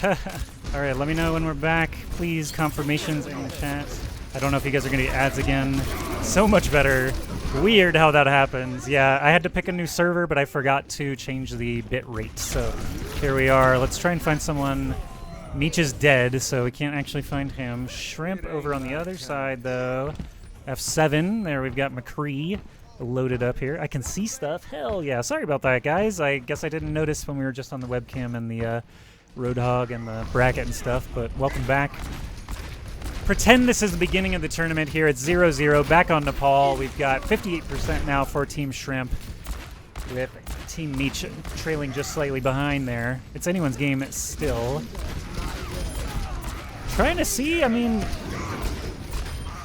All right, let me know when we're back. Please, confirmations in the chat. I don't know if you guys are going to get ads again. So much better. Weird how that happens. Yeah, I had to pick a new server, but I forgot to change the bit rate. So here we are. Let's try and find someone. Meech is dead, so we can't actually find him. Shrimp over on the other side, though. F7. There we've got McCree loaded up here. I can see stuff. Hell yeah. Sorry about that, guys. I guess I didn't notice when we were just on the webcam and the Roadhog and the bracket and stuff, but welcome back. Pretend this is the beginning of the tournament here. It's 0-0, back on Nepal. We've got 58% now for Team Shrimp, with Team Meech trailing just slightly behind there. It's anyone's game still. Trying to see, I mean,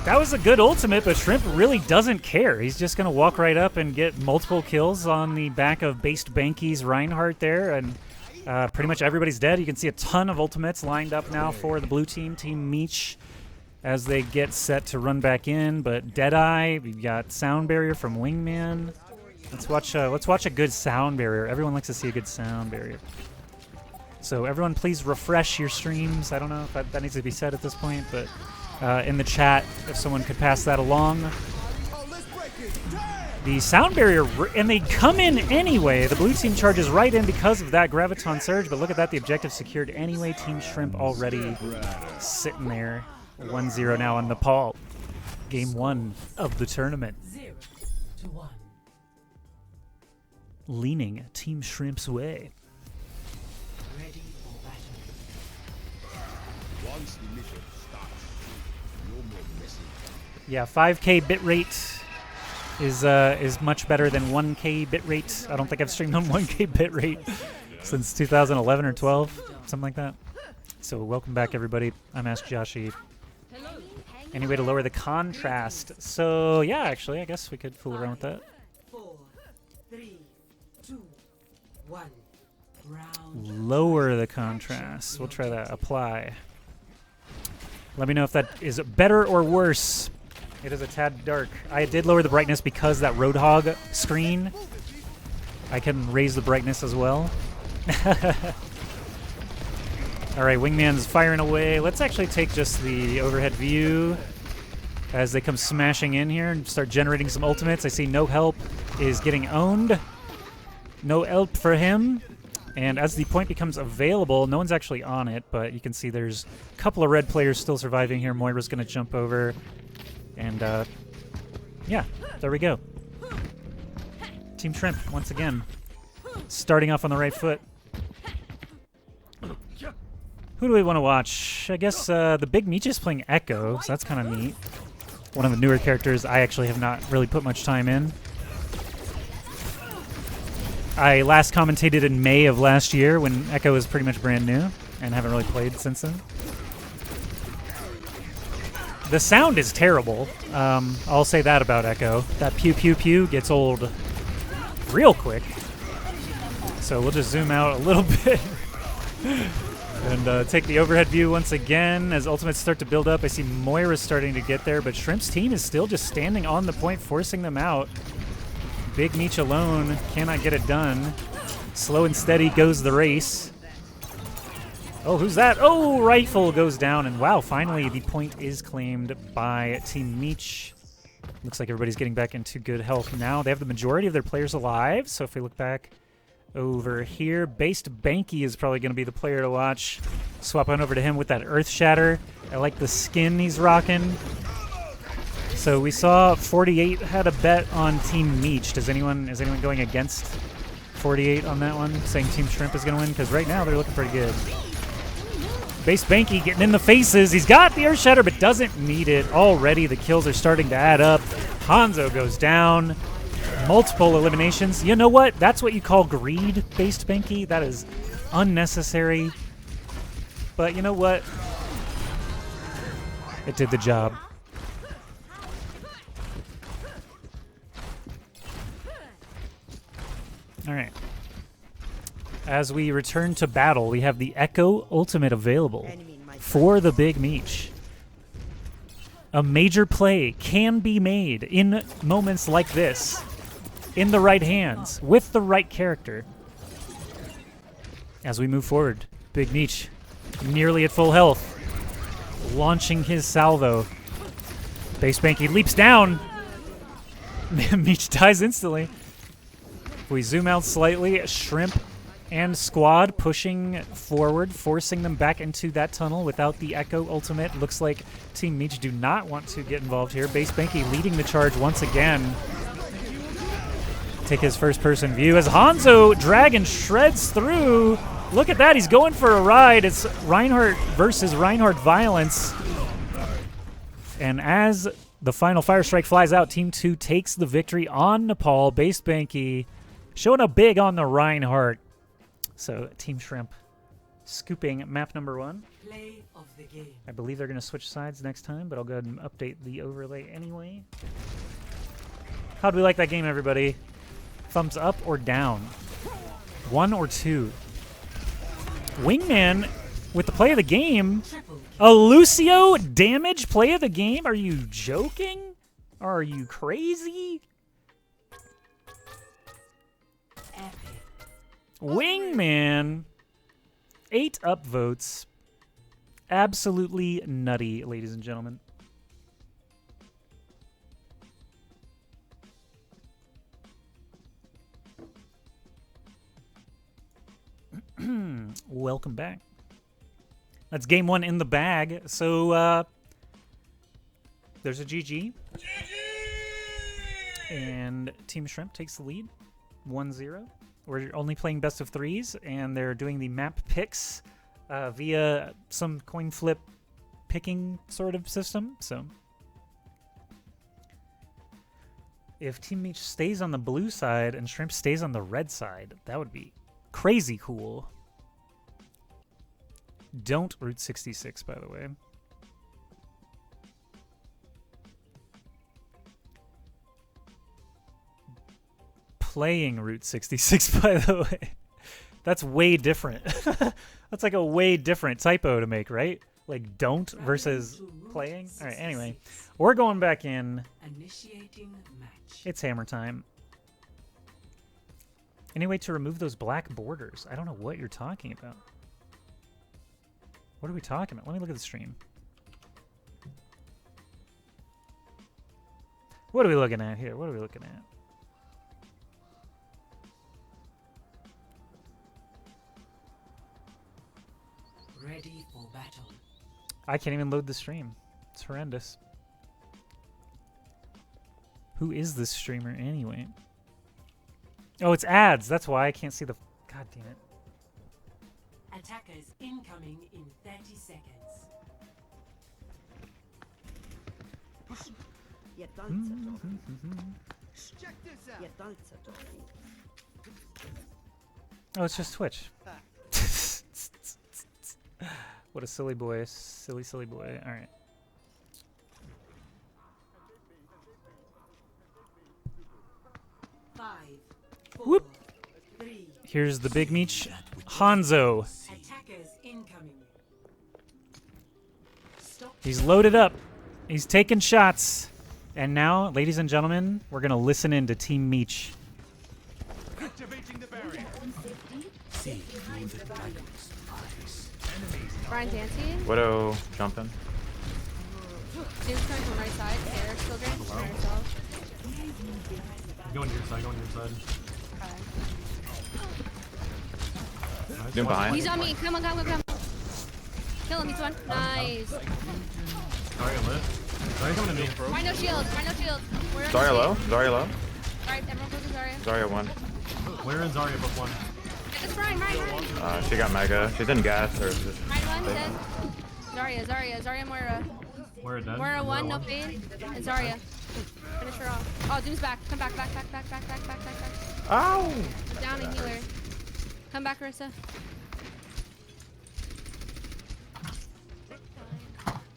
that was a good ultimate, but Shrimp really doesn't care. He's just going to walk right up and get multiple kills on the back of Based Banky's Reinhardt there, and pretty much everybody's dead. You can see a ton of ultimates lined up now for the blue team, Team Meech, as they get set to run back in. But Deadeye, we've got Sound Barrier from Wingman. Let's watch a good Sound Barrier. Everyone likes to see a good Sound Barrier. So everyone, please refresh your streams. I don't know if that needs to be said at this point, but in the chat, if someone could pass that along. The Sound Barrier, and they come in anyway. The blue team charges right in because of that Graviton Surge, but look at that, the objective secured anyway. Team Shrimp already sitting there. 1-0 now on Nepal. Game 1 of the tournament. 0-1. Leaning Team Shrimp's way. Ready for battle. Once the mission starts, no more messing. Yeah, 5K bitrate is much better than 1K bitrate. I don't think I've streamed on 1K bitrate since 2011 or 12, something like that. So welcome back, everybody. I'm Ask Joshi. Any way to lower the contrast? So yeah, actually, I guess we could fool around with that. 4, 3, 2, 1. Round. Lower the contrast. We'll try that. Apply. Let me know if that is better or worse. It is a tad dark. I did lower the brightness because that Roadhog screen. I can raise the brightness as well. All right, Wingman's firing away. Let's actually take just the overhead view as they come smashing in here and start generating some ultimates. I see No Help is getting owned. No help for him. And as the point becomes available, no one's actually on it, but you can see there's a couple of red players still surviving here. Moira's going to jump over. And, yeah, there we go. Team Shrimp, once again, starting off on the right foot. Who do we want to watch? I guess the Big Meech is playing Echo, so that's kind of neat. One of the newer characters I actually have not really put much time in. I last commentated in May of last year when Echo was pretty much brand new, and haven't really played since then. The sound is terrible. I'll say that about Echo. That pew pew pew gets old real quick. So we'll just zoom out a little bit and take the overhead view once again as ultimates start to build up. I see Moira starting to get there, but Shrimp's team is still just standing on the point, forcing them out. Big Meech alone cannot get it done. Slow and steady goes the race. Oh, who's that? Oh, Rifle goes down, and wow, finally the point is claimed by Team Meech. Looks like everybody's getting back into good health now. They have the majority of their players alive, so if we look back over here, Based Banky is probably going to be the player to watch. Swap on over to him with that Earth Shatter. I like the skin he's rocking. So we saw 48 had a bet on Team Meech. Is anyone going against 48 on that one, saying Team Shrimp is going to win? Because right now they're looking pretty good. Based Banky getting in the faces. He's got the Earth Shatter, but doesn't need it. Already the kills are starting to add up. Hanzo goes down. Multiple eliminations. You know what? That's what you call greed, Based Banky. That is unnecessary. But you know what? It did the job. All right. As we return to battle, we have the Echo Ultimate available for the Big Meech. A major play can be made in moments like this, in the right hands, with the right character. As we move forward, Big Meech nearly at full health. Launching his salvo. Base Banky leaps down. Meech dies instantly. If we zoom out slightly, Shrimp and Squad pushing forward, forcing them back into that tunnel without the Echo ultimate. Looks like Team Meech do not want to get involved here. Base Banky leading the charge once again. Take his first-person view as Hanzo Dragon shreds through. Look at that, he's going for a ride. It's Reinhardt versus Reinhardt violence. And as the final Fire Strike flies out, Team 2 takes the victory on Nepal. Base Banky showing up big on the Reinhardt. So Team Shrimp scooping map number 1. Play of the game. I believe they're going to switch sides next time, but I'll go ahead and update the overlay anyway. How'd we like that game, everybody? Thumbs up or down? 1 or 2? Wingman with the play of the game. A Lucio damage play of the game? Are you joking? Are you crazy? Epic. Wingman. 8 upvotes. Absolutely nutty, ladies and gentlemen. Welcome back. That's game 1 in the bag. So, there's a GG. And Team Shrimp takes the lead. 1-0. We're only playing best of 3s, and they're doing the map picks via some coin flip picking sort of system. So, if Team Meech stays on the blue side and Shrimp stays on the red side, that would be crazy cool. Don't Route 66, by the way. Playing Route 66, by the way. That's way different. That's like a way different typo to make, right? Like don't versus playing. All right, anyway. We're going back in. Initiating match. It's hammer time. Any way to remove those black borders? I don't know what you're talking about. What are we talking about? Let me look at the stream. What are we looking at here? What are we looking at? Ready for battle. I can't even load the stream. It's horrendous. Who is this streamer anyway? Oh, it's ads. That's why I can't see the... God damn it. Attackers incoming in 30 seconds. Oh, it's just Twitch. What a silly boy. Silly, silly boy. All right. Whoop. 3. Here's the big Meech. Hanzo. Attackers incoming. Stop. He's loaded up. He's taking shots. And now, ladies and gentlemen, we're going to listen in to Team Meech. Activating the barrier. Brian dancing. Widow jumping. James coming from right side. Air still drink. Go on your side, go on your side. Doing behind. He's on me. Come on, come on, come on. Kill him. He's one. Nice. Sorry, I'm lit. Sorry, coming to me. Rhino shield. Rhino shield. We're on Zarya the low. stage. Zarya low. Alright, everyone focus Zarya. Zarya 1. Where is Zarya plus 1? It's Ryan, Ryan. She got mega. She's in gas or just. Ryan 1 dead. Zarya, Moira. Where it dead? Moira 1, no fade. And Zarya. Finish her off. Oh, Doom's back. Come back. Ow! Down and healer. Come back, Carissa.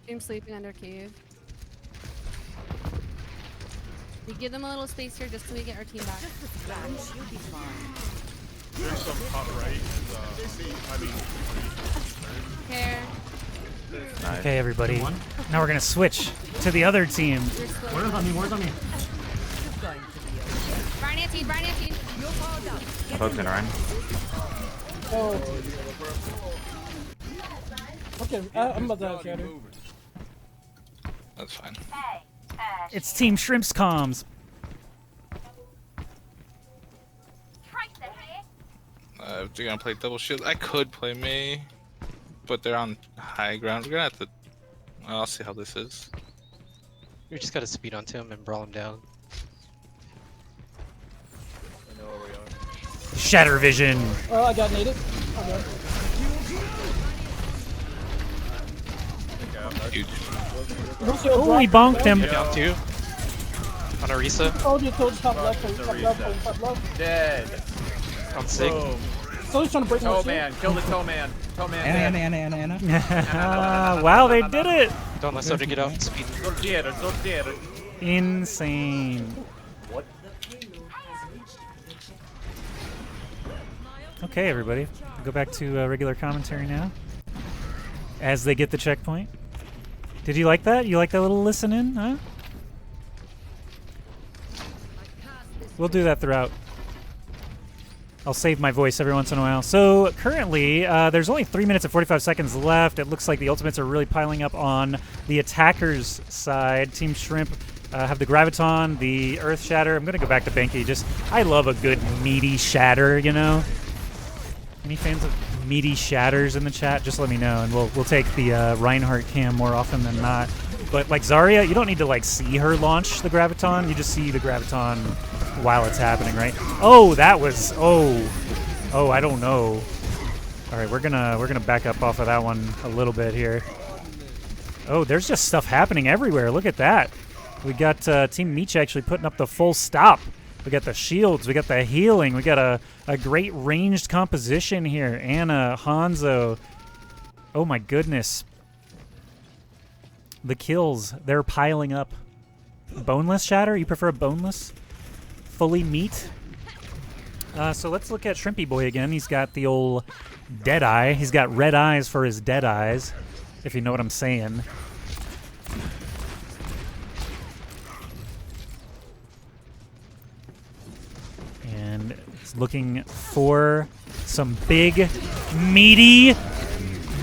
Doom's sleeping under cave. We give them a little space here just so we get our team back. There's some top right. Care. Nice. Okay, everybody. Now we're going to switch to the other team. Where's on me? Where's on me? Brian Anti. Poke's in Ryan. Okay, I'm about to have Shatter. That's fine. It's Team Shrimp's comms. If they're gonna play double shield, I could play Mei, but they're on high ground. We're gonna have to. I'll see how this is. We just gotta speed onto him and brawl him down. I know where we are. Shatter vision. Oh, I got naded. Okay. Huge. Oh, he bonked him. Down 2. On Orisa. Told you top left, top left. Dead. On Sig. Boom. So he's trying to break my Toe shield. man. Kill the toe man. Toe man. Ah, wow, they did it. Don't let Soda get out. Speed. Sortiere. Insane. What? Okay, everybody. Go back to regular commentary now. As they get the checkpoint. Did you like that? You like that little listen in, huh? We'll do that throughout. I'll save my voice every once in a while. So currently, there's only 3 minutes and 45 seconds left. It looks like the ultimates are really piling up on the attackers' side. Team Shrimp have the Graviton, the Earth Shatter. I'm going to go back to Benki. I love a good meaty shatter, you know? Any fans of meaty shatters in the chat? Just let me know, and we'll take the Reinhardt cam more often than not. But like Zarya, you don't need to like see her launch the Graviton. You just see the Graviton while it's happening, right? Oh, that was oh, I don't know. All right, we're gonna back up off of that one a little bit here. Oh, there's just stuff happening everywhere. Look at that. We got Team Meech actually putting up the full stop. We got the shields. We got the healing. We got a great ranged composition here. Anna, Hanzo. Oh my goodness. The kills, they're piling up. Boneless Shatter? You prefer a boneless? Fully meat? So let's look at Shrimpy Boy again. He's got the old dead eye. He's got red eyes for his dead eyes, if you know what I'm saying. And it's looking for some big, meaty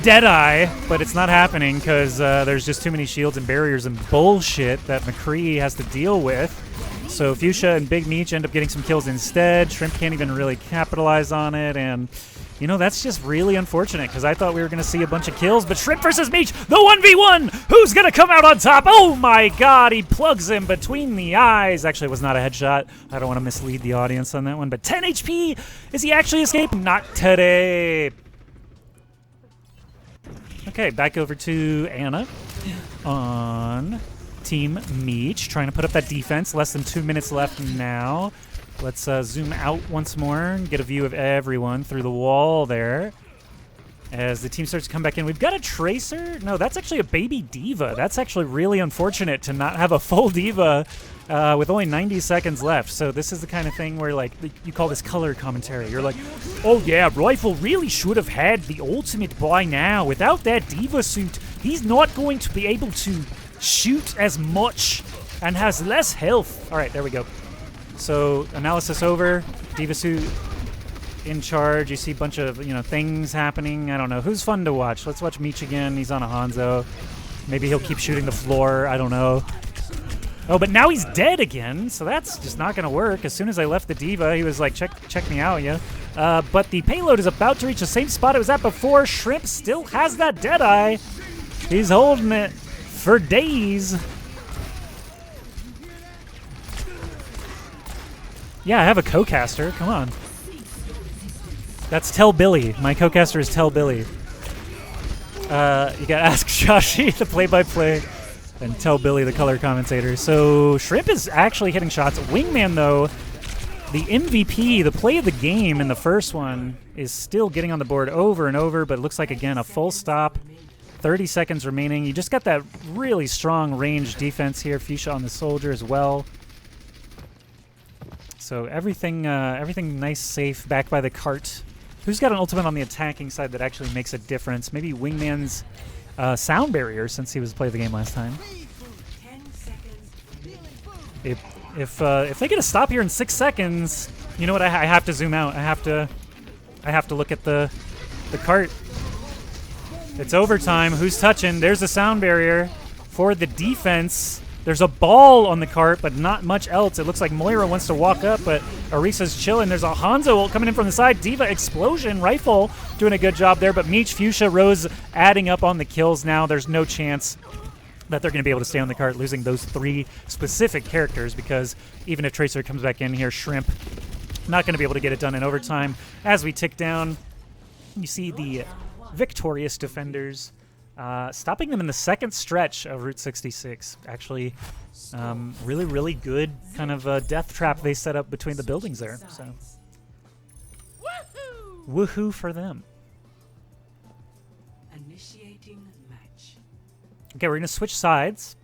Deadeye, but it's not happening because there's just too many shields and barriers and bullshit that McCree has to deal with. So Fuchsia and Big Meech end up getting some kills instead. Shrimp can't even really capitalize on it, and you know, that's just really unfortunate because I thought we were going to see a bunch of kills, but Shrimp versus Meech, the 1v1! Who's going to come out on top? Oh my god, he plugs him between the eyes. Actually, it was not a headshot. I don't want to mislead the audience on that one, but 10 HP! Is he actually escaping? Not today. Okay, back over to Anna on Team Meech, trying to put up that defense. Less than 2 minutes left now. Let's zoom out once more and get a view of everyone through the wall there. As the team starts to come back in, we've got a Tracer. No, that's actually a baby Diva. That's actually really unfortunate to not have a full Diva with only 90 seconds left. So this is the kind of thing where, like, you call this color commentary. You're like, oh yeah, Rifle really should have had the ultimate by now. Without that Diva suit, he's not going to be able to shoot as much and has less health. All right, there we go. So analysis over. Diva suit in charge. You see a bunch of, you know, things happening. I don't know. Who's fun to watch? Let's watch Meech again. He's on a Hanzo. Maybe he'll keep shooting the floor. I don't know. Oh, but now he's dead again, so that's just not going to work. As soon as I left the Diva, he was like, check me out, yeah? But the payload is about to reach the same spot it was at before. Shrimp still has that Deadeye. He's holding it for days. Yeah, I have a co-caster. Come on. That's Tell Billy. My co-caster is Tell Billy. You gotta ask Shashi, the play-by-play, and Tell Billy, the color commentator. So Shrimp is actually hitting shots. Wingman, though, the MVP, the play of the game in the first one, is still getting on the board over and over, but it looks like, again, a full stop. 30 seconds remaining. You just got that really strong range defense here. Fuchsia on the Soldier as well. So everything nice, safe, back by the cart. Who's got an ultimate on the attacking side that actually makes a difference? Maybe Wingman's sound barrier, since he was playing the game last time. If they get a stop here in 6 seconds, you know what? I have to zoom out. I have to look at the cart. It's overtime. Who's touching? There's a sound barrier for the defense. There's a ball on the cart, but not much else. It looks like Moira wants to walk up, but Arisa's chilling. There's a Hanzo ult coming in from the side. Diva explosion rifle doing a good job there, but Meech, Fuchsia, Rose adding up on the kills now. There's no chance that they're going to be able to stay on the cart, losing those 3 specific characters, because even if Tracer comes back in here, Shrimp not going to be able to get it done in overtime. As we tick down, you see the victorious defenders stopping them in the second stretch of Route 66. Actually, really, really good kind of death trap they set up between the buildings there. So, woohoo for them. Initiating match. Okay, we're going to switch sides.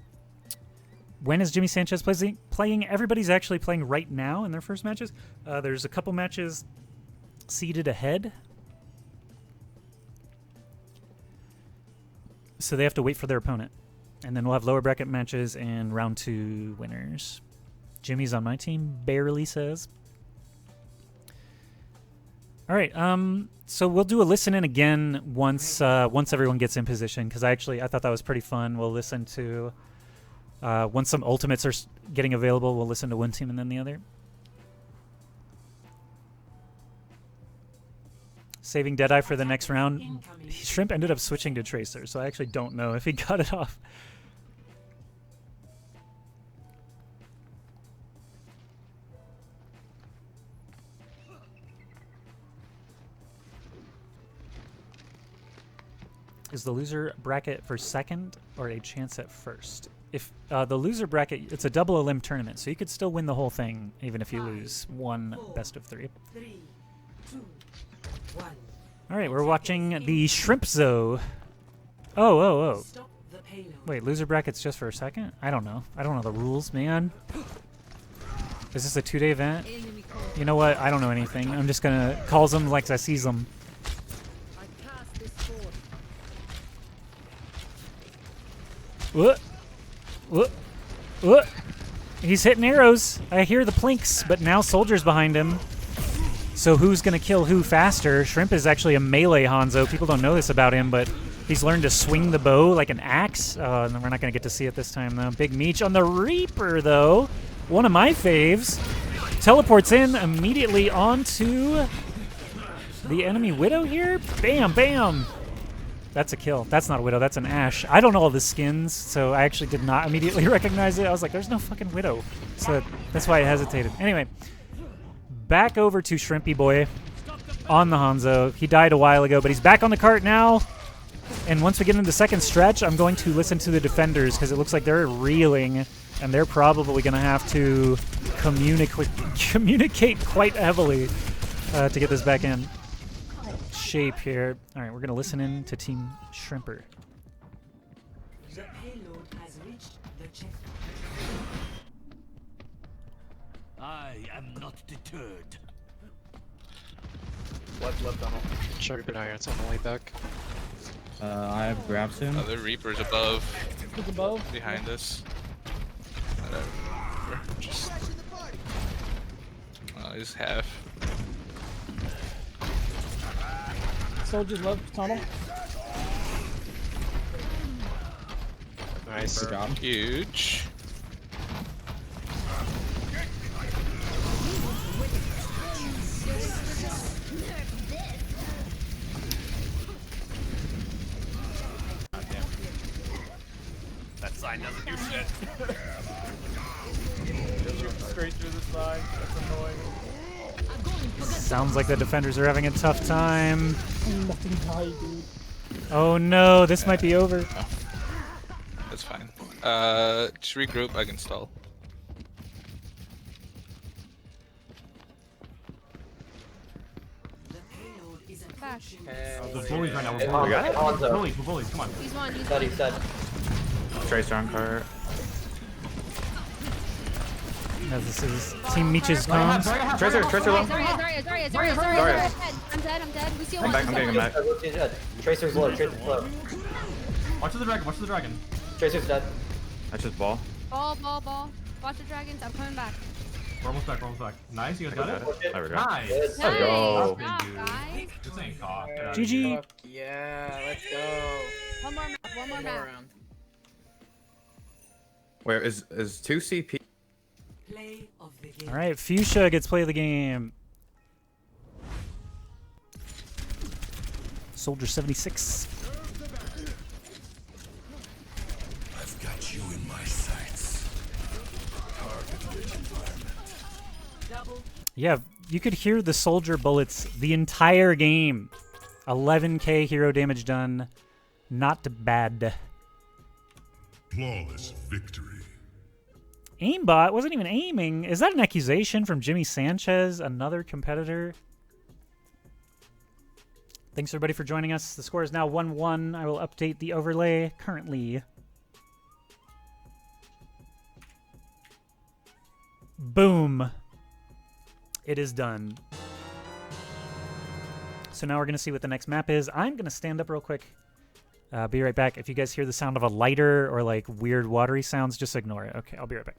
When is Jimmy Sanchez playing? Everybody's actually playing right now in their first matches. There's a couple matches seeded ahead. So they have to wait for their opponent. And then we'll have lower bracket matches and round 2 winners. Jimmy's on my team, barely says. All right, so we'll do a listen in again once everyone gets in position, because I thought that was pretty fun. We'll listen to, once some ultimates are getting available, we'll listen to one team and then the other. Saving Deadeye for the next round. Shrimp ended up switching to Tracer, so I actually don't know if he got it off. Is the loser bracket for second or a chance at first? If the loser bracket, it's a double elim tournament, so you could still win the whole thing even if you lose one best of 3. 3, 2, 1. All right, we're watching the Shrimp Zoo. Oh. Stop the payload. Wait, loser bracket's just for a second? I don't know. I don't know the rules, man. Is this a 2-day event? You know what? I don't know anything. I'm just gonna calls them like I sees them. What? He's hitting arrows. I hear the plinks, but now soldiers behind him. So who's going to kill who faster? Shrimp is actually a melee Hanzo. People don't know this about him, but he's learned to swing the bow like an axe. And we're not going to get to see it this time, though. Big Meech on the Reaper, though. One of my faves. Teleports in immediately onto the enemy Widow here. Bam, bam. That's a kill. That's not a Widow. That's an Ashe. I don't know all the skins, so I actually did not immediately recognize it. I was like, there's no fucking Widow. So that's why I hesitated. Anyway. Back over to Shrimpy Boy on the Hanzo. He died a while ago, but he's back on the cart now. And once we get into the second stretch, I'm going to listen to the defenders, because it looks like they're reeling, and they're probably going to have to communicate quite heavily to get this back in shape here. All right, we're going to listen in to Team Shrimper. The payload has reached the checkpoint. I am not deterred. Left tunnel. Sharp and Iron's on the way back. I have grabs him. The Reaper's above. He's above. Behind us. Whatever. Just. He's half. Soldiers left tunnel. Nice. Good job. Huge. That sign doesn't do shit. Straight through the sign. That's annoying. Sounds like the defenders are having a tough time. Nothing high, dude. Oh no, this might be over. That's fine. Just regroup. I can stall. The payload is Back. approaching. There's bullies right now. Hey, We're got it. bullies. We're bullies. Come on. He's one. He's Said he one. said. Tracer on cart. As this is Team Meech's Zarya, comms. Zarya, Tracer low. Zarya. I'm dead. We see I'm back. I'm getting him back. Tracer's low. Tracer's low. Watch the dragon. Watch the dragon. Tracer's dead. That's just ball. Ball. Watch the dragons. I'm coming back. We're almost back. We're almost back. Nice. You guys got it. There we go. Nice. Good. Nice. go. Good job, guys. This ain't cough. GG. Fuck yeah, let's go. One more map. One more Go map. around. Where is 2 CP? Play of the game. All right, Fuchsia gets play of the game. Soldier 76. I've got you in my sights. Yeah, you could hear the soldier bullets the entire game. 11k hero damage done. Not bad. Flawless victory. Aimbot wasn't even aiming. Is that an accusation from Jimmy Sanchez, another competitor? Thanks everybody for joining us. The score is now 1-1. I will update the overlay currently. Boom. It is done. So now we're going to see what the next map is. I'm going to stand up real quick. Be right back. If you guys hear the sound of a lighter or like weird watery sounds, just ignore it. Okay, I'll be right back.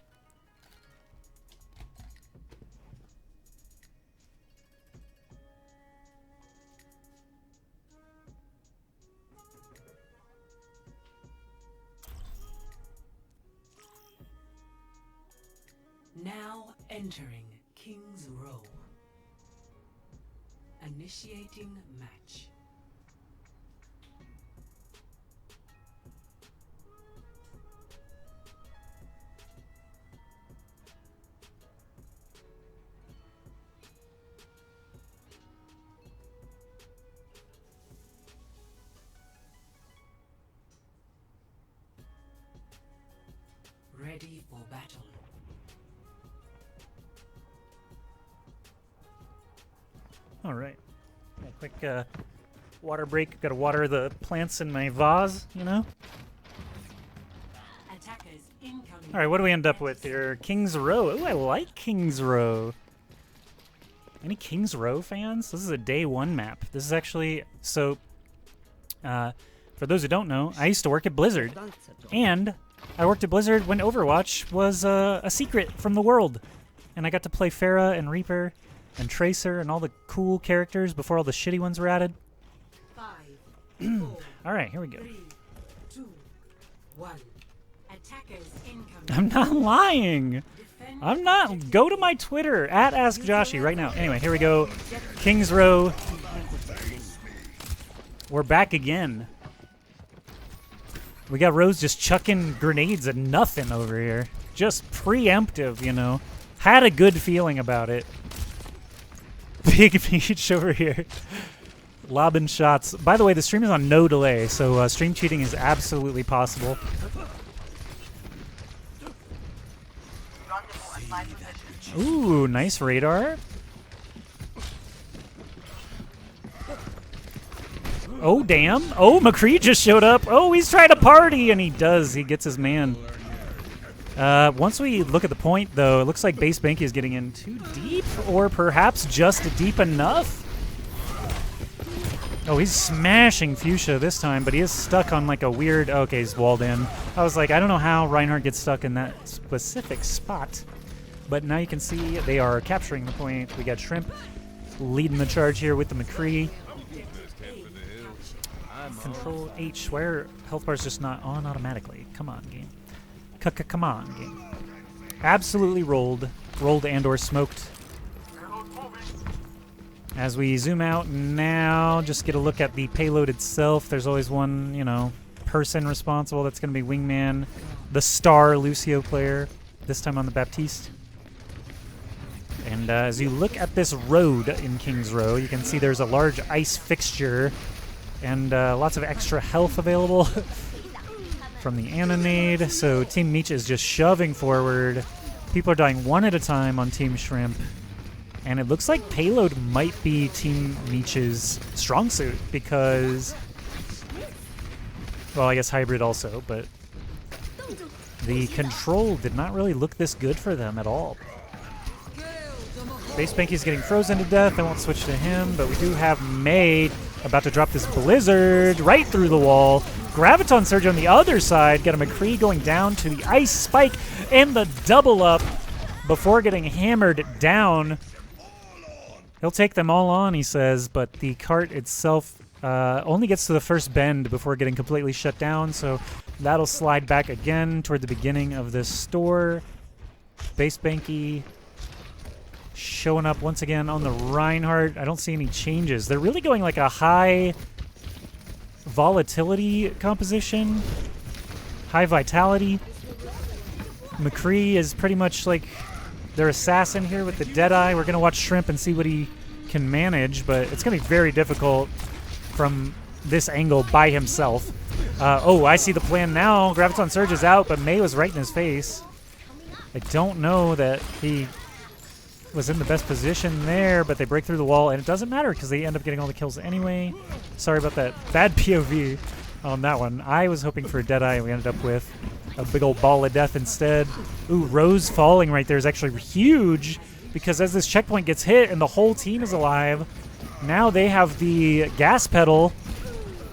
Now entering King's Row. Initiating match. Ready for battle. All right. A quick water break. Got to water the plants in my vase, you know? Attackers incoming. All right, what do we end up with here? King's Row. Ooh, I like King's Row. Any King's Row fans? This is a day one map. This is actually... So, for those who don't know, I used to work at Blizzard. And I worked at Blizzard when Overwatch was a secret from the world. And I got to play Pharah and Reaper and Tracer and all the cool characters before all the shitty ones were added. 5, 4, All right, here we go. 3, 2, 1. Attackers incoming. I'm not lying. Defend I'm not. Go to my Twitter, at AskJoshi right now. Anyway, here we go. King's Row. We're back again. We got Rose just chucking grenades at nothing over here. Just preemptive, you know. Had a good feeling about it. Big Peach over here. Lobbing shots. By the way, the stream is on no delay, so stream cheating is absolutely possible. Ooh, nice radar. Oh, damn. Oh, McCree just showed up. Oh, he's trying to party, and he does. He gets his man. Once we look at the point, though, it looks like Base Banky is getting in too deep, or perhaps just deep enough. Oh, he's smashing Fuchsia this time, but he is stuck on like a weird... Okay, he's walled in. I was like, I don't know how Reinhardt gets stuck in that specific spot. But now you can see they are capturing the point. We got Shrimp leading the charge here with the McCree. Control H. Why are health bars just not on automatically? Come on, game. Come on, game. Absolutely rolled. Rolled and or smoked. As we zoom out now, just get a look at the payload itself. There's always one, you know, person responsible. That's going to be Wingman, the star Lucio player, this time on the Baptiste. And as you look at this road in King's Row, you can see there's a large ice fixture and lots of extra health available from the Annonade. So Team Meech is just shoving forward. People are dying one at a time on Team Shrimp. And it looks like payload might be Team Meech's strong suit because, well, I guess hybrid also, but the control did not really look this good for them at all. Base Banky's getting frozen to death. I won't switch to him, but we do have May about to drop this Blizzard right through the wall. Graviton Surge on the other side. Got a McCree going down to the Ice Spike and the double up. before getting hammered down. He'll take them all on, he says, but the cart itself only gets to the first bend before getting completely shut down, so that'll slide back again toward the beginning of this store. Base Banky showing up once again on the Reinhardt. I don't see any changes. They're really going like a high volatility composition, high vitality. McCree is pretty much like their assassin here with the Deadeye. We're going to watch Shrimp and see what he can manage, but it's going to be very difficult from this angle by himself. Oh, I see the plan now. Graviton Surge is out, but Mei was right in his face. I don't know that he was in the best position there, but they break through the wall, and it doesn't matter because they end up getting all the kills anyway. Sorry about that bad POV on that one. I was hoping for a Deadeye, and we ended up with a big old ball of death instead. Ooh, Rose falling right there is actually huge because as this checkpoint gets hit and the whole team is alive, now they have the gas pedal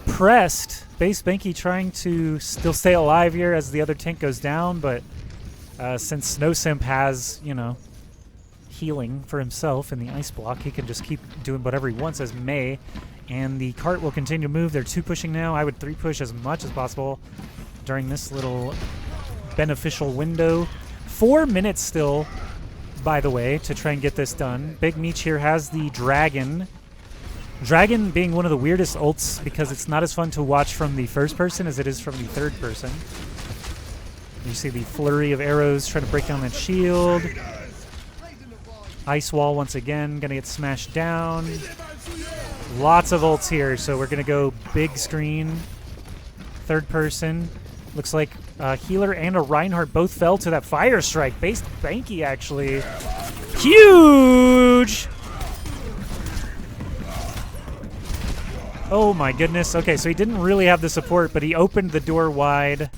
pressed. Base Banky trying to still stay alive here as the other tank goes down, but since Snow Simp has, you know, healing for himself in the ice block, he can just keep doing whatever he wants as Mei, and the cart will continue to move. They're 2 pushing now. I would 3 push as much as possible during this little beneficial window. 4 minutes still, by the way, to try and get this done. Big Meech here has the Dragon. Dragon being one of the weirdest ults because it's not as fun to watch from the first person as it is from the third person. You see the flurry of arrows trying to break down that shield. Ice wall once again, gonna get smashed down. Lots of ults here, so we're gonna go big screen. Third person. Looks like a healer and a Reinhardt both fell to that fire strike. Base Banky actually. Huge! Oh my goodness. Okay, so he didn't really have the support, but he opened the door wide.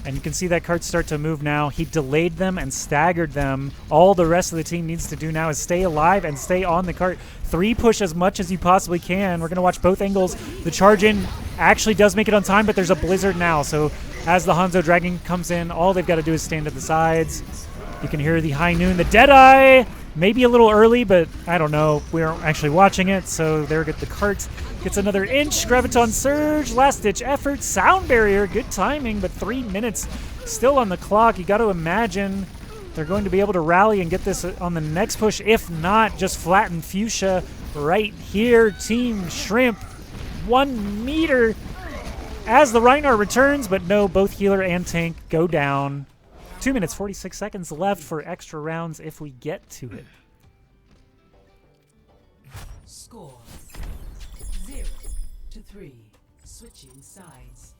And you can see that cart start to move now. He delayed them and staggered them. All the rest of the team needs to do now is stay alive and stay on the cart. 3 push as much as you possibly can. We're going to watch both angles. The charge in actually does make it on time, but there's a blizzard now. So as the Hanzo Dragon comes in, all they've got to do is stand at the sides. You can hear the high noon. The Deadeye, maybe a little early, but I don't know. We aren't actually watching it, so there get the cart. Gets another inch. Graviton Surge, last-ditch effort. Sound barrier, good timing, but 3 minutes still on the clock. You got to imagine they're going to be able to rally and get this on the next push. If not, just flatten Fuchsia right here. Team Shrimp, 1 meter as the Reinhardt returns, but no, both healer and tank go down. 2 minutes, 46 seconds left for extra rounds if we get to it. Score 0-3. Switching sides.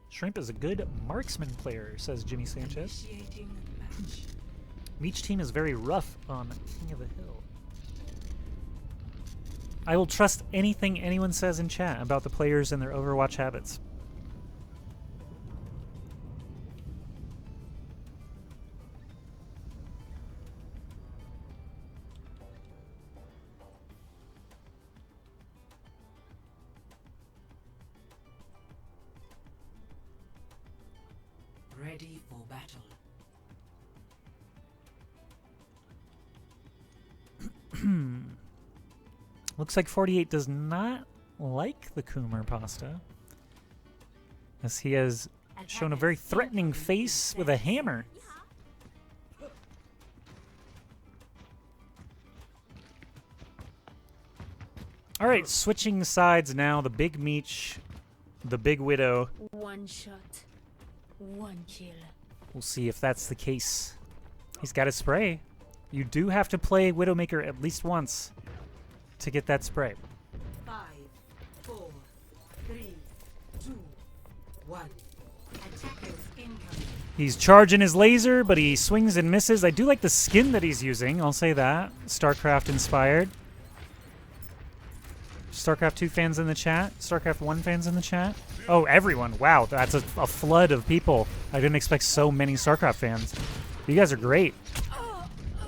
Shrimp is a good marksman player, says Jimmy Sanchez. Initiating match. Meech team is very rough on King of the Hill. I will trust anything anyone says in chat about the players and their Overwatch habits. Ready for battle. Looks like 48 does not like the Coomer pasta, as he has shown a very threatening face with a hammer. All right, switching sides now. The Big Meech, the Big Widow. 1 shot, 1 kill. We'll see if that's the case. He's got a spray. You do have to play Widowmaker at least once to get that spray. 5, 4, 3, 2, 1. Attackers incoming. He's charging his laser, but he swings and misses. I do like the skin that he's using, I'll say that. StarCraft inspired. StarCraft 2 fans in the chat? StarCraft 1 fans in the chat? Oh, everyone. Wow, that's a flood of people. I didn't expect so many StarCraft fans. You guys are great.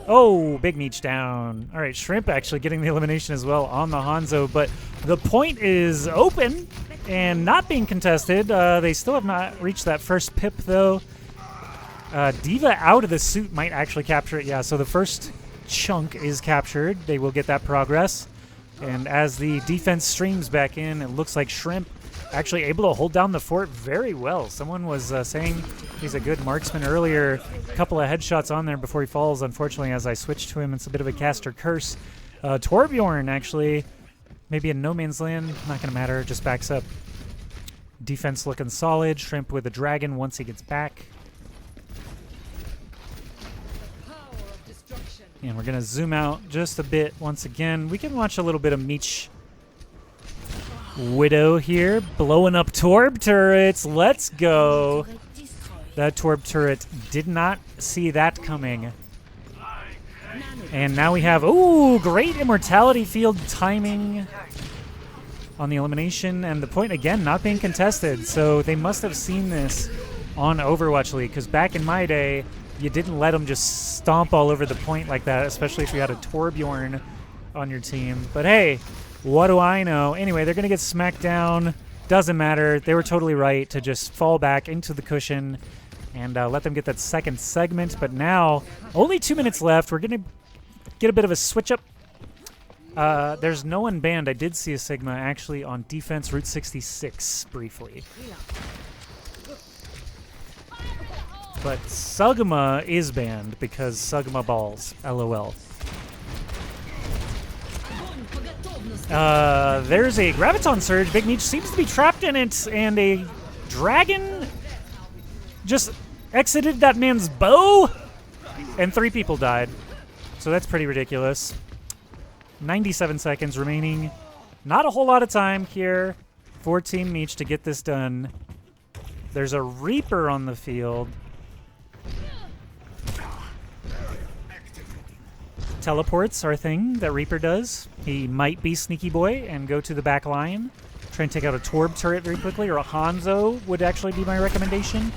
Oh, Big Meech down. All right, Shrimp actually getting the elimination as well on the Hanzo, but the point is open and not being contested. They still have not reached that first pip, though. Diva out of the suit might actually capture it. Yeah, so the first chunk is captured. They will get that progress. And as the defense streams back in, it looks like Shrimp actually able to hold down the fort very well. Someone was saying he's a good marksman earlier. A couple of headshots on there before he falls. Unfortunately, as I switch to him, it's a bit of a caster curse. Torbjorn, actually, maybe in no man's land. Not going to matter. Just backs up. Defense looking solid. Shrimp with a dragon once he gets back. And we're going to zoom out just a bit once again. We can watch a little bit of Meech Widow here. Blowing up Torb turrets. Let's go. That Torb turret did not see that coming. And now we have, ooh, great immortality field timing on the elimination. And the point, again, not being contested. So they must have seen this on Overwatch League. Because back in my day, you didn't let them just stomp all over the point like that, especially if you had a Torbjorn on your team. But hey, what do I know? Anyway, they're going to get smacked down. Doesn't matter. They were totally right to just fall back into the cushion and let them get that second segment. But now, only 2 minutes left. We're going to get a bit of a switch up. There's no one banned. I did see a Sigma actually on defense Route 66 briefly. But Sugma is banned because Sugma balls. LOL. There's a Graviton Surge. Big Meech seems to be trapped in it, and a dragon just exited that man's bow, and 3 people died. So that's pretty ridiculous. 97 seconds remaining. Not a whole lot of time here for Team Meech to get this done. There's a Reaper on the field. Teleports are a thing that Reaper does. He might be Sneaky Boy and go to the back line. Try and take out a Torb turret very quickly, or a Hanzo would actually be my recommendation.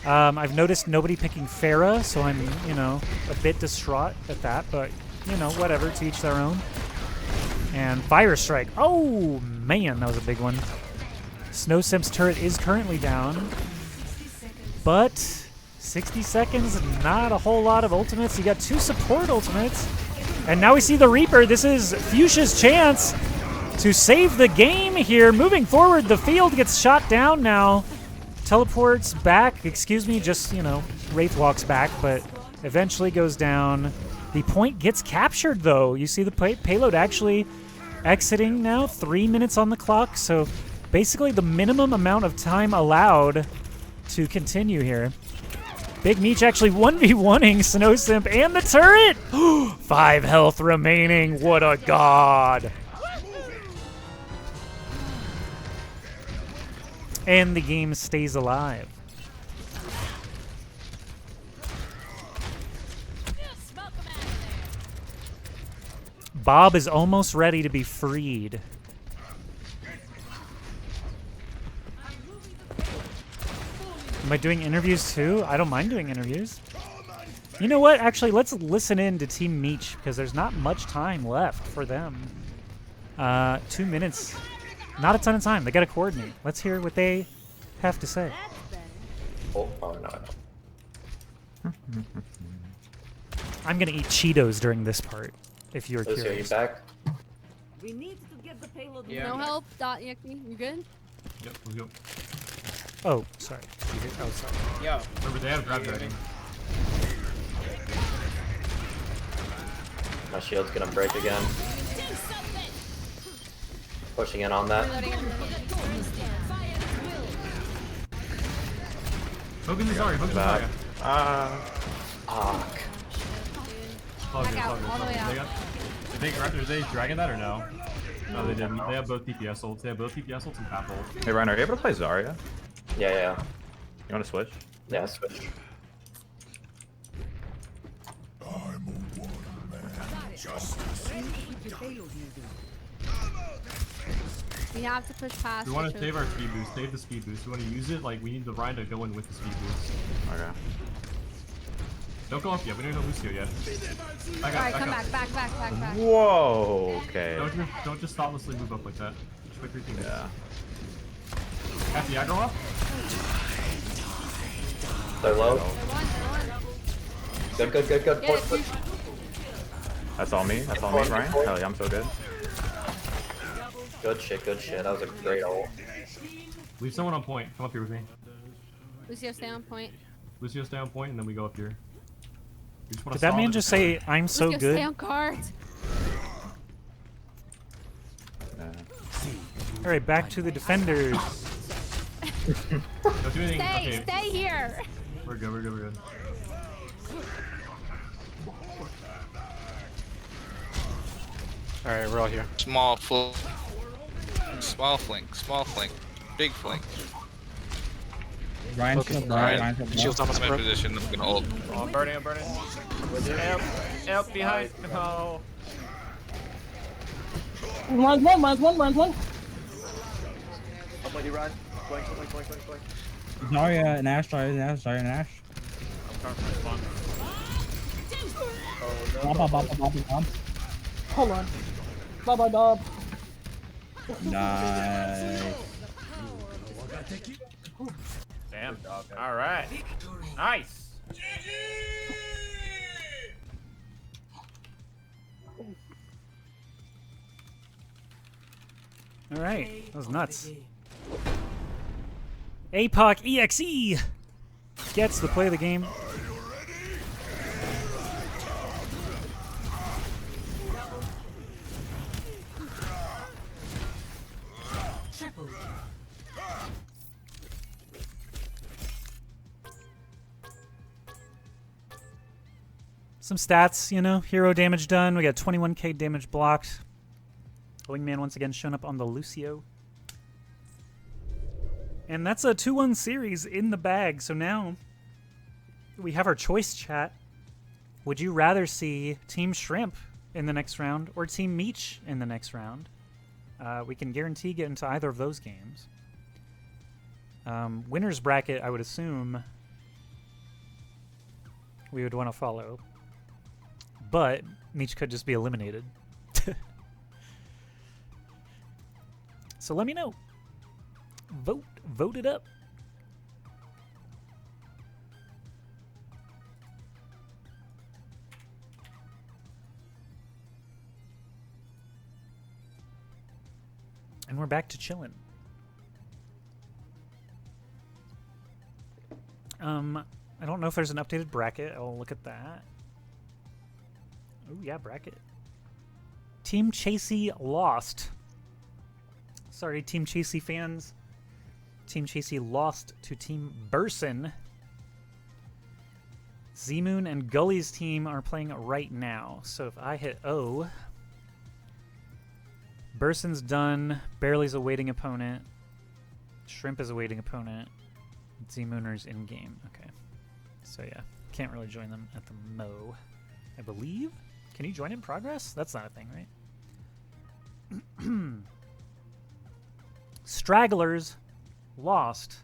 I've noticed nobody picking Pharah, so I'm, you know, a bit distraught at that, but, you know, whatever, to each their own. And Fire Strike. Oh, man, that was a big one. Snow Simp's turret is currently down, but 60 seconds, not a whole lot of ultimates. You got 2 support ultimates. And now we see the Reaper. This is Fuchsia's chance to save the game here. Moving forward, the field gets shot down now. Teleports back. Excuse me, just, you know, Wraith walks back, but eventually goes down. The point gets captured, though. You see the payload actually exiting now. 3 minutes on the clock. So basically the minimum amount of time allowed to continue here. Big Meech actually 1v1ing Snow Simp and the turret! 5 health remaining. What a god. And the game stays alive. Bob is almost ready to be freed. Am I doing interviews too? I don't mind doing interviews. You know what? Actually, let's listen in to Team Meech because there's not much time left for them. 2 minutes. Not a ton of time. They got to coordinate. Let's hear what they have to say. Oh no. I'm going to eat Cheetos during this part, if you're Lucio, curious. you back? We need to get the payload. No help. Dot Yakni. You good? Yep, let's go. Oh, sorry. Oh, sorry. Yo. Remember, they have grab dragon. My shield's gonna break again. Pushing in on that. Hogan is sorry, Hogan's sorry. Fuck. Back out, all the way out. Did they dragon that or no? No, they didn't. They have both DPS ults. They have both DPS ults and path ults. Hey Ryan, are you able to play Zarya? Yeah. You want to switch? Yeah, switch. I'm a one man. Justice. We have to push past. We want to save our speed boost. Save the speed boost. We want to use it. Like, we need the Ryan to go in with the speed boost. Okay. Don't go off yet. We don't know Lucio yet. Alright, come back. Whoa, okay. Don't just thoughtlessly move up like that. Just quick rethinking. Yeah. Got the aggro off? They're low. They're one. Good, good, good, good. Yeah, Push, push. That's all me. That's all me, Ryan. Hell yeah, I'm so good. Good shit, good shit. That was a great ult. Leave someone on point. Come up here with me. Lucio, stay on point. Lucio, stay on point, and then we go up here. We just wanna Did that solve man it. just say, I'm so Lucio, good? stay on cards. All right, back to the defenders. Don't do anything. Stay, Okay. stay here. We're good, we're good, we're good. Alright, we're all here. Small flank. Small flank. Small flank. Big flank. Ryan's Okay, still Ryan, Ryan's still Shield's almost I'm in broke. position. I'm gonna ult. Oh, I'm burning, I'm burning. Help, help behind. No. Ryan's one, Ryan's one, Ryan's one. Somebody run. Going. Zarya and Ash, Zarya and Ash. I'm coming from spawn. Oh Bob, no. bob, bob, bob, bob. Hold on. Bye-bye, Bob. Nice. Damn, dog. Alright. Nice. All right, that was nuts. APOC EXE gets the play of the game. Triple. Some stats, you know, hero damage done. We got 21k damage blocked. Wingman once again showing up on the Lucio. And that's a 2-1 series in the bag. So now we have our choice chat. Would you rather see Team Shrimp in the next round or Team Meech in the next round? We can guarantee get into either of those games. Winner's bracket, I would assume we would want to follow. But Meech could just be eliminated. So let me know. Vote it up. And we're back to chilling. I don't know if there's an updated bracket. I'll look at that. Oh yeah, bracket. Team Chasey lost. Sorry, Team Chasey fans. Team Chasey lost to Team Burson. Z-Moon and Gully's team are playing right now. So if I hit O, Burson's done. Barely's a waiting opponent. Shrimp is a waiting opponent. Z-Mooner's in game. Okay. So yeah, can't really join them at the Mo, I believe. Can you join in progress? That's not a thing, right? Stragglers lost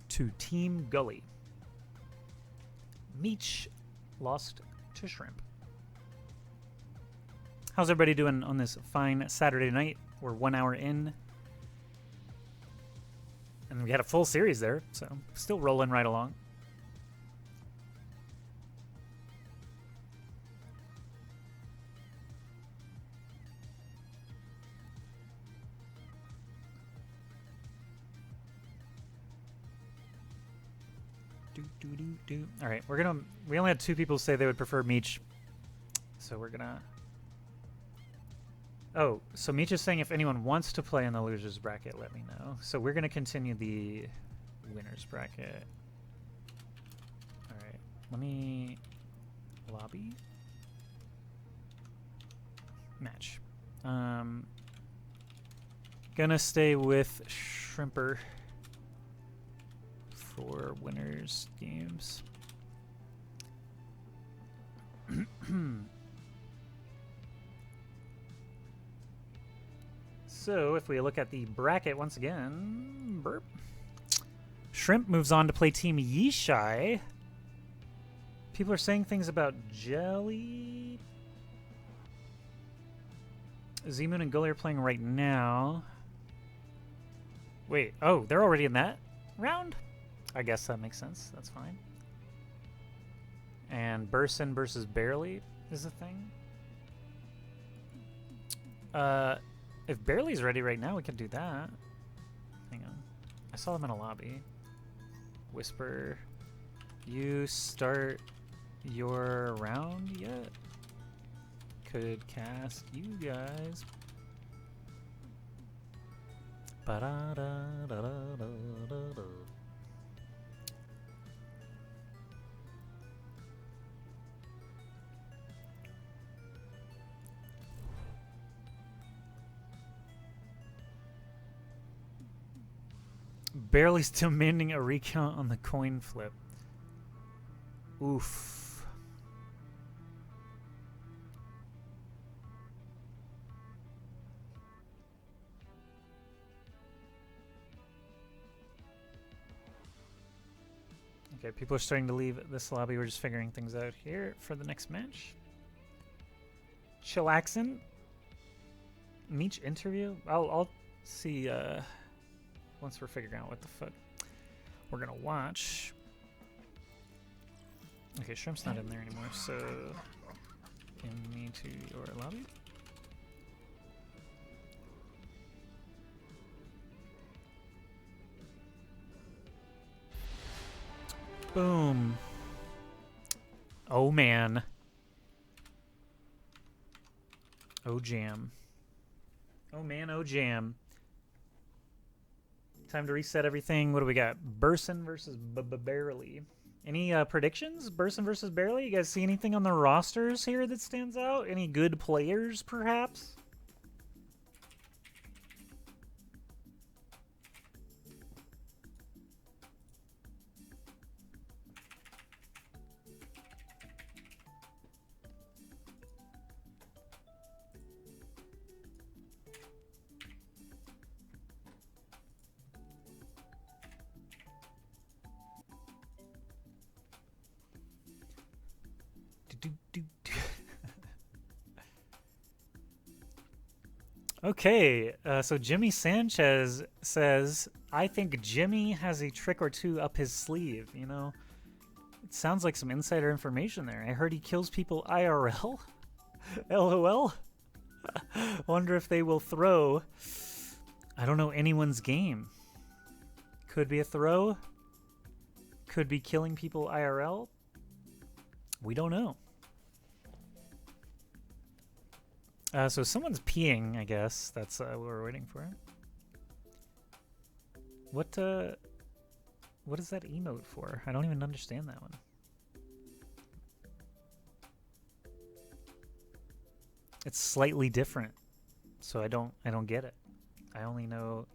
to Team Gully. Meech lost to Shrimp. How's everybody doing on this fine Saturday night? We're 1 hour in. And we had a full series there, so still rolling right along. All right, we only had 2 people say they would prefer Meech, so we're gonna. Oh, so Meech is saying if anyone wants to play in the losers bracket, let me know. So we're gonna continue the winners bracket. All right, let me lobby match. Gonna stay with Shrimper for winners games. So if we look at the bracket once again, burp. Shrimp moves on to play Team Yishai. People are saying things about Jelly. Z-Moon and Gully are playing right now. Wait, oh, they're already in that round? I guess that makes sense. That's fine. And Burson versus Barely is a thing. If Barely's ready right now, we can do that. Hang on. I saw him in a lobby. Whisper. You start your round yet? Could cast you guys. Ba-da-da-da-da-da-da. Barely's demanding a recount on the coin flip. Oof. Okay, people are starting to leave this lobby. We're just figuring things out here for the next match. Chillaxin. Meech interview? I'll see once we're figuring out what the fuck we're gonna watch. Okay, Shrimp's not in there anymore, so in me to your lobby. Boom. Oh man. Oh jam. Oh man, oh jam. Time to reset everything. What do we got? Burson versus Barely. Any predictions? Burson versus Barely? You guys see anything on the rosters here that stands out? Any good players, perhaps? Okay, so Jimmy Sanchez says, I think Jimmy has a trick or two up his sleeve, you know? It sounds like some insider information there. I heard he kills people IRL? LOL? Wonder if they will throw. I don't know anyone's game. Could be a throw. Could be killing people IRL. We don't know. So someone's peeing, I guess. That's what we're waiting for. What is that emote for? I don't even understand that one. It's slightly different, so I don't get it. I only know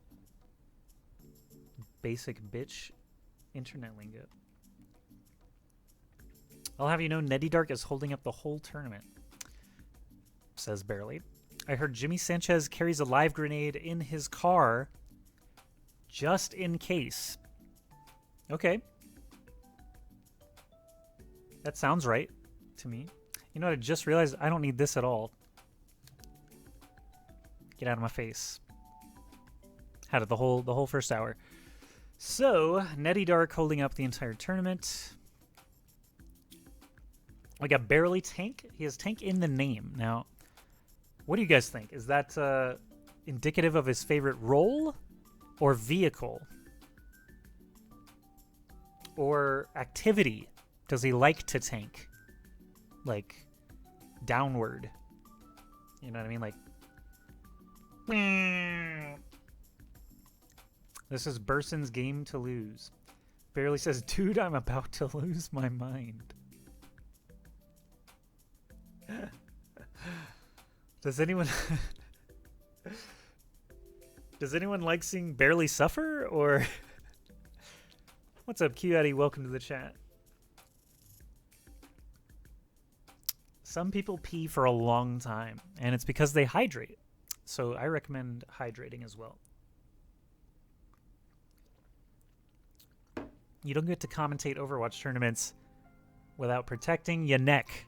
basic bitch internet lingo. I'll have you know, Netty Dark is holding up the whole tournament. Says Barely. I heard Jimmy Sanchez carries a live grenade in his car just in case. Okay. That sounds right to me. You know what? I just realized I don't need this at all. Get out of my face. Had it the whole first hour. So, Netty Dark holding up the entire tournament. We got Barely Tank. He has Tank in the name. Now, what do you guys think? Is that indicative of his favorite role or vehicle? Or activity? Does he like to tank? Like, downward. You know what I mean? Like, this is Burson's game to lose. Barely says, dude, I'm about to lose my mind. Does anyone like seeing Barely suffer, or what's up, Q Addy? Welcome to the chat. Some people pee for a long time, and it's because they hydrate. So I recommend hydrating as well. You don't get to commentate Overwatch tournaments without protecting your neck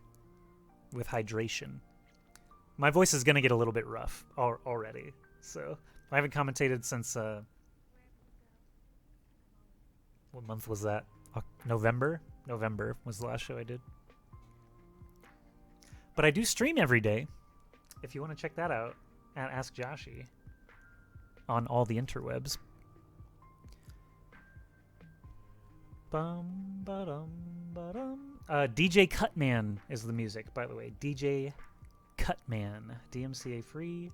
with hydration. My voice is going to get a little bit rough already. So I haven't commentated since, what month was that? November? November was the last show I did. But I do stream every day. If you want to check that out, at Ask Joshi on all the interwebs. Bum, ba-dum, ba-dum. DJ Cutman is the music, by the way. DJ Cutman. DMCA free.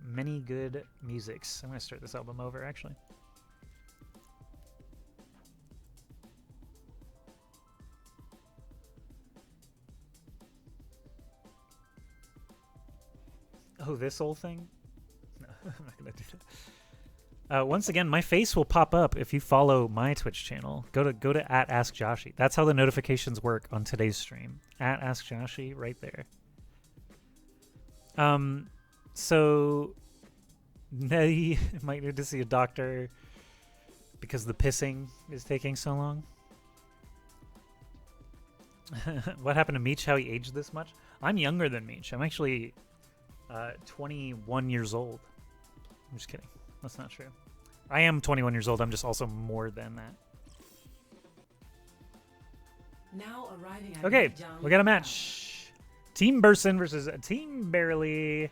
Many good musics. I'm going to start this album over, actually. Oh, this whole thing? No, I'm not going to do that. Once again, my face will pop up if you follow my Twitch channel. Go to at Ask Joshi. That's how the notifications work on today's stream. At Ask Joshi, right there. So Nettie might need to see a doctor because the pissing is taking so long. What happened to Meech? How he aged this much? I'm younger than Meech. I'm actually 21 years old. I'm just kidding. That's not true. I am 21 years old. I'm just also more than that. Now arriving at Okay, Down we got a match. Team Burson versus Team Barely.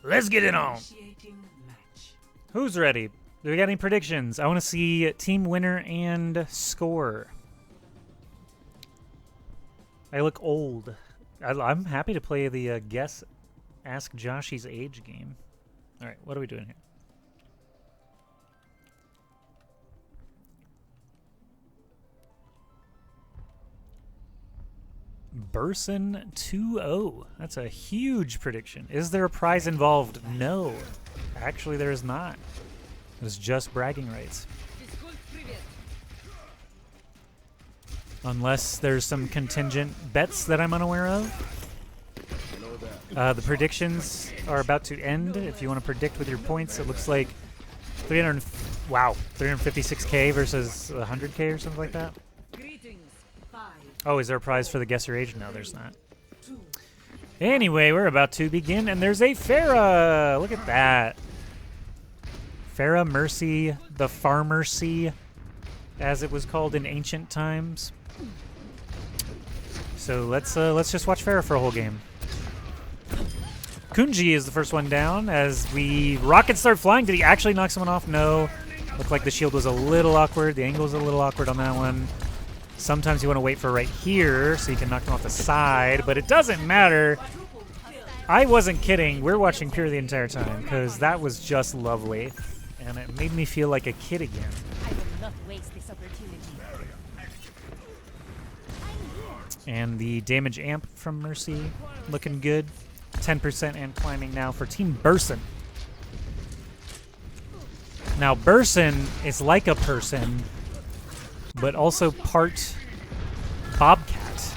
Let's get it on. Initiating match. Who's ready? Do we got any predictions? I want to see team winner and score. I look old. I'm happy to play the guess, ask Joshi's age game. All right, what are we doing here? Burson 2-0. That's a huge prediction. Is there a prize involved? No. Actually, there is not. It's just bragging rights. Unless there's some contingent bets that I'm unaware of. The predictions are about to end. If you want to predict with your points, it looks like 356k versus 100k or something like that. Oh, is there a prize for the guess your age? No, there's not. Anyway, we're about to begin, and there's a Pharah. Look at that. Pharah Mercy, the Farmercy, as it was called in ancient times. So let's just watch Pharah for a whole game. Kunji is the first one down as rockets start flying. Did he actually knock someone off? No. Looked like the shield was a little awkward. The angle was a little awkward on that one. Sometimes you want to wait for right here so you can knock them off the side, but it doesn't matter. I wasn't kidding. We're watching Pure the entire time because that was just lovely, and it made me feel like a kid again. I will not waste this opportunity. And the damage amp from Mercy looking good. 10% and climbing now for Team Burson. Now, Burson is like a person, but also part Bobcat.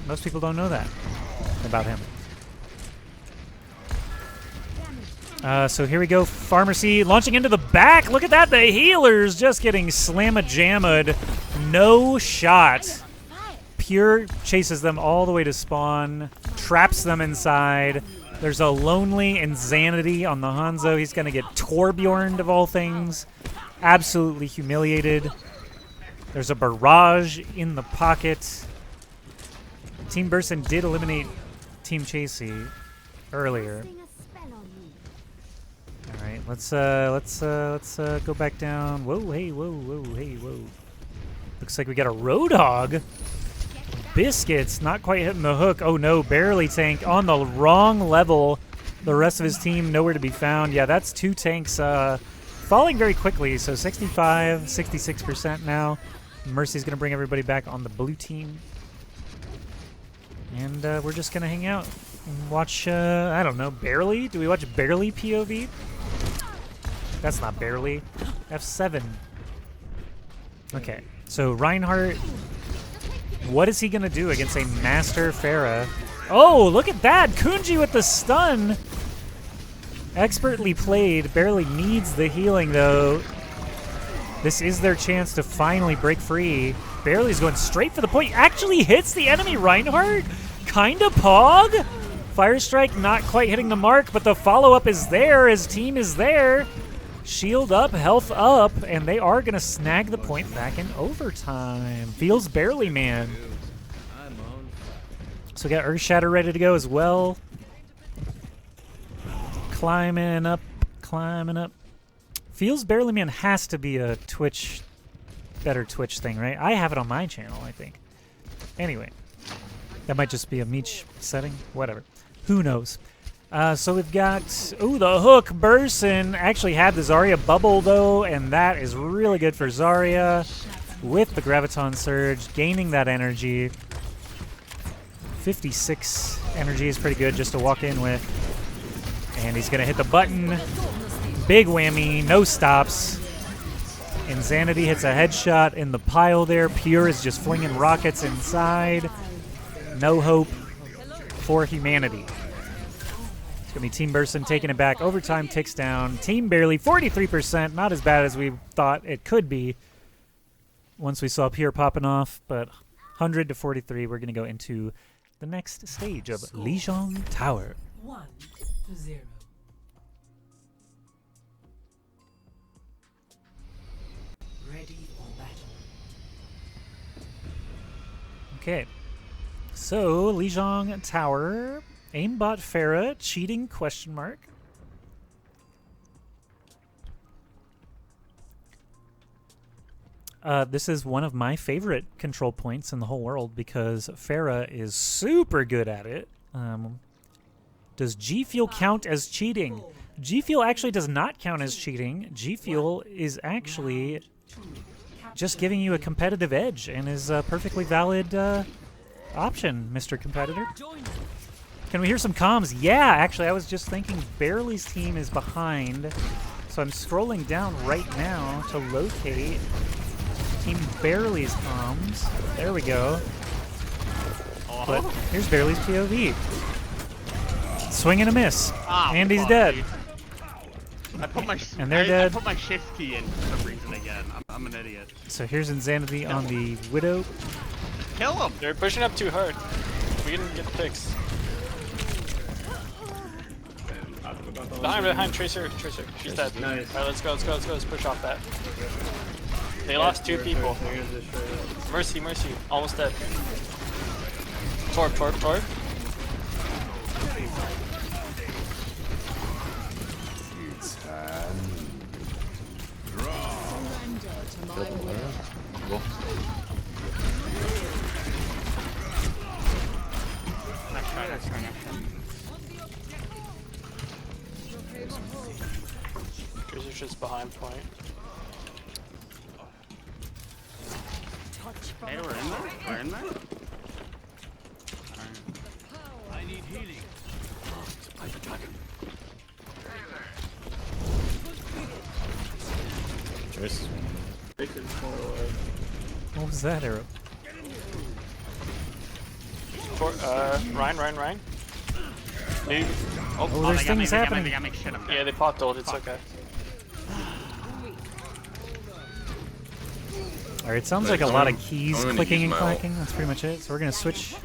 Most people don't know that about him. So here we go, Pharmacy launching into the back. Look at that, the healers just getting slamma-jammed. No shot. Pure chases them all the way to spawn, traps them inside. There's a lonely Insanity on the Hanzo. He's going to get Torbjorned of all things. Absolutely humiliated. There's a barrage in the pocket. Team Burson did eliminate Team Chasey earlier. All right, let's go back down. Whoa, hey, whoa, hey, whoa. Looks like we got a Roadhog. Biscuits not quite hitting the hook. Oh no, barely tank on the wrong level. The rest of his team nowhere to be found. Yeah, that's two tanks falling very quickly. So 65, 66% now. Mercy's going to bring everybody back on the blue team. And we're just going to hang out and watch, I don't know, Barely? Do we watch Barely POV? That's not Barely. F7. Okay, so Reinhardt, what is he going to do against a Master Pharah? Oh, look at that! Kunji with the stun! Expertly played. Barely needs the healing, though. This is their chance to finally break free. Barely's going straight for the point. Actually hits the enemy Reinhardt? Kinda pog? Fire Strike not quite hitting the mark, but the follow-up is there. His team is there. Shield up, health up, and they are going to snag the point back in overtime. Feels barely, man. So we got Earth Shatter ready to go as well. Climbing up, climbing up. Feels barely, man, has to be a Twitch, better Twitch thing, right? I have it on my channel, I think. Anyway, that might just be a Meech setting, whatever. Who knows? So we've got, ooh, the hook Burson actually had the Zarya bubble though, and that is really good for Zarya with the Graviton Surge, gaining that energy. 56 energy is pretty good just to walk in with. And he's gonna hit the button. Big whammy, no stops. Insanity hits a headshot in the pile there. Pure is just flinging rockets inside. No hope for humanity. It's going to be Team Burson taking it back. Overtime ticks down. Team barely 43%. Not as bad as we thought it could be once we saw Pure popping off. But 100 to 43, we're going to go into the next stage of Lijiang Tower. 1-0. Ready for battle. Okay. So, Lijiang Tower. Aimbot Pharah, cheating, question mark. This is one of my favorite control points in the whole world because Pharah is super good at it. Does G Fuel count as cheating? G Fuel actually does not count as cheating. G Fuel is actually just giving you a competitive edge and is a perfectly valid option, Mr. Competitor. Can we hear some comms? Yeah, actually, I was just thinking Barely's team is behind. So I'm scrolling down right now to locate Team Barely's comms. There we go. But here's Barely's POV. Swing and a miss. And he's dead. Dude. I put my And they're dead. I put my shift key in for some reason again. I'm an idiot. So here's Insanity on the Widow. Kill him! They're pushing up too hard. We didn't get the picks. Behind, Tracer. She's dead. Nice. Alright, let's go. Let's push off that. They lost 2 people. Mercy. Almost dead. Torb. Next try. Tracer's just behind point. Hey, we're in there? I need healing. What was that arrow? Ryan. Maybe. Oh, there's things happening. They got me shit up there. Yeah, they pot ult. It's okay. Alright, it sounds like a lot of keys clicking and clacking. That's pretty much it. So we're going to switch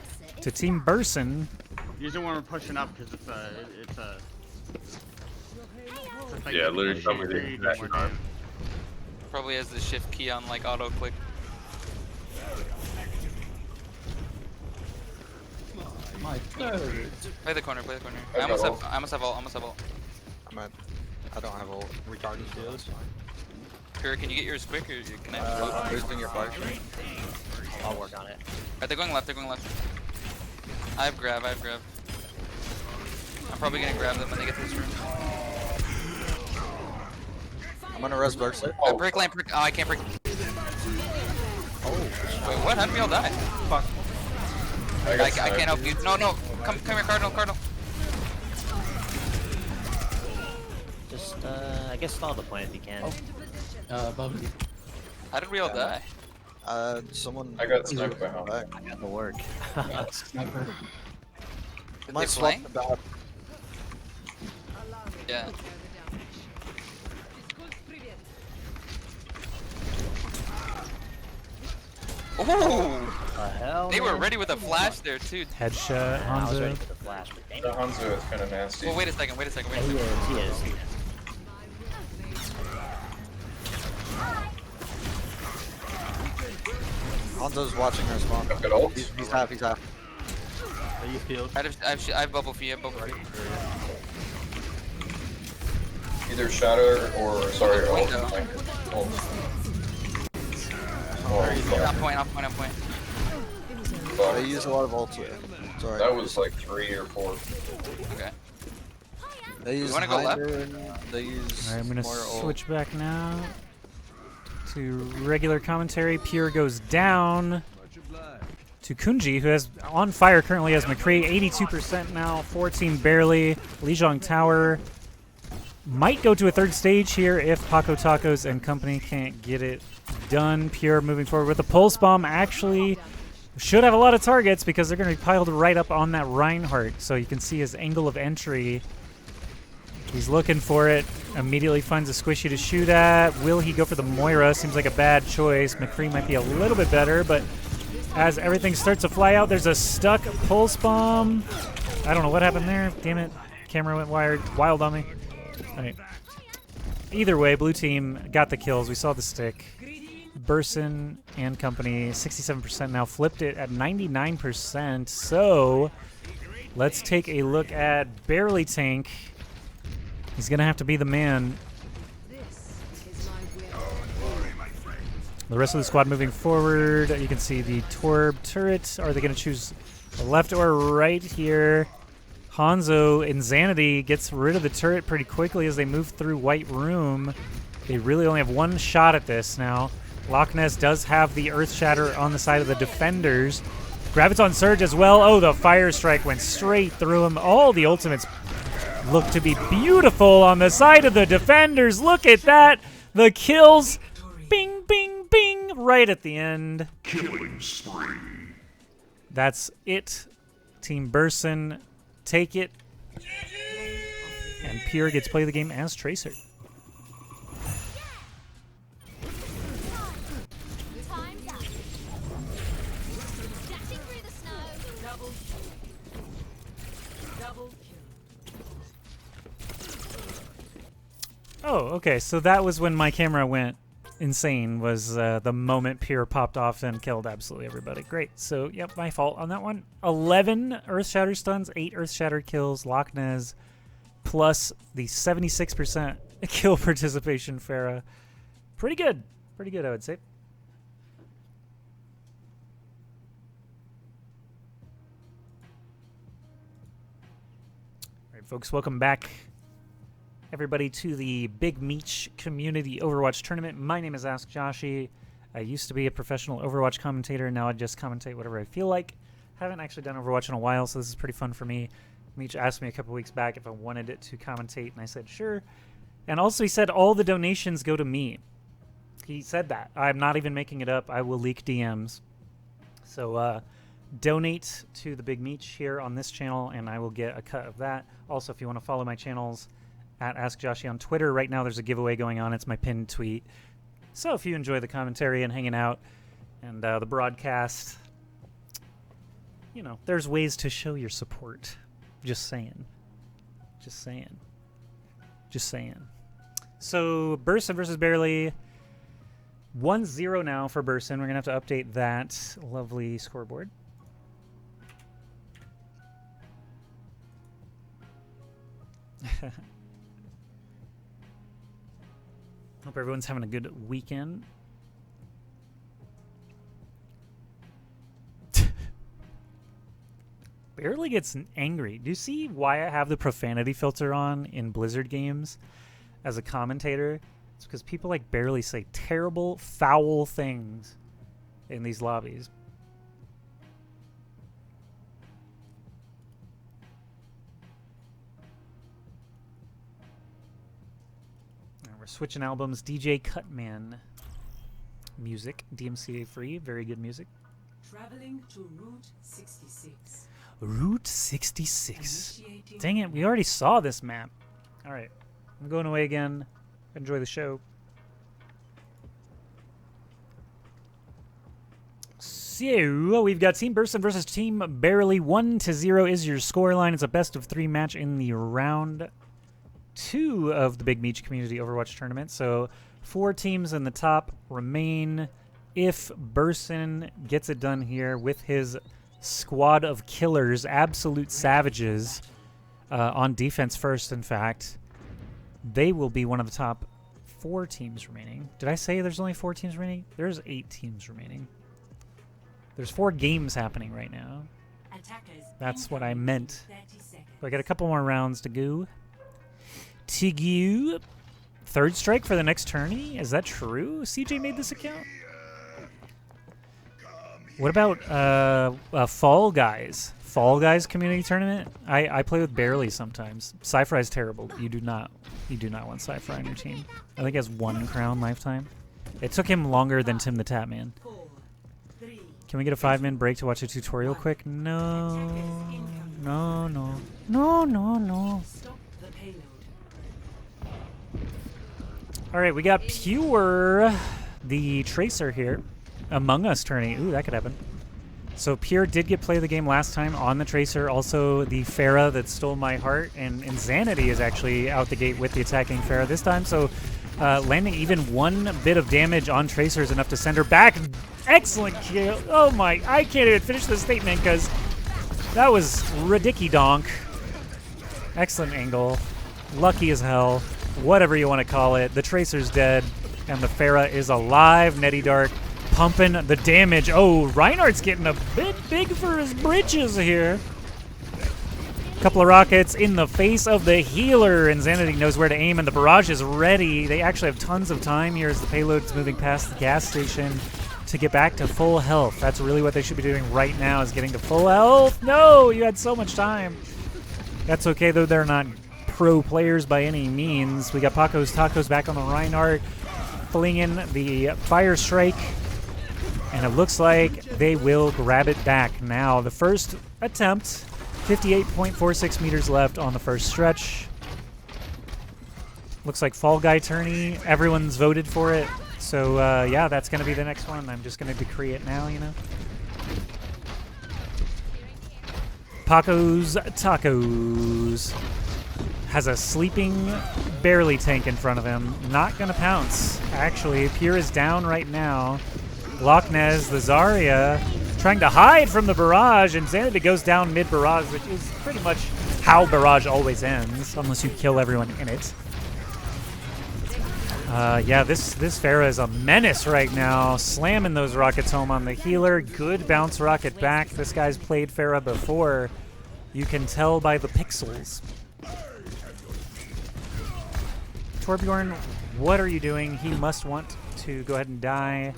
to Team Burson. Usually when we're pushing up because it's a Yeah, literally tell me the exact time. Probably has the shift key on like auto click. Play the corner. I almost have ult. I don't have ult. Retarded shields. Pure, can you get yours quick or can I just Boosting your flash. I'll work on it. Alright, they're going left. I have grab. I'm probably gonna grab them when they get to this room. I'm gonna res Berkson. Brick lane. Oh, I can't break. Oh. Wait, what? How did we all die? Fuck. I can't help you. No. Come here, Cardinal. Just, I guess follow the point if you can. Above you. How did we all die? Someone. I got sniped by home. I got the work. Sniper. Did they flank? About. Yeah. Ooh! The hell? They were ready with a flash there too. Headshot, I was ready Hanzo. for the flash. The Hanzo is kind of nasty. Well, wait a second. He is. Hanzo's watching her spawn. Good ult. He's half. He's half. I use field. I have bubble fee. I have bubble fee. Either shatter or sorry, ult. Ult. On point. They use a lot of ults here. Sorry. That was like 3 or 4. Okay. They use wanna go left? They use All right, I'm gonna more ult. switch back now to regular commentary. Pure goes down to Kunji, who has on fire currently as McCree, 82% now, 14 barely. Lijiang Tower might go to a third stage here if Paco Tacos and company can't get it done. Pure moving forward with the pulse bomb. Actually should have a lot of targets because they're going to be piled right up on that Reinhardt. So you can see his angle of entry. He's looking for it. Immediately finds a squishy to shoot at. Will he go for the Moira? Seems like a bad choice. McCree might be a little bit better, but as everything starts to fly out, there's a stuck pulse bomb. I don't know what happened there. Damn it. Camera went wild on me. All right. Either way, blue team got the kills. We saw the stick. Burson and company, 67% now. Flipped it at 99%. So let's take a look at Barely Tank. He's going to have to be the man. The rest of the squad moving forward. You can see the Torb turret. Are they going to choose left or right here? Hanzo, Insanity, gets rid of the turret pretty quickly as they move through White Room. They really only have one shot at this now. Loch Ness does have the Earth Shatter on the side of the defenders. Graviton Surge as well. Oh, the Fire Strike went straight through him. All the ultimates look to be beautiful on the side of the defenders. Look at that. The kills. Bing, bing, bing. Right at the end. Killing spree. That's it. Team Burson, take it. And Pure gets play the game as Tracer. Oh, okay. So that was when my camera went insane, was the moment Pure popped off and killed absolutely everybody. Great. So, yep, my fault on that one. 11 Earth Shatter stuns, 8 Earth Shatter kills, Loch Ness, plus the 76% kill participation, Farah. Pretty good. Pretty good, I would say. All right, folks, welcome back, everybody, to the Big Meech Community Overwatch Tournament. My name is Ask Joshi. I used to be a professional Overwatch commentator. Now I just commentate whatever I feel like. Haven't actually done Overwatch in a while, so this is pretty fun for me. Meech asked me a couple weeks back if I wanted it to commentate, and I said sure. And also he said all the donations go to me. He said that. I'm not even making it up. I will leak DMs. So donate to the Big Meech here on this channel, and I will get a cut of that. Also, if you want to follow my channels, at Ask Joshi on Twitter. Right now there's a giveaway going on. It's my pinned tweet. So if you enjoy the commentary and hanging out and the broadcast, you know, there's ways to show your support. Just saying. Just saying. Just saying. So Burson versus Barely. 1-0 now for Burson. We're going to have to update that lovely scoreboard. Hope everyone's having a good weekend. Barely gets angry. Do you see why I have the profanity filter on in Blizzard games as a commentator? It's because people like Barely say terrible, foul things in these lobbies. We're switching albums. DJ Cutman music, DMCA free, very good music. Traveling to Route 66. Route 66. Dang it, we already saw this map. All right, I'm going away again. Enjoy the show. So we've got Team Burson versus Team Barely. 1-0 is your scoreline. It's a best of 3 match in the round 2 of the Big Meech Community Overwatch Tournament. So 4 teams in the top remain. if Burson gets it done here with his squad of killers, absolute savages, on defense first, in fact, they will be one of the top 4 teams remaining. Did I say there's only 4 teams remaining? There's 8 teams remaining. There's 4 games happening right now. That's what I meant. So I got a couple more rounds to go. Third strike for the next tourney? Is that true? CJ made this account? What about Fall Guys? Fall Guys community tournament? I play with Barely sometimes. Sci-Fi is terrible. You do not want Sci-Fi on your team. I think he has 1 crown lifetime. It took him longer than Tim the Tatman. Can we get a 5-minute break to watch a tutorial quick? No. No, no. No, no, no. Alright, we got Pure, the Tracer here. Among Us tourney. Ooh, that could happen. So Pure did get play of the game last time on the Tracer. Also the Pharah that stole my heart. And Insanity is actually out the gate with the attacking Pharah this time. So landing even 1 bit of damage on Tracer is enough to send her back. Excellent kill. Oh my, I can't even finish this statement because that was ridicky-donk. Excellent angle. Lucky as hell. Whatever you want to call it. The Tracer's dead and the Pharah is alive. Netty Dark pumping the damage. Oh, Reinhardt's getting a bit big for his britches here. Couple of rockets in the face of the healer. Insanity knows where to aim, and the barrage is ready. They actually have tons of time here as the payload's moving past the gas station to get back to full health. That's really what they should be doing right now, is getting to full health. No, you had so much time. That's okay, though. They're not pro players by any means. We got Paco's Tacos back on the Reinhardt, flinging the Fire Strike, and it looks like they will grab it back now. The first attempt. 58.46 meters left on the first stretch. Looks like Fall Guy tourney. Everyone's voted for it. So, yeah, that's going to be the next one. I'm just going to decree it now, you know. Paco's Tacos has a sleeping Barely tank in front of him. Not going to pounce. Actually, Pure is down right now. Loch Ness, the Zarya, trying to hide from the barrage, and Insanity goes down mid-barrage, which is pretty much how barrage always ends, unless you kill everyone in it. Yeah, this Pharah is a menace right now, slamming those rockets home on the healer. Good bounce rocket back. This guy's played Pharah before. You can tell by the pixels. Torbjorn, what are you doing? He must want to go ahead and die.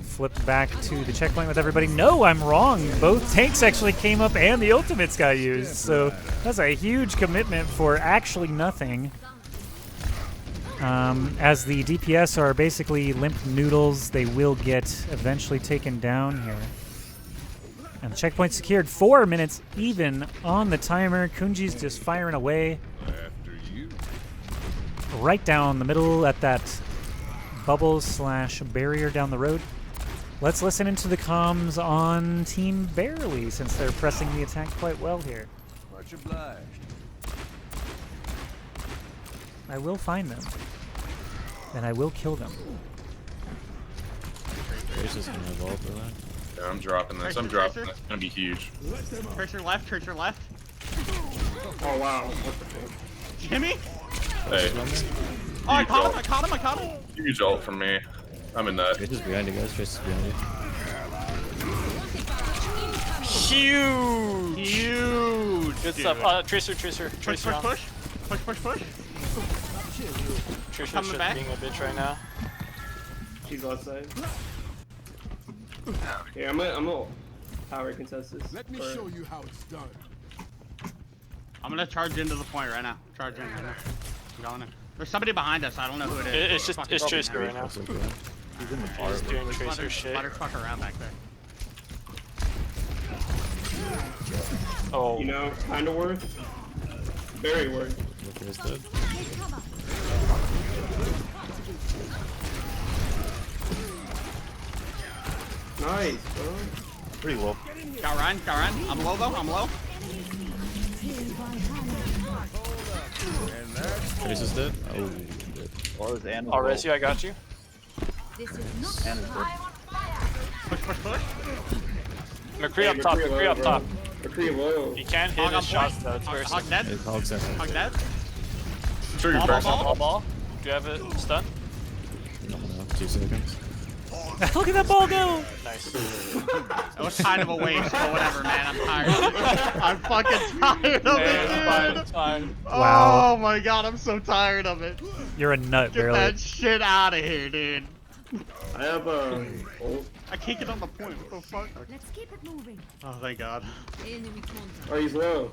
Flip back to the checkpoint with everybody. No, I'm wrong. Both tanks actually came up and the ultimates got used. So that's a huge commitment for actually nothing. As the DPS are basically limp noodles, they will get eventually taken down here. And the checkpoint secured. 4 minutes even on the timer. Kunji's just firing away. Right down the middle at that bubble/barrier down the road. Let's listen into the comms on Team Barely, since they're pressing the attack quite well here. Much obliged. I will find them, and I will kill them. Yeah, I'm dropping this. I'm dropping this. It's gonna be huge. Tracer left, Tracer left. Oh wow, what the fuck? Jimmy? Hey. Oh, I caught him. Huge ult from me. I'm in that. Tracer's behind you guys, Tracer's behind you. Huge. Good stuff. Tracer. Push. Tracer's Coming just back. being a bitch right now. She's outside. Yeah, I'm gonna power contest this. Let me show you how it's done. I'm gonna charge into the point right now. Charge in right now. I'm going in. There's somebody behind us. I don't know who it is. It's Tracer right now. He's in the bar. He's doing Tracer shit. Let her fuck around back there. Oh. You know, kinda worth. Very worth. Nice, bro. Pretty low. Got Ryan. I'm low though. I'm low. Tracer's dead. Oh, I'll res you. I got you. Push, push, push. McCree up top, McCree up top. McCree low. He can't hit Hog on his shots point. though, it's very Hog simple. dead. Hog's there. Hog dead. Sure, you're Ball, first. ball, Ball. Do you have it stun? No, 2 seconds. Look at that ball go! Nice. That was kind of a waste, but whatever, man. I'm tired. I'm fucking tired of it, dude. It's fine. Wow. Oh my god, I'm so tired of it. You're a nut, Get barely. that shit out of here, dude. I have ult. I can't get on the point. What the fuck? Let's keep it moving. Oh, thank God. Enemy contact. Oh, he's low.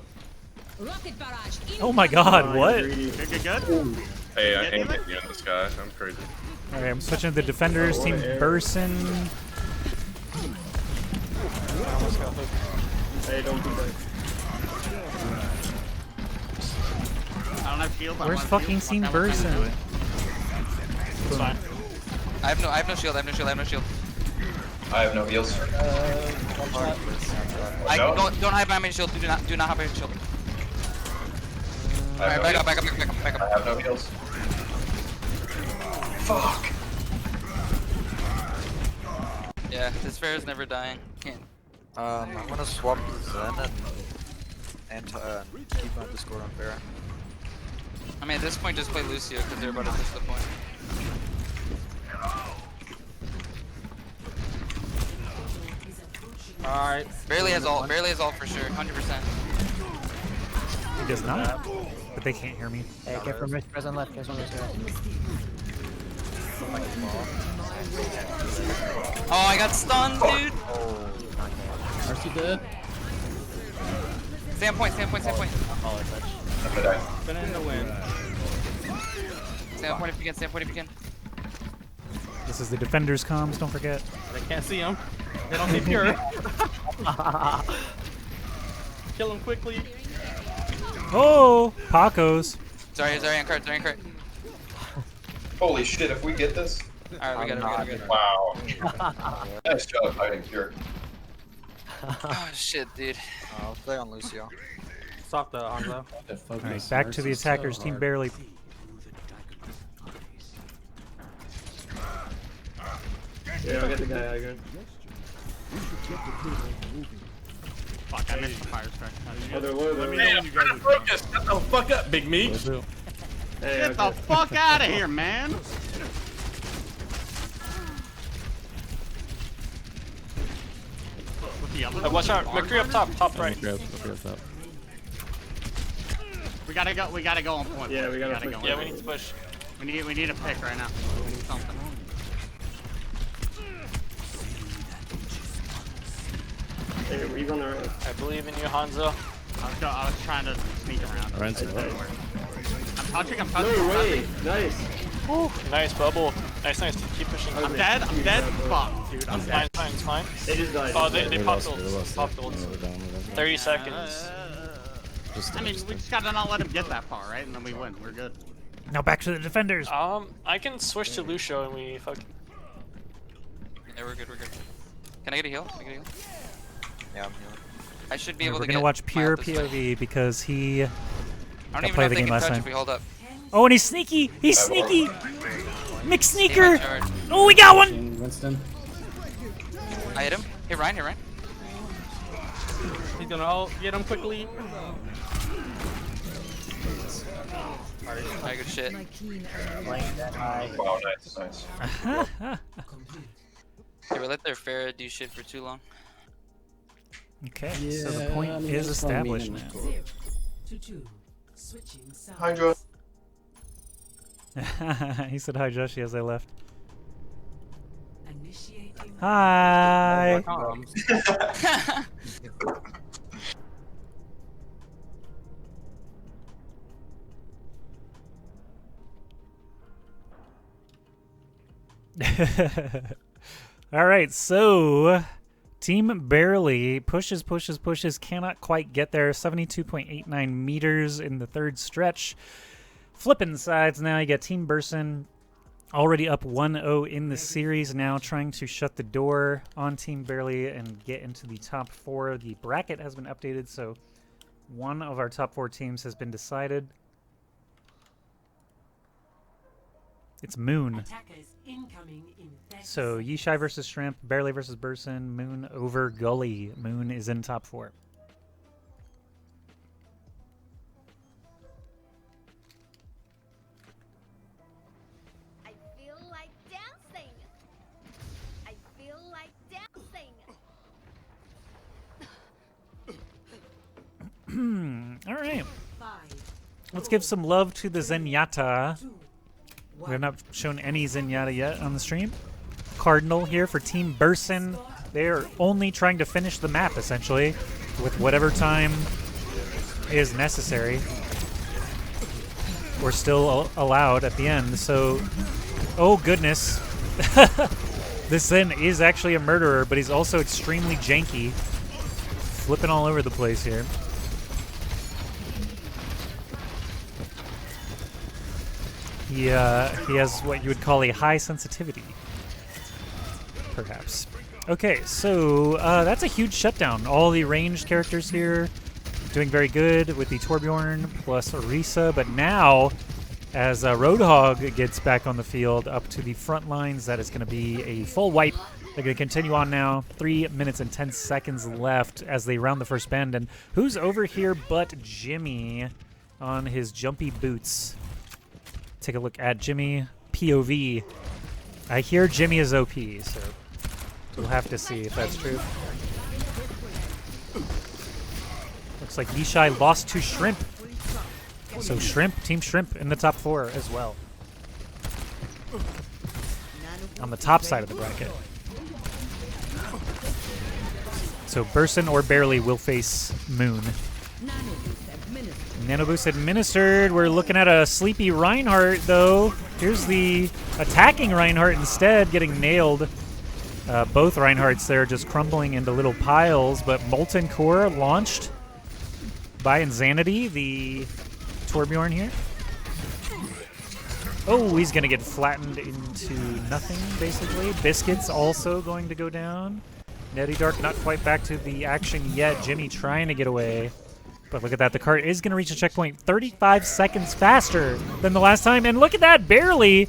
Rocket barrage. Oh my god, Oh, what? he's greedy. Good. Hey, I Get ain't me? getting you in this guy. I'm crazy. Alright, I'm switching to the defenders. Oh, what Team an error. Burson. I almost got hooked. Hey, don't do that. I don't have shield. Where's fucking Team Burson? It's fine. I have no shield. I have no shield. I have no heals. Don't hide behind my shield. Do not hide behind my shield. Alright, back up. I have no heals. Fuck. Yeah, this fair is never dying. Can't. I'm gonna swap Zen and keep my Discord on fair. I mean, at this point, just play Lucio because they're about to push the point. Alright. Barely has ult for sure, 100%. He does not. But they can't hear me. Hey, get from Rich present left. Guys, one Oh, I got stunned, dude. Mercy dead. Stand point. I'm gonna die. Gonna end the win. Stand point if you can. This is the defenders comms, don't forget. They can't see him. They don't see pure. Kill him quickly. Oh, Paco's. Sorry, on cart. Holy shit, if we get this. Alright, we got it. Wow. Nice job hiding pure. Oh shit, dude. I'll play on Lucio. Stop the Hanzo. Alright, back to the attackers. Team barely. Yeah, I'll get the guy again. Fuck, I missed the fire strike. Oh, they're low, Let me they're know when you guys are done. Focus! Shut the fuck up, Big Meat! Hey, Get the fuck out of here, man! With the other Watch out, McCree up top right. We gotta go on point. Yeah, we gotta push. go. Yeah, we need to push. We need a pick right now. We need something. Hey, he's on the right. I believe in you, Hanzo. I was trying to sneak around. I'm touching. No way! Nice! Woo, nice bubble. Nice. Keep pushing. I'm dead. Fuck, dude. I'm dead. It's fine. They just died. Oh, they popped ults. 30 seconds. I mean, we just gotta not let him get that far, right? And then we win. We're good. Now back to the defenders. I can switch to Lucio and we fucking. Yeah, we're good. Can I get a heal? Yeah, I'm healing. I should be able We're to gonna get watch pure my ult this POV because he I don't even play know the if they game can last touch time. if we hold up. Oh, and he's sneaky! He's sneaky! McSneaker! Charge. Oh, we got one! Winston. I hit him. Hey Ryan. He's gonna get him quickly. Alright, good shit. Wow, nice. Okay, we let their Pharah do shit for too long. Okay, so the point is established now. 2-2. Switching sides. Hi, Joe. He said hi, Joshi, as I left. Initiating. Hi! All right, so Team Barely pushes, cannot quite get there. 72.89 meters in the third stretch. Flipping sides now. You got Team Burson already up 1-0 in the series now, trying to shut the door on Team Barely and get into the top four. The bracket has been updated, so one of our top four teams has been decided. It's Moon. Attackers incoming in 30 So Yishai versus Shrimp, Barely versus Burson, Moon over Gully. Moon is in top 4. I feel like dancing. I feel like dancing. All right. Let's give some love to the Zenyatta. We have not shown any Zenyatta yet on the stream. Cardinal here for Team Burson. They're only trying to finish the map, essentially, with whatever time is necessary. We're still allowed at the end, so... Oh, goodness. This Zen is actually a murderer, but he's also extremely janky. Flipping all over the place here. He has what you would call a high sensitivity, perhaps. Okay, so that's a huge shutdown. All the ranged characters here doing very good with the Torbjorn plus Orisa, but now as Roadhog gets back on the field up to the front lines, that is going to be a full wipe. They're going to continue on now. 3 minutes and 10 seconds left as they round the first bend. And who's over here but Jimmy on his jumpy boots? Take a look at Jimmy POV. I hear Jimmy is OP, so we'll have to see if that's true. Looks like Yishai lost to Shrimp. So Shrimp, Team Shrimp in the top 4 as well. On the top side of the bracket. So Burson or Barely will face Moon. Nano Boost administered. We're looking at a sleepy Reinhardt, though. Here's the attacking Reinhardt instead, getting nailed. Both Reinhardts there just crumbling into little piles, but Molten Core launched by Insanity, the Torbjorn here. Oh, he's going to get flattened into nothing, basically. Biscuit's also going to go down. Netty Dark not quite back to the action yet. Jimmy trying to get away. But look at that. The cart is going to reach a checkpoint 35 seconds faster than the last time. And look at that. Barely.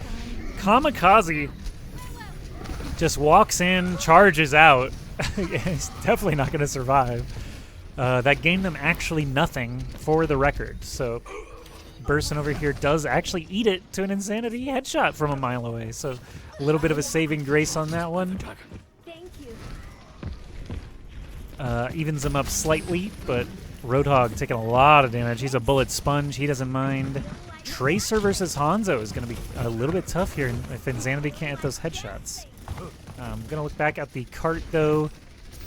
Kamikaze just walks in, charges out. He's definitely not going to survive. That gained them actually nothing for the record. So Burson over here does actually eat it to an Insanity headshot from a mile away. So a little bit of a saving grace on that one. Thank you. Evens them up slightly, but Roadhog taking a lot of damage. He's a bullet sponge. He doesn't mind. Tracer versus Hanzo is going to be a little bit tough here if Insanity can't hit those headshots. I'm going to look back at the cart, though.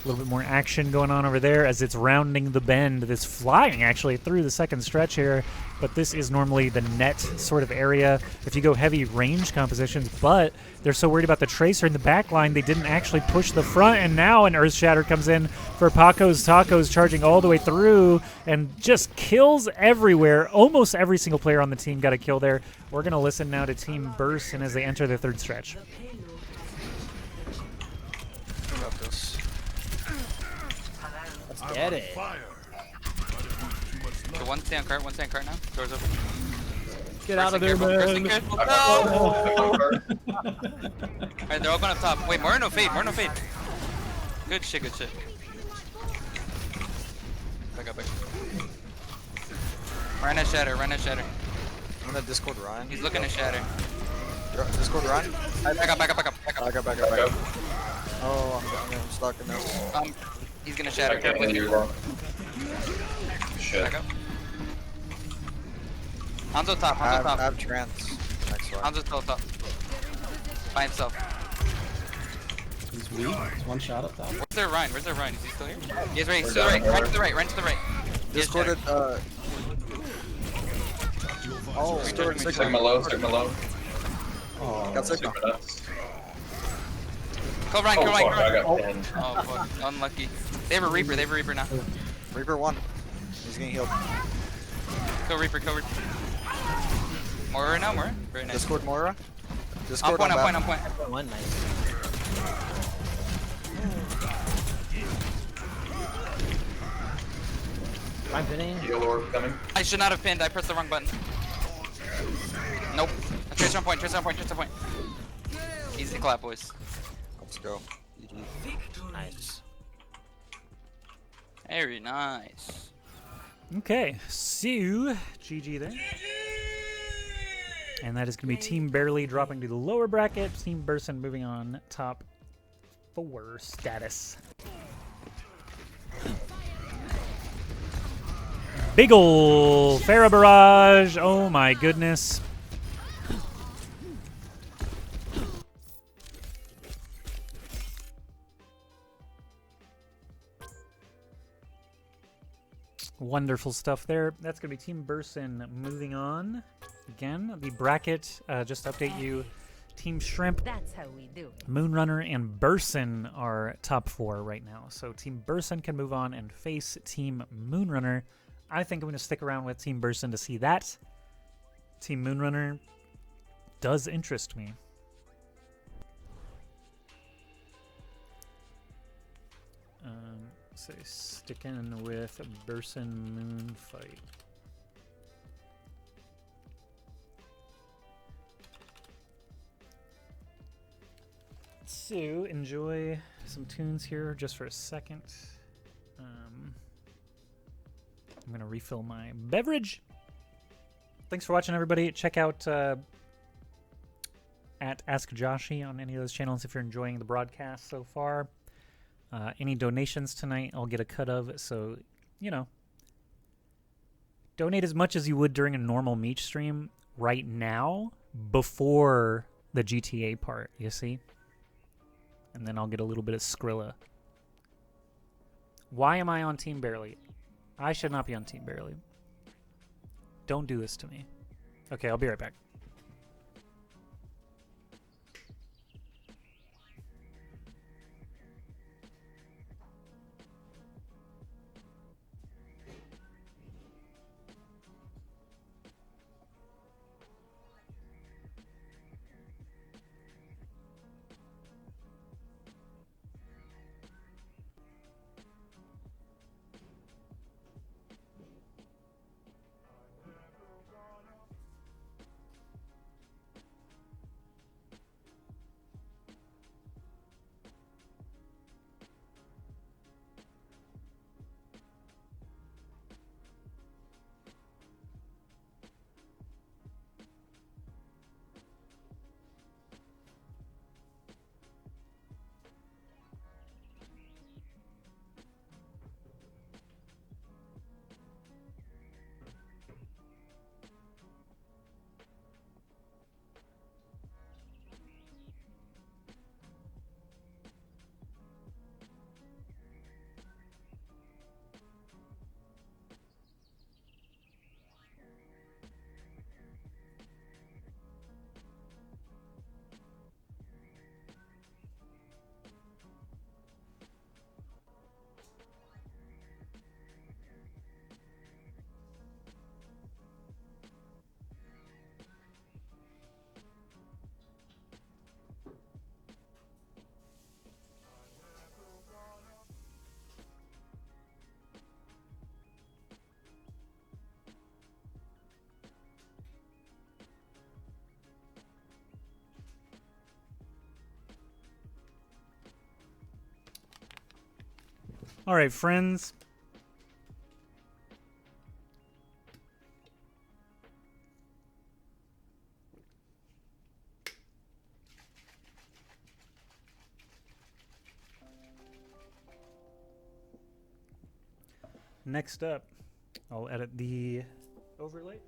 A little bit more action going on over there as it's rounding the bend. This flying, actually, through the second stretch here. But this is normally the net sort of area if you go heavy range compositions. But they're so worried about the Tracer in the back line, they didn't actually push the front. And now an Earth Shatter comes in for Paco's Tacos, charging all the way through and just kills everywhere. Almost every single player on the team got a kill there. We're going to listen now to Team Burson as they enter the third stretch. Got this. Let's get it. So one stay on cart now. Doors open. Get out of there, man. No! Alright, they're all going up top. Wait, more no fade. Good shit. Back up. Run at Shatter. I'm gonna Discord Ryan. He's looking at Shatter. Discord Ryan. Back up. Oh, I'm stuck in this. He's gonna Shatter. Shit. Back up. Hanzo top. I have trance. Next one. Hanzo's still top. By himself. He's weak. He's one shot up top. Where's their Ryan? Is he still here? He's right. He's to the right. Right to the right. Discorded. Oh, Discord Sigma low. Oh, got Sigma. Kill Ryan. I got pinned. Oh fuck, unlucky. They have a Reaper now. Reaper 1. He's getting healed. Kill Reaper. Moira now, very nice. Discord Moira. Discord on point. one nice. I'm pinning. Heal orb coming. I should not have pinned, I pressed the wrong button. Nope. Tracer on point, tracer on point, tracer on point. Easy clap, boys. Let's go. GG. Nice. Very nice. Okay, so GG there. And that is going to be Team Barely dropping to the lower bracket. Team Burson moving on top 4 status. Big ol' Farah Barrage. Oh my goodness. Wonderful stuff there. That's going to be Team Burson moving on. Again, the bracket, just to update you, Team Shrimp, That's how we do it. Moonrunner, and Burson are top 4 right now. So Team Burson can move on and face Team Moonrunner. I think I'm going to stick around with Team Burson to see that. Team Moonrunner does interest me. So sticking with Burson Moon fight. So enjoy some tunes here just for a second. I'm gonna refill my beverage. Thanks for watching, everybody. Check out at Ask Joshi on any of those channels if you're enjoying the broadcast so far. Any donations tonight I'll get a cut of, so, you know, donate as much as you would during a normal Meech stream right now before the GTA part, you see? And then I'll get a little bit of Skrilla. Why am I on Team Barely? I should not be on Team Barely. Don't do this to me. Okay, I'll be right back. All right, friends. Next up, I'll edit the overlay.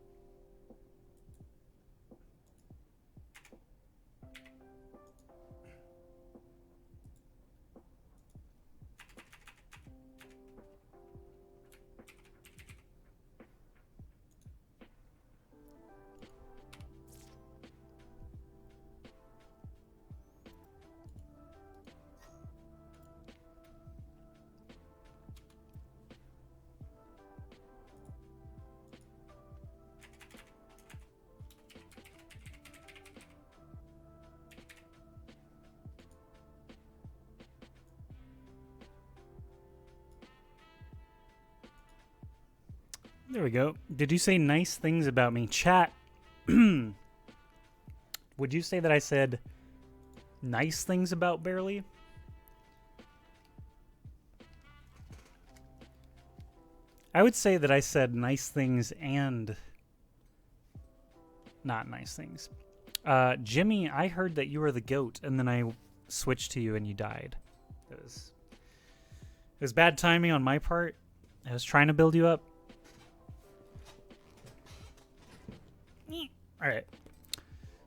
There we go. Did you say nice things about me? Chat, Would you say that I said nice things about Barely? I would say that I said nice things and not nice things. Jimmy, I heard that you were the goat, and then I switched to you and you died. It was bad timing on my part. I was trying to build you up. Alright.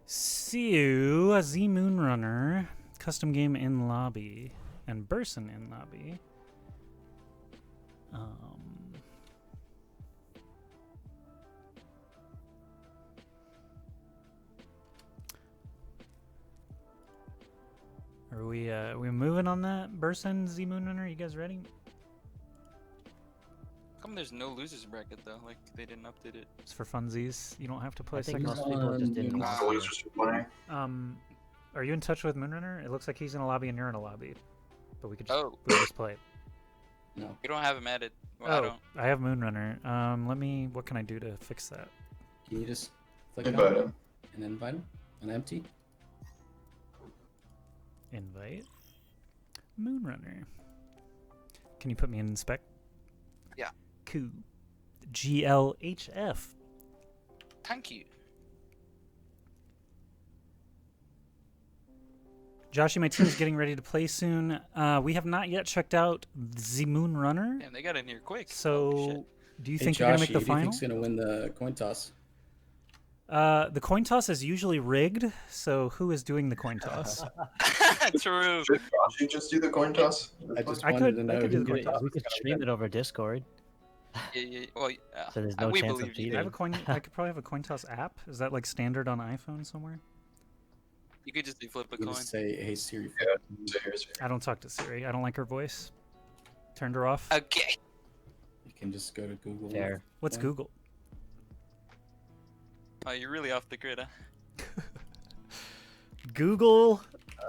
So, Z Moonrunner, custom game in lobby, and Burson in lobby. Are we moving on that? Burson, Z Moonrunner, you guys ready? How come there's no losers bracket though? Like they didn't update it. It's for funsies. You don't have to play I think second. most people just didn't want to. Are you in touch with Moonrunner? It looks like he's in a lobby and you're in a lobby. But we could just, Oh. we could just play it. No. You don't have him added. Well, Oh, I don't. I have Moonrunner. What can I do to fix that? Can you just click Invite on him. and then invite him on empty? Invite Moonrunner. Can you put me in spec? Yeah. Cool. GLHF. Thank you. Joshy, my team is getting ready to play soon. We have not yet checked out the Moonrunner. Damn, they got in here quick. So, do you Hey, think you're gonna make Joshy, the who do you final? think's gonna win the coin toss? The coin toss is usually rigged. So, who is doing the coin toss? True. Should Josh just do the coin toss? I could do the coin toss. We could stream it over Discord. Yeah. Well, So there's no we chance of believe you. cheating. I have a coin. I could probably have a coin toss app. Is that like standard on iPhone somewhere? You could just flip a You coin. just say, "Hey Siri." I don't talk to Siri. I don't like her voice. Turned her off. Okay. You can just go to Google. There. What's Yeah. Google? Oh, you're really off the grid, huh? Google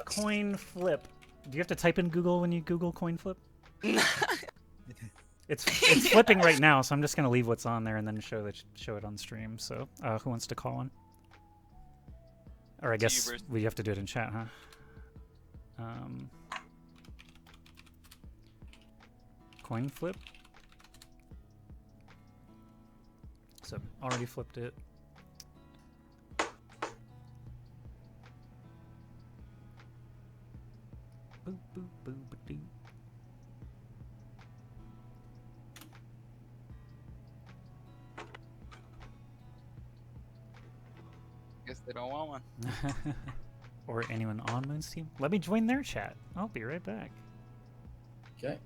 coin flip. Do you have to type in Google when you Google coin flip? It's flipping right now, so I'm just gonna leave what's on there and then show it on stream. So, who wants to call one? Or I guess we have to do it in chat, huh? Coin flip. So already flipped it. Boop, boop, boop, ba-doo. Guess they don't want one. Or anyone on Moon's team. Let me join their chat. I'll be right back. Okay.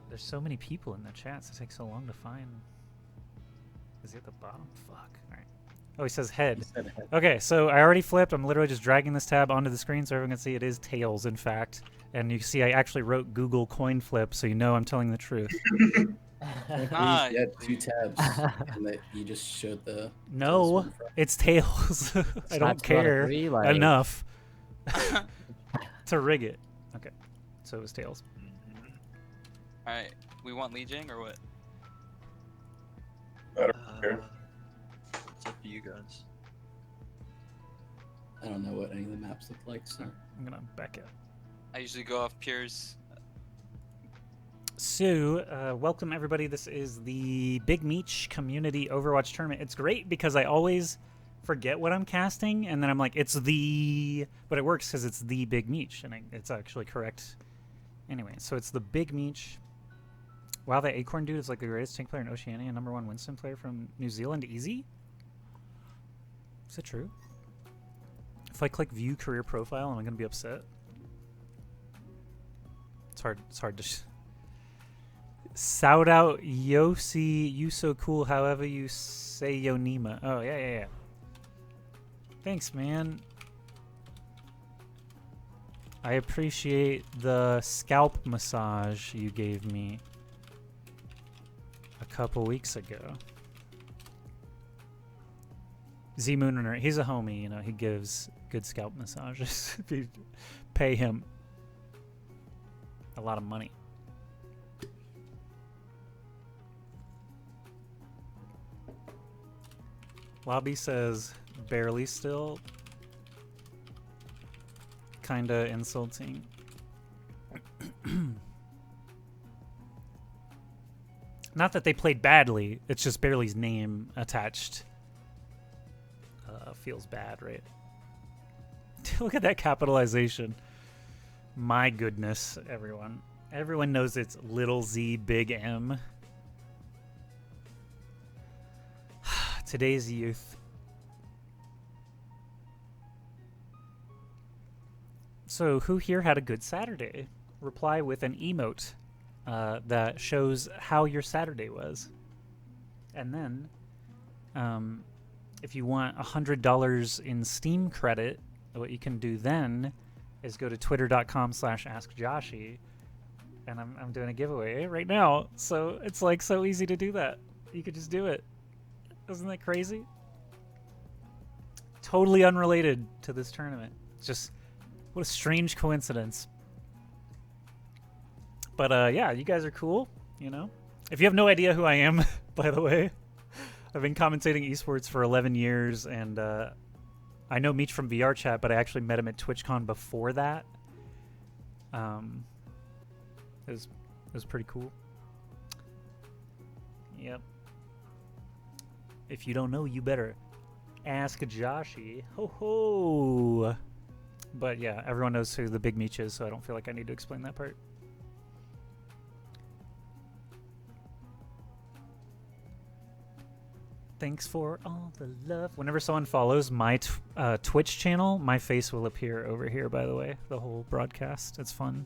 There's so many people in the chat, so it takes so long to find. Is he at the bottom? Fuck. Alright. Oh, he says head. He said head. Okay, so I already flipped. I'm literally just dragging this tab onto the screen so everyone can see it is tails, in fact. And you can see I actually wrote Google coin flip, so you know I'm telling the truth. Nice. You had two tabs, and that you just showed the. No, it's tails. I don't care enough to rig it. Okay, so it was tails. Alright, we want Lee Jing or what? I don't care. It's up to you guys. I don't know what any of the maps look like, so. I'm gonna back out. I usually go off Pierce. So, welcome everybody. This is the Big Meech Community Overwatch Tournament. It's great because I always forget what I'm casting, and then I'm like, it's the... But it works because it's the Big Meech, and it's actually correct. Anyway, so it's the Big Meech. Wow, that Acorn dude is like the greatest tank player in Oceania, #1 Winston player from New Zealand. Easy? Is it true? If I click view career profile, am I going to be upset? It's hard to... Shout out Yossi, you so cool, however you say Yonima. Oh, yeah. Thanks, man. I appreciate the scalp massage you gave me a couple weeks ago. Z Moonrunner, he's a homie, you know, he gives good scalp massages. If you pay him a lot of money. Lobby says barely still. Kinda insulting. Not that they played badly, it's just Barely's name attached. Feels bad, right? Look at that capitalization. My goodness, everyone. Everyone knows it's little z, big M. Today's youth. So, who here had a good Saturday? Reply with an emote that shows how your Saturday was. And then, if you want $100 in Steam credit, what you can do then is go to twitter.com/askjoshi, and I'm doing a giveaway right now. So it's like so easy to do that. You could just do it. Isn't that crazy? Totally unrelated to this tournament. It's just, what a strange coincidence. But yeah, you guys are cool, you know? If you have no idea who I am, by the way, I've been commentating esports for 11 years, and I know Meech from VR Chat, but I actually met him at TwitchCon before that. It was pretty cool. Yep. If you don't know, you better ask Joshi. Ho ho! But yeah, everyone knows who the Big Meech is, so I don't feel like I need to explain that part. Thanks for all the love. Whenever someone follows my Twitch channel, my face will appear over here, by the way. The whole broadcast. It's fun.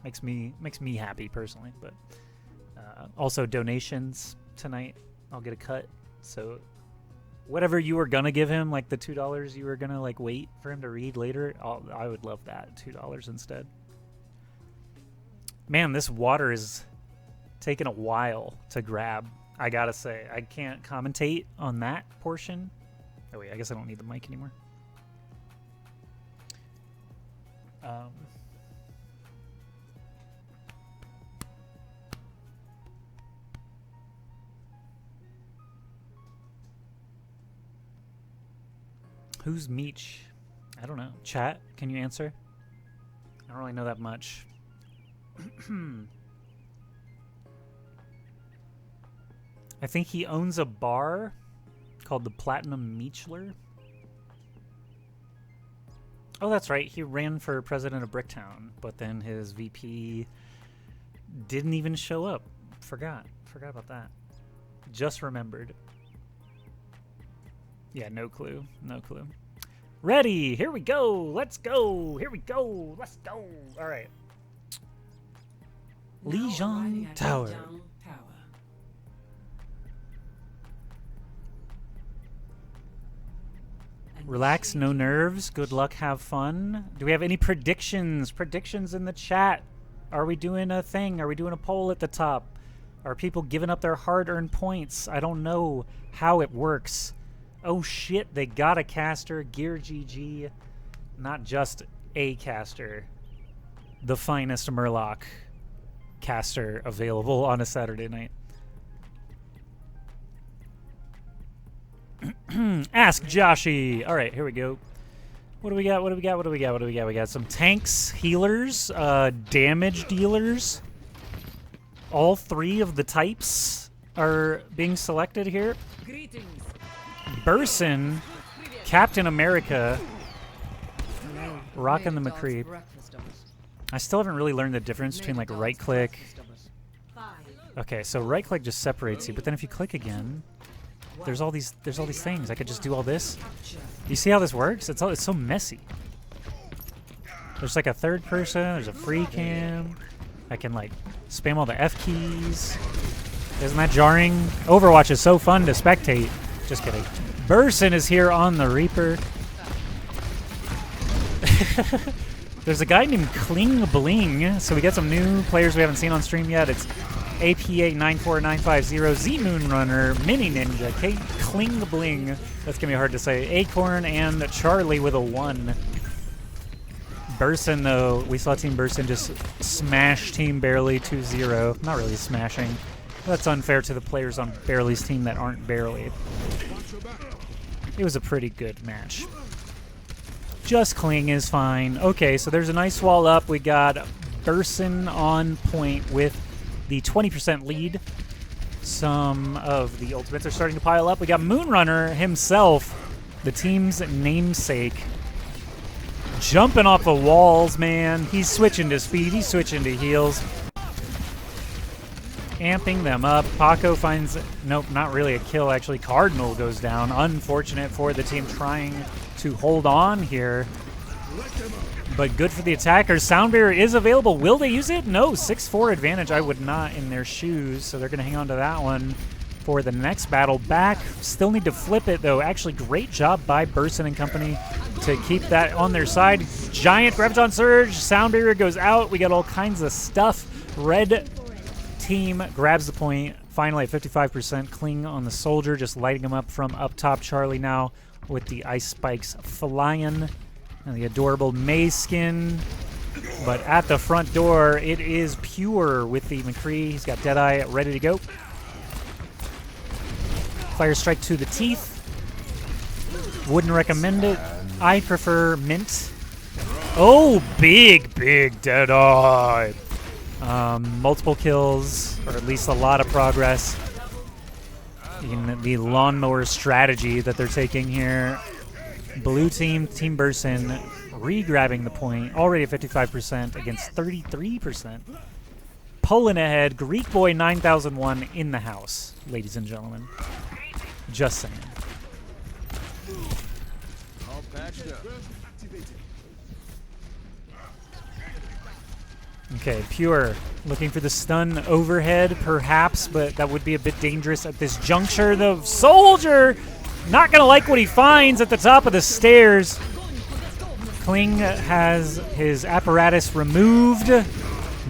Makes me happy, personally. But also donations tonight. I'll get a cut. So whatever you were going to give him, like the $2 you were going to like wait for him to read later, I would love that. $2 instead. Man, this water is taking a while to grab. I gotta say, I can't commentate on that portion. Oh wait, I guess I don't need the mic anymore. Who's Meech? I don't know. Chat, can you answer? I don't really know that much. I think he owns a bar called the Platinum Meechler. Oh, that's right. He ran for president of Bricktown, but then his VP didn't even show up. Forgot about that. Just remembered. Yeah, no clue. No clue. Ready. Here we go. Let's go. Here we go. Let's go. All right. Lijiang Tower. Relax, no nerves. Good luck, have fun. Do we have any predictions? Predictions in the chat. Are we doing a thing? Are we doing a poll at the top? Are people giving up their hard-earned points? I don't know how it works. Oh shit, they got a caster. Gear GG. Not just a caster. The finest Murloc caster available on a Saturday night. Ask Joshi. All right, here we go. What do we got? What do we got? What do we got? What do we got? We got some tanks, healers, damage dealers. All three of the types are being selected here. Burson, Captain America, rocking the McCree. I still haven't really learned the difference between like right click. Okay, so right click just separates you, but then if you click again, there's all these things. I could just do all this. You see how this works? It's so messy. There's like a third person. There's a free cam. I can like spam all the F keys. Isn't that jarring? Overwatch is so fun to spectate. Just kidding. Burson is here on the Reaper. There's a guy named Kling Bling. So we got some new players we haven't seen on stream yet. It's APA94950, Z Moon Runner, Mini Ninja, Kling Bling. That's gonna be hard to say. Acorn and Charlie with a 1. Burson, though, we saw Team Burson just smash Team Barely 2-0. Not really smashing. That's unfair to the players on Barely's team that aren't Barely. It was a pretty good match. Just Kling is fine. Okay, so there's a nice wall up. We got Burson on point with the 20% lead. Some of the ultimates are starting to pile up. We got Moonrunner himself, the team's namesake, jumping off the walls, man. He's switching to speed. He's switching to heals. Amping them up. Paco finds... Nope, not really a kill, actually. Cardinal goes down. Unfortunate for the team trying to hold on here. But good for the attackers. Sound Barrier is available. Will they use it? No. 6-4 advantage. I would not in their shoes. So they're going to hang on to that one for the next battle. Back. Still need to flip it, though. Actually, great job by Burson and company to keep that on their side. Giant Graviton Surge. Sound Barrier goes out. We got all kinds of stuff. Red team grabs the point. Finally at 55%. Kling on the Soldier, just lighting him up from up top. Charlie now with the ice spikes flying. And the adorable May skin. But at the front door, it is Pure with the McCree. He's got Deadeye ready to go. Fire Strike to the teeth. Wouldn't recommend it. I prefer Mint. Oh, big Deadeye. Multiple kills, or at least a lot of progress in the lawnmower strategy that they're taking here. Blue team, Team Burson, re-grabbing the point, already at 55% against 33%. Pulling ahead, Greek Boy 9001 in the house, ladies and gentlemen. Just saying. All patched up. Okay, Pure looking for the stun overhead, perhaps, but that would be a bit dangerous at this juncture. The Soldier not going to like what he finds at the top of the stairs. Kling has his apparatus removed.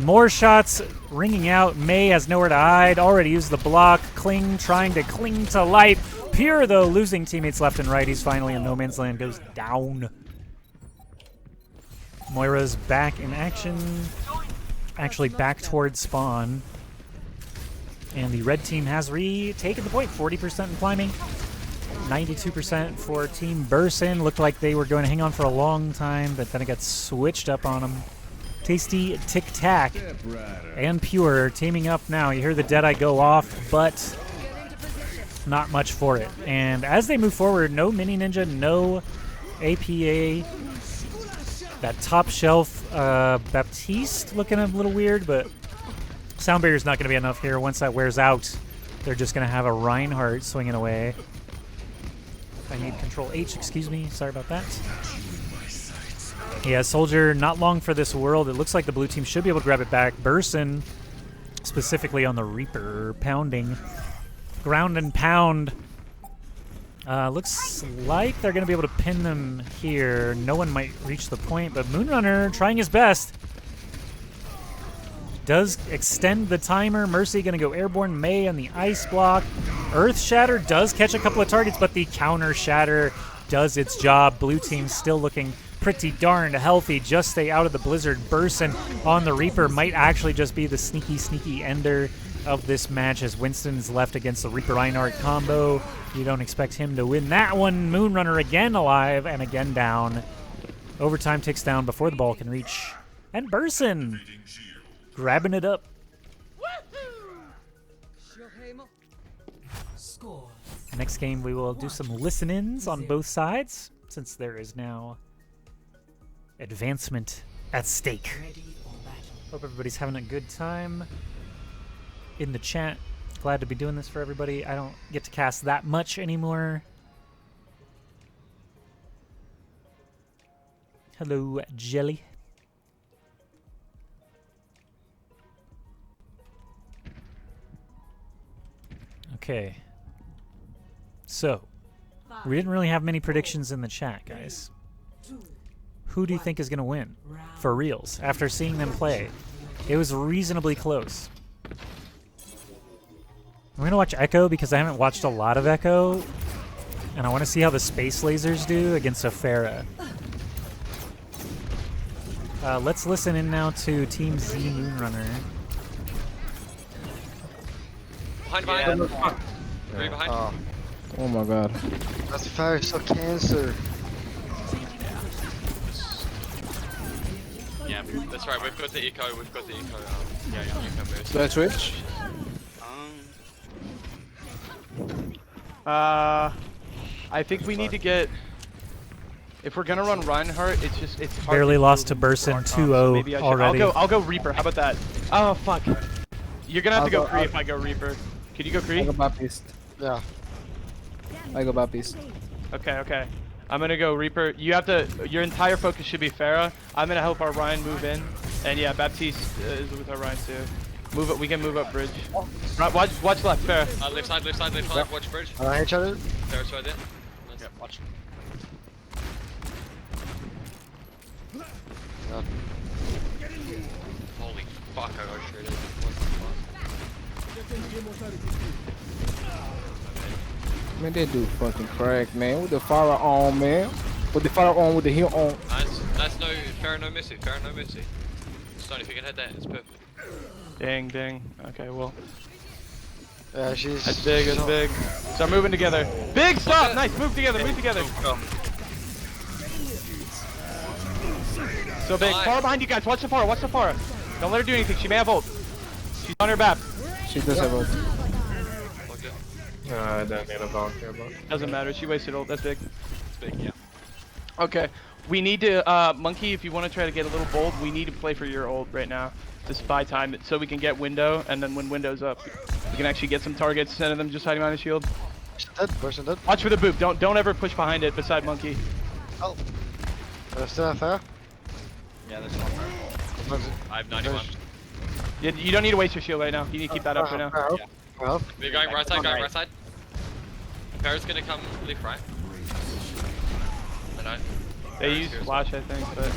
More shots ringing out. May has nowhere to hide. Already used the block. Kling trying to cling to life. Pure, though, losing teammates left and right. He's finally in no man's land. Goes down. Moira's back in action. Actually back towards spawn. And the red team has retaken the point. 40% in climbing. 92% for Team Burson. Looked like they were going to hang on for a long time, but then it got switched up on them. Tasty Tic Tac and Pure teaming up now. You hear the Deadeye go off, but not much for it. And as they move forward, no Mini Ninja, no APA. That top shelf Baptiste looking a little weird, but Sound Barrier's not going to be enough here. Once that wears out, they're just going to have a Reinhardt swinging away. I need Control H, excuse me. Sorry about that. Yeah, Soldier, not long for this world. It looks like the blue team should be able to grab it back. Burson, specifically on the Reaper, pounding. Ground and pound. Looks like they're going to be able to pin them here. No one might reach the point, but Moonrunner trying his best. Does extend the timer. Mercy going to go airborne. May on the ice block. Earth Shatter does catch a couple of targets, but the counter Shatter does its job. Blue team still looking pretty darn healthy. Just stay out of the blizzard. Burson on the Reaper might actually just be the sneaky ender of this match as Winston's left against the Reaper Reinhardt combo. You don't expect him to win that one. Moonrunner again alive and again down. Overtime ticks down before the ball can reach. And Burson grabbing it up. Next game we will do some listen-ins on both sides since there is now advancement at stake. Hope everybody's having a good time in the chat. Glad to be doing this for everybody. I don't get to cast that much anymore. Hello, Jelly. Okay. So, we didn't really have many predictions in the chat, guys. Who do you think is going to win? For reals, after seeing them play. It was reasonably close. I'm going to watch Echo because I haven't watched a lot of Echo. And I want to see how the space lasers do against a Pharah. Let's listen in now to Team Z Moonrunner. Behind. Three behind. Oh my god. That's fire, so cancer. Yeah, that's right. We've got the eco. We've got the eco. Yeah, eco boost. Let's switch. I think we need to get. If we're gonna run Reinhardt, it's hard Barely to lost to build Burson our comps, 2-0 so maybe I should- already. I'll go Reaper. How about that? Oh fuck. You're gonna have to go I'll go- Kree if I go Reaper. Can you go I Kree? go Baptiste. Yeah. I go Baptiste. Okay. I'm gonna go Reaper. You have to. Your entire focus should be Pharah. I'm gonna help our Ryan move in, and yeah, Baptiste is with our Ryan too. Move up. We can move up bridge. Right, watch left, Pharah. Left side, left side, left side. Yep. Watch bridge. Around each other. There's right there. Nice. Yep, watch. Holy fuck! I got shredded. Man, that dude fucking crack, man. With the fire on, man. With the fire on, with the heel on. Nice. No Farah, no Missy. Farah, no Missy. Stone, if you can hit that, it's perfect. Dang. Okay, well. Yeah, she's. That's big. That's big. Start moving together. Big stop. Nice. Move together. Move together. So big. Far behind you guys. Watch the far. Watch the far. Don't let her do anything. She may have ult. She's on her back. She does have ult. I don't need a volunteer, but. Doesn't matter. She wasted ult. That's big. It's big, yeah. Okay. We need to, Monkey, if you want to try to get a little bold, we need to play for your ult right now. Just buy time so we can get window, and then when window's up, we can actually get some targets instead of them just hiding behind the shield. Person dead. Watch for the boop. Don't ever push behind it beside Monkey. Oh. Still have Pharah? Yeah, there's one. I have 91. You don't need to waste your shield right now. You need to keep that up right now. Yeah. We're going right side, going right side. Farah's gonna come left, right. I know. They use flash, I think, but.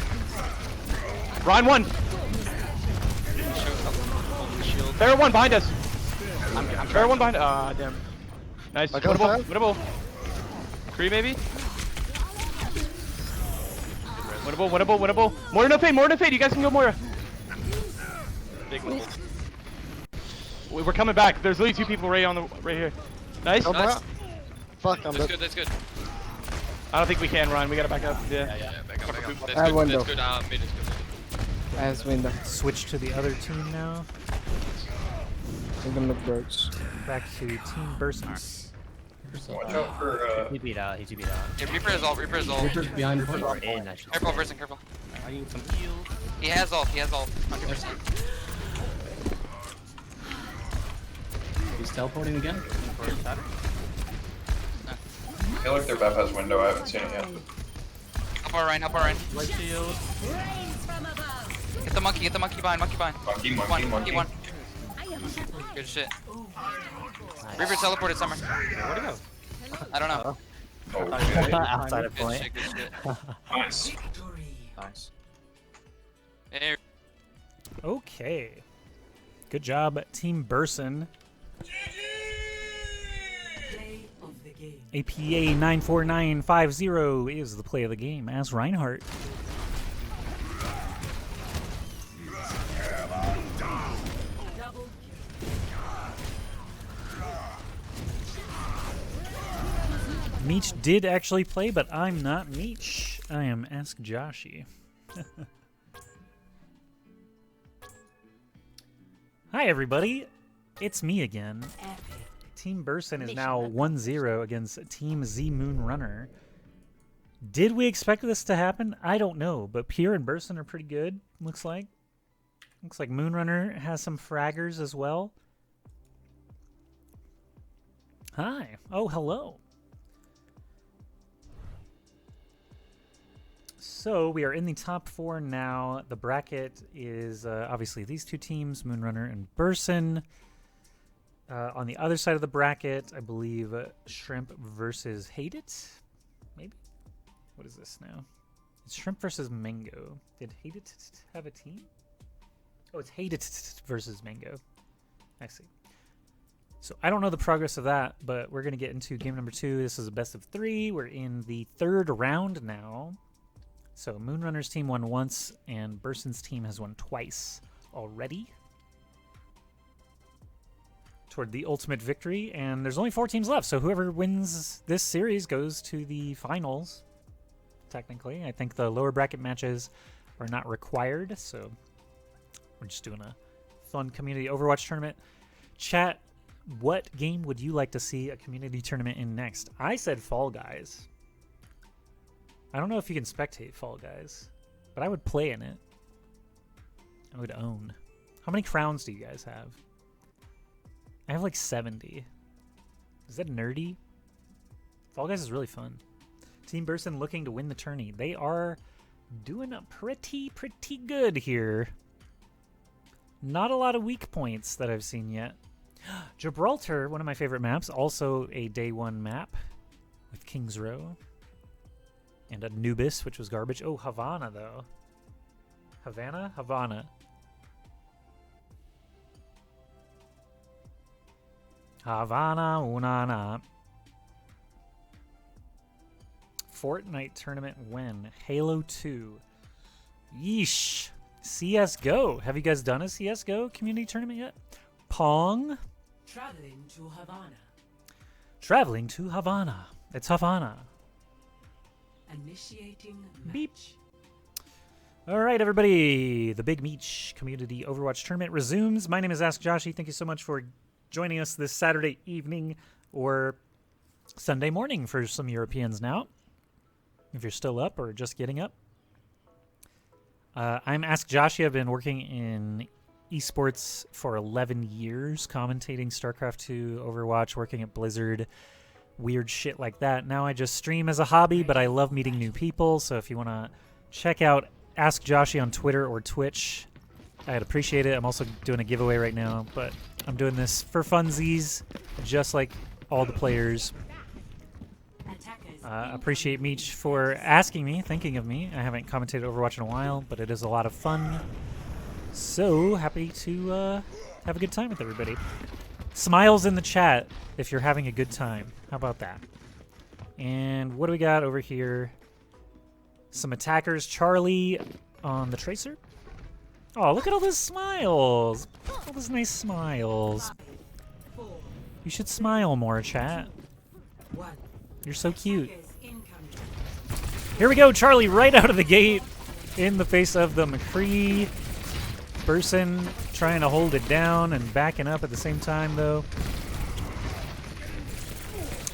Ryan 1! Farah 1 behind us! Farah 1 behind us. Ah, damn. Nice. Winnable. Kree maybe? Winnable. Moira no fade. You guys can go Moira. Big win. We're coming back. There's literally 2 people right here. Nice. Nice. Fuck, I'm dead. That's good. I don't think we can, Ryan. We gotta back up. Yeah. Back up. That's I have good. window. That's good. Mid is good. I have window. Switch to the other team now. Make them look birds. Back to Team Bursons. Watch out for. He beat out. Yeah, Reaper is all. Reaper's behind the Or in, I should say. Careful, Burson, careful. I need some heals. He has all. 100%. He's teleporting again. I feel like their map has window. I haven't seen it yet. Help our Ryan. Light shield. Get the monkey behind. Monkey one. Good shit. Reaper teleported somewhere. Where'd he go? I don't know. Outside of point. Good shit. Nice. Nice. Hey, Okay. Good job, Team Burson. Play of the game. APA 94950 is the play of the game as Reinhardt. Meech did actually play, but I'm not Meech. I am Ask Joshy. Hi, everybody. It's me again. Team Burson is now 1-0 against Team Z Moon Runner. Did we expect this to happen? I don't know, but Pierre and Burson are pretty good, looks like. Looks like Moon Runner has some fraggers as well. Hi. Oh, hello. So we are in the top 4 now. The bracket is obviously these 2 teams, Moonrunner and Burson. On the other side of the bracket, I believe Shrimp versus Hate It. Maybe? What is this now? It's Shrimp versus Mango. Did Hate It have a team? Oh, it's Hate It versus Mango. I see. So I don't know the progress of that, but we're going to get into game number 2. This is a best of 3. We're in the 3rd round now. So Moonrunner's team won once, and Burson's team has won twice already. toward the ultimate victory, and there's only 4 teams left, so whoever wins this series goes to the finals, technically. I think the lower bracket matches are not required, so we're just doing a fun community Overwatch tournament. Chat, what game would you like to see a community tournament in next? I said Fall Guys. I don't know if you can spectate Fall Guys, but I would play in it. I would own. How many crowns do you guys have? I have like 70. Is that nerdy? Fall Guys is really fun. Team Burson looking to win the tourney. They are doing pretty good here. Not a lot of weak points that I've seen yet. Gibraltar, one of my favorite maps, also a day 1 map with King's Row. And Anubis, which was garbage. Oh, Havana, though. Havana? Havana. Havana, Unana. Fortnite tournament when? Halo 2. Yeesh. CSGO. Have you guys done a CSGO community tournament yet? Pong. Traveling to Havana. Traveling to Havana. It's Havana. Initiating match. Beep. All right, everybody. The Big Meech Community Overwatch Tournament resumes. My name is Ask Joshy. Thank you so much for joining us this Saturday evening or Sunday morning for some Europeans now, if you're still up or just getting up. I'm Ask Joshy. I've been working in esports for 11 years, commentating StarCraft 2, Overwatch, working at Blizzard, weird shit like that. Now I just stream as a hobby, but I love meeting new people, so if you want to check out Ask Joshy on Twitter or Twitch, I'd appreciate it. I'm also doing a giveaway right now, but I'm doing this for funsies, just like all the players. Appreciate Meech for asking me, thinking of me. I haven't commentated Overwatch in a while, but it is a lot of fun. So happy to have a good time with everybody. Smiles in the chat if you're having a good time. How about that? And what do we got over here? Some attackers. Charlie on the Tracer. Oh, look at all those smiles. All those nice smiles. You should smile more, chat. You're so cute. Here we go, Charlie, right out of the gate in the face of the McCree. Burson trying to hold it down and backing up at the same time, though.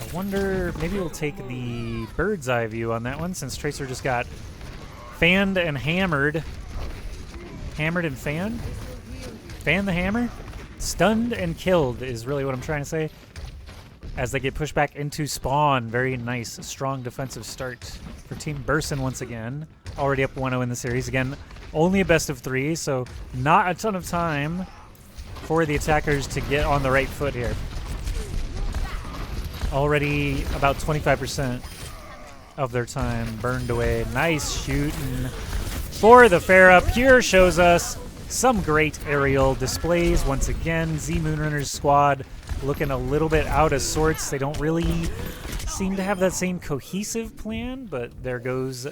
I wonder, maybe we'll take the bird's eye view on that one since Tracer just got fanned and hammered. Hammered and fanned? Fan the hammer? Stunned and killed is really what I'm trying to say. As they get pushed back into spawn. Very nice, strong defensive start for Team Burson once again. Already up 1-0 in the series. Again, only a best of 3, so not a ton of time for the attackers to get on the right foot here. Already about 25% of their time burned away. Nice shooting for the Pharah. Pure shows us some great aerial displays once again. Z Moonrunner's squad looking a little bit out of sorts. They don't really seem to have that same cohesive plan, but there goes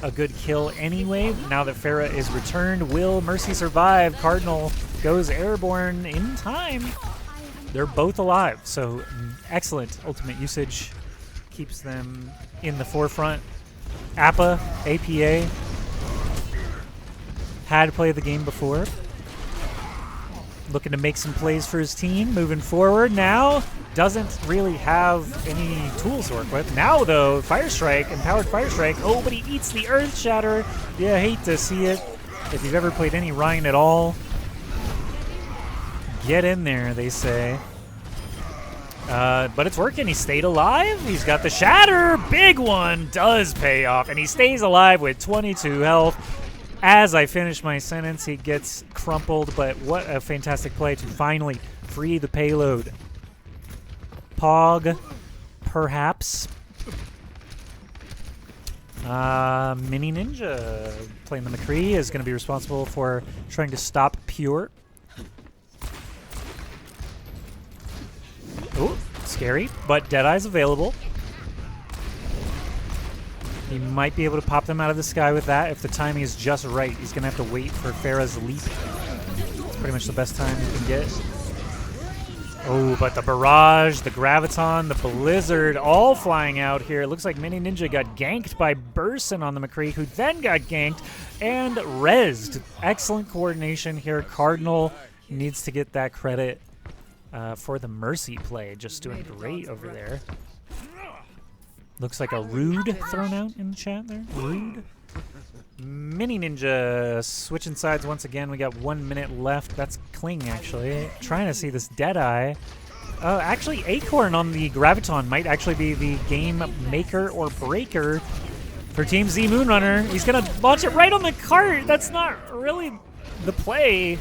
a good kill anyway. Now that Pharah is returned, will Mercy survive? Cardinal goes airborne in time. They're both alive, so excellent ultimate usage. Keeps them in the forefront. APA had played the game before. Looking to make some plays for his team. Moving forward now. Doesn't really have any tools to work with. Now, though, Fire Strike, empowered Fire Strike. Oh, but he eats the Earth Shatter. Yeah, I hate to see it. If you've ever played any Ryan at all, get in there, they say. But it's working. He stayed alive. He's got the Shatter. Big one. Does pay off. And he stays alive with 22 health. As I finish my sentence, he gets crumpled. But what a fantastic play to finally free the payload. Pog, perhaps. Mini Ninja playing the McCree is going to be responsible for trying to stop Pure. Oh, scary, but Deadeye's available. He might be able to pop them out of the sky with that if the timing is just right. He's going to have to wait for Pharah's leap. It's pretty much the best time you can get. Oh, but the barrage, the graviton, the blizzard, all flying out here. It looks like Mini Ninja got ganked by Burson on the McCree, who then got ganked and rezzed. Excellent coordination here. Cardinal needs to get that credit for the Mercy play. Just doing great over there. Looks like a rude thrown out in the chat there. Rude. Mini Ninja switching sides once again. We got 1 minute left. That's Kling, actually. Trying to see this Deadeye. Actually, Acorn on the Graviton might actually be the game maker or breaker for Team Z Moonrunner. He's going to launch it right on the cart. That's not really the play.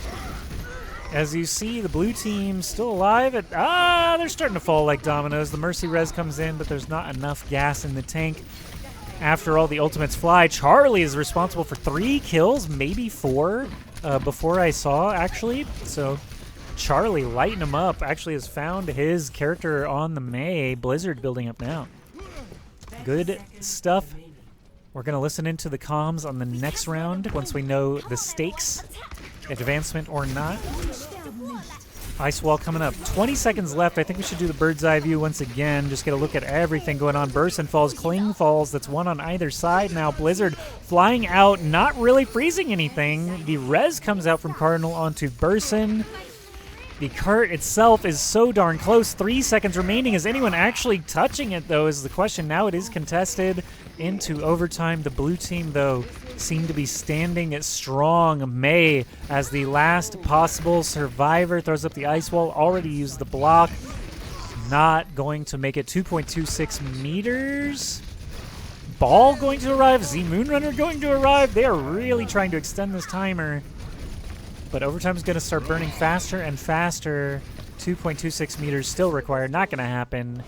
As you see, the blue team still alive. They're starting to fall like dominoes. The Mercy res comes in, but there's not enough gas in the tank. After all the ultimates fly, Charlie is responsible for 3 kills, maybe 4, before I saw, actually. So Charlie lighting him up, actually has found his character on the Mei. Blizzard building up now. Good stuff. We're going to listen into the comms on the next round once we know the stakes, advancement or not. Ice wall coming up. 20 seconds left. I think we should do the bird's eye view once again. Just get a look at everything going on. Burson falls, Kling falls. That's one on either side now. Blizzard flying out, not really freezing anything. The res comes out from Cardinal onto Burson. The cart itself is so darn close. 3 seconds remaining. Is anyone actually touching it, though, is the question. Now it is contested into overtime. The blue team, though, seem to be standing strong. Mei, as the last possible survivor, throws up the ice wall. Already used the block. Not going to make it. 2.26 meters. Ball going to arrive. Z Moonrunner going to arrive. They are really trying to extend this timer. But overtime is going to start burning faster and faster. 2.26 meters still required. Not going to happen.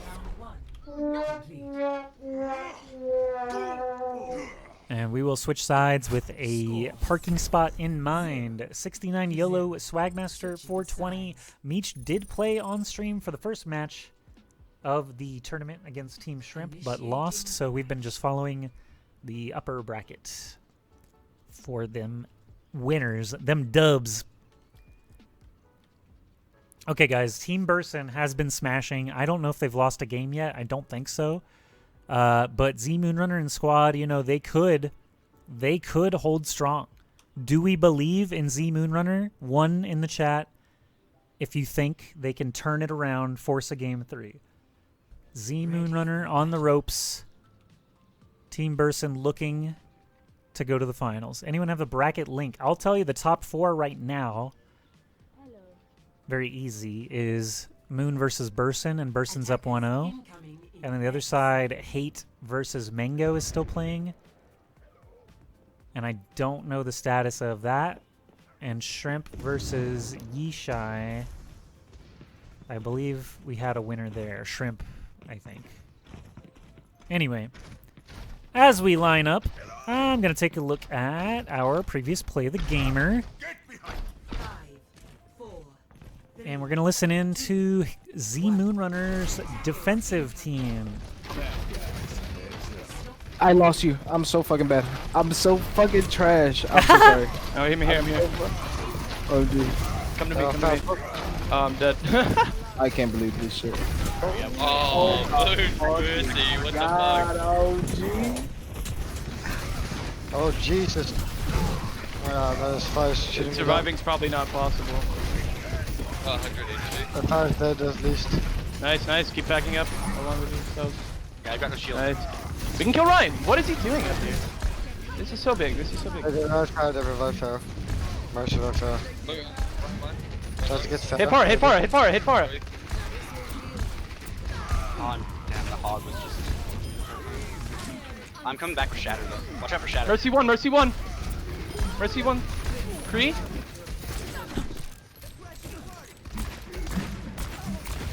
And we will switch sides with a parking spot in mind. 69 YOLO Swagmaster 420. Meech did play on stream for the first match of the tournament against Team Shrimp, but lost. So we've been just following the upper bracket for them winners, them dubs. Okay, guys, Team Burson has been smashing. I don't know if they've lost a game yet. I don't think so. But Z Moonrunner and squad, you know, they could hold strong. Do we believe in Z Moonrunner? 1 in the chat if you think they can turn it around, force a game 3. Z Moonrunner on the ropes. Team Burson looking to go to the finals. Anyone have the bracket link? I'll tell you the top 4 right now. Hello. Very easy. Is Moon versus Burson, and Burson's up 1-0. And then the other side, Hate versus Mango is still playing. And I don't know the status of that. And Shrimp versus Yishai. I believe we had a winner there. Shrimp, I think. Anyway, as we line up, I'm going to take a look at our previous play of the gamer. And we're going to listen in to Z Moonrunner's defensive team. I lost you. I'm so fucking bad. I'm so fucking trash. I'm so sorry. Oh, hear me here, I'm here. Oh, dude. Come to me, come to me. I'm dead. I can't believe this shit. Oh, mercy, what the fuck? Oh, gee. Oh, Jesus. That is fast. Surviving's probably not possible. 100 HP. The tire's dead at least. Nice, nice. Keep backing up along with yourselves. Yeah, I got no shield. Nice. We can kill Ryan. What is he doing up here? This is so big. This is so big. I tried to revive Pharaoh. Mercy revive Pharaoh. Tries to get Pharaoh. Hit Farah, hit Farah, hit Farah, hit Farah. On. Damn, the hog was just... I'm coming back for Shatter though. Watch out for Shatter. Mercy 1, Mercy 1. Mercy 1. Kree.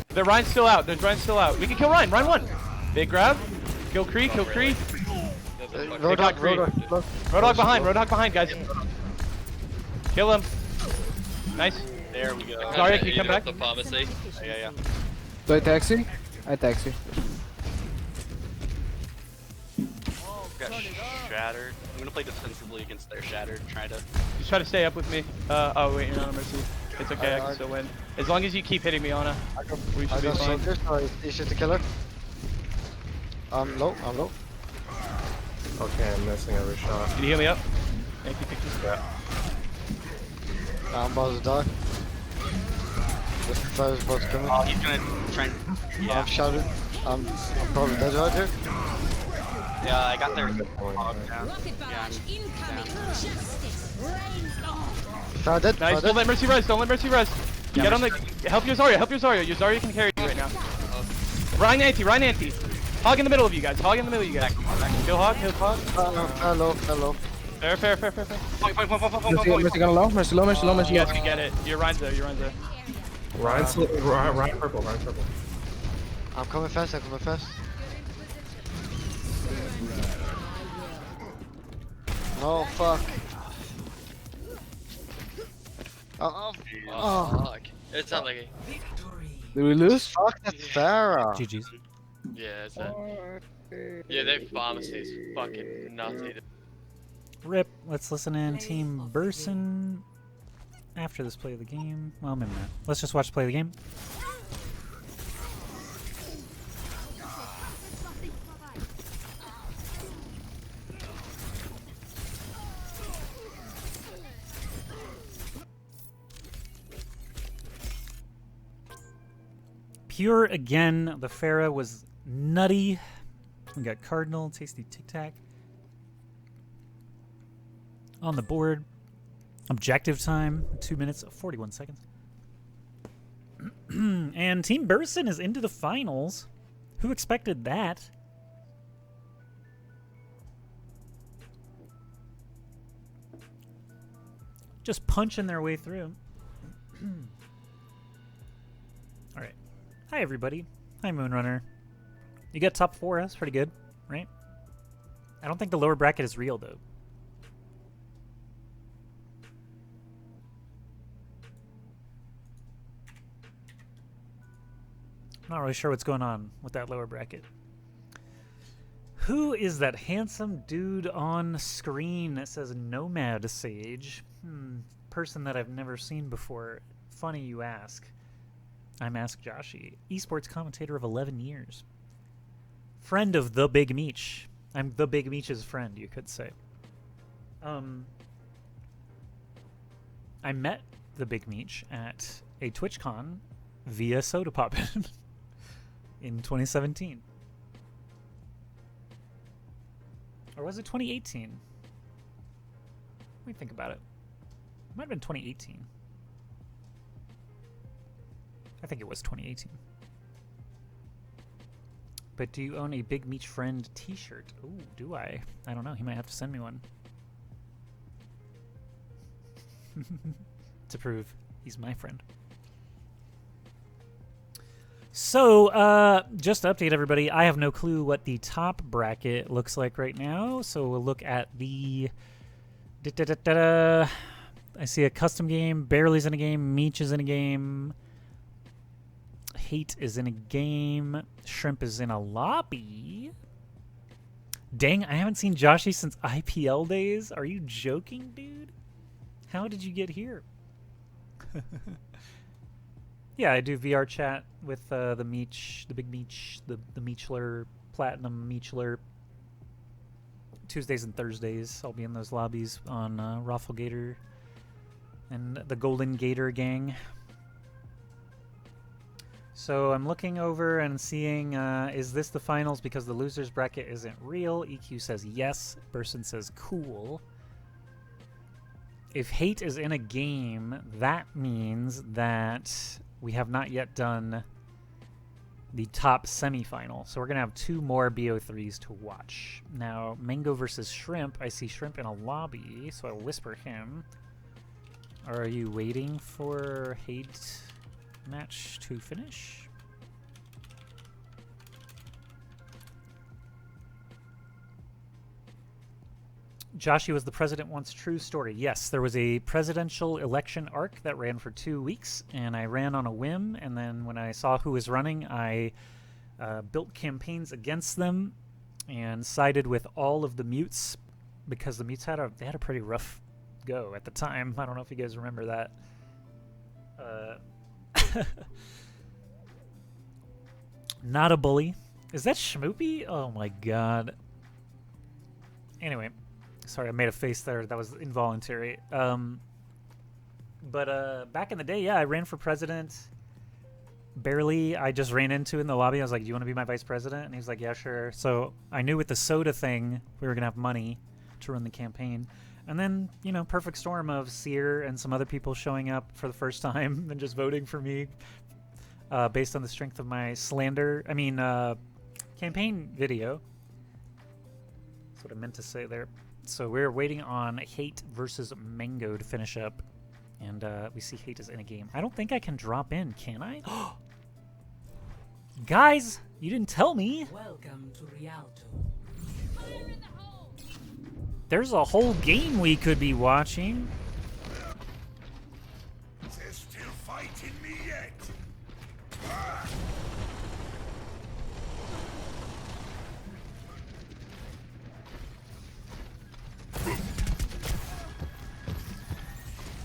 The Ryan's still out. There's Ryan still out. We can kill Ryan. Ryan 1. Big grab. Kill Kree. Kill Kree. Roadhog, Roadhog behind. Roadhog behind, guys. Kill him. Nice. There we go. Zarya, can you come back? The pharmacy. Yeah. Do I taxi? I taxi. Got Shattered. I'm gonna play defensively against their Shattered. Try to... Just try to stay up with me. Oh wait, you're not on Mercy. It's okay, I can still win. As long as you keep hitting me, Ana, we should I be got fine. soldiers, so he's just a killer. I'm low, I'm low. Okay, I'm missing every shot. Can you heal me up? Thank you, thank you. Yeah. I'm about to die. This guy's about to come in. Oh, he's gonna try and... Yeah. I'm shouted. I'm probably dead right here. Yeah, I got their... Rocket barrage incoming. Justice reigns on. Found it. Nice, don't let Mercy res, don't let Mercy res. Get on the... Help your Zarya, help your Zarya. Your Zarya can carry you right now. Ryan anti. Hog in the middle of you guys, Kill Hog, kill Hog. Hello. Fair. Point. Mercy gonna low. Mercy low. Yes, we get it. Your Ryan's there. Ryan purple. I'm coming fast. No, fuck. Oh. Fuck. It's not like Did we lose? Fuck that Pharah. GG's. yeah, it's that. Yeah, their pharmacy is fucking nutty. Rip. Let's listen in Team Burson after this play of the game. Well, maybe not. Let's just watch play of the game. Pure again. The Pharah was nutty. We got Cardinal, Tasty Tic Tac on the board. Objective time, 2 minutes, 41 seconds. And Team Burson is into the finals. Who expected that? Just punching their way through. All right. Hi, everybody. Hi, Moonrunner. You got top 4. That's pretty good, right? I don't think the lower bracket is real, though. I'm not really sure what's going on with that lower bracket. Who is that handsome dude on screen that says Nomad Sage? Person that I've never seen before. Funny you ask. I'm Ask Joshi, esports commentator of 11 years. Friend of the Big Meech. I'm the Big Meech's friend, you could say. I met the Big Meech at a TwitchCon via Soda Poppin' in 2017. Or was it 2018? Let me think about it. It might have been 2018. I think it was 2018. But do you own a Big Meech Friend t-shirt? Ooh, do I? I don't know. He might have to send me one. To prove he's my friend. So, just to update everybody, I have no clue what the top bracket looks like right now. So we'll look at the... I see a custom game. Barely's in a game. Meech is in a game. Hate is in a game. Shrimp is in a lobby. Dang, I haven't seen Joshi since IPL days. Are you joking, dude? How did you get here? Yeah, I do VR chat with the Meech, the Big Meech, the Meechler, Platinum Meechler. Tuesdays and Thursdays, I'll be in those lobbies on Rafflegator and the Golden Gator gang. So I'm looking over and seeing, is this the finals because the losers bracket isn't real? EQ says yes. Burson says cool. If Hate is in a game, that means that we have not yet done the top semifinal. So we're going to have 2 more BO3s to watch. Now, Mango versus Shrimp. I see Shrimp in a lobby, so I'll whisper him. Are you waiting for Hate match to finish? Joshi was the president once. True story. Yes, there was a presidential election arc that ran for 2 weeks, and I ran on a whim, and then when I saw who was running, I built campaigns against them and sided with all of the mutes because the mutes had a pretty rough go at the time. I don't know if you guys remember that. Not a bully. Is that Schmoopy? Oh my god. Anyway, sorry, I made a face there. That was involuntary. But back in the day, yeah, I ran for president. Barely. I just ran into in the lobby. I was like, do you want to be my vice president? And he was like, yeah, sure. So I knew with the soda thing, we were going to have money to run the campaign. And then, you know, perfect storm of Seer and some other people showing up for the first time and just voting for me based on the strength of my campaign video. That's what I meant to say there. So we're waiting on Hate versus Mango to finish up. And we see Hate is in a game. I don't think I can drop in, can I? Guys, you didn't tell me. Welcome to Rialto. There's a whole game we could be watching. They're still fighting me yet.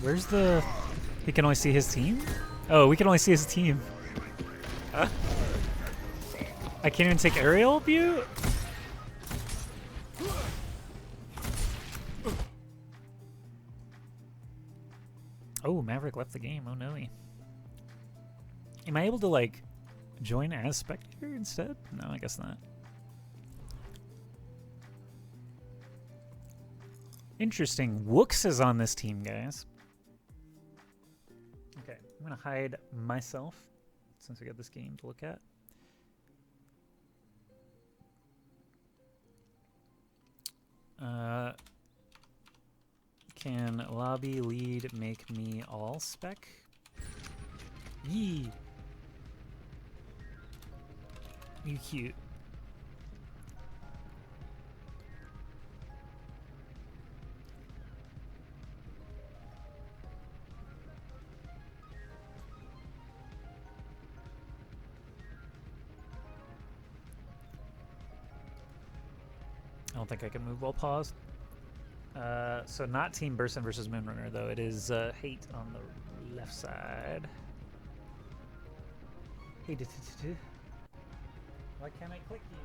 Where's the... He can only see his team? Oh, we can only see his team. Huh? I can't even take aerial view? Oh, Maverick left the game. Oh, no. Am I able to, like, join as spectator instead? No, I guess not. Interesting. Wooks is on this team, guys. Okay, I'm going to hide myself since we got this game to look at. Can lobby lead make me all spec? Yee. You cute. I don't think I can move while paused. So not Team Burson versus Moonrunner, though. It is Hate on the left side. Hey, why can't I click you?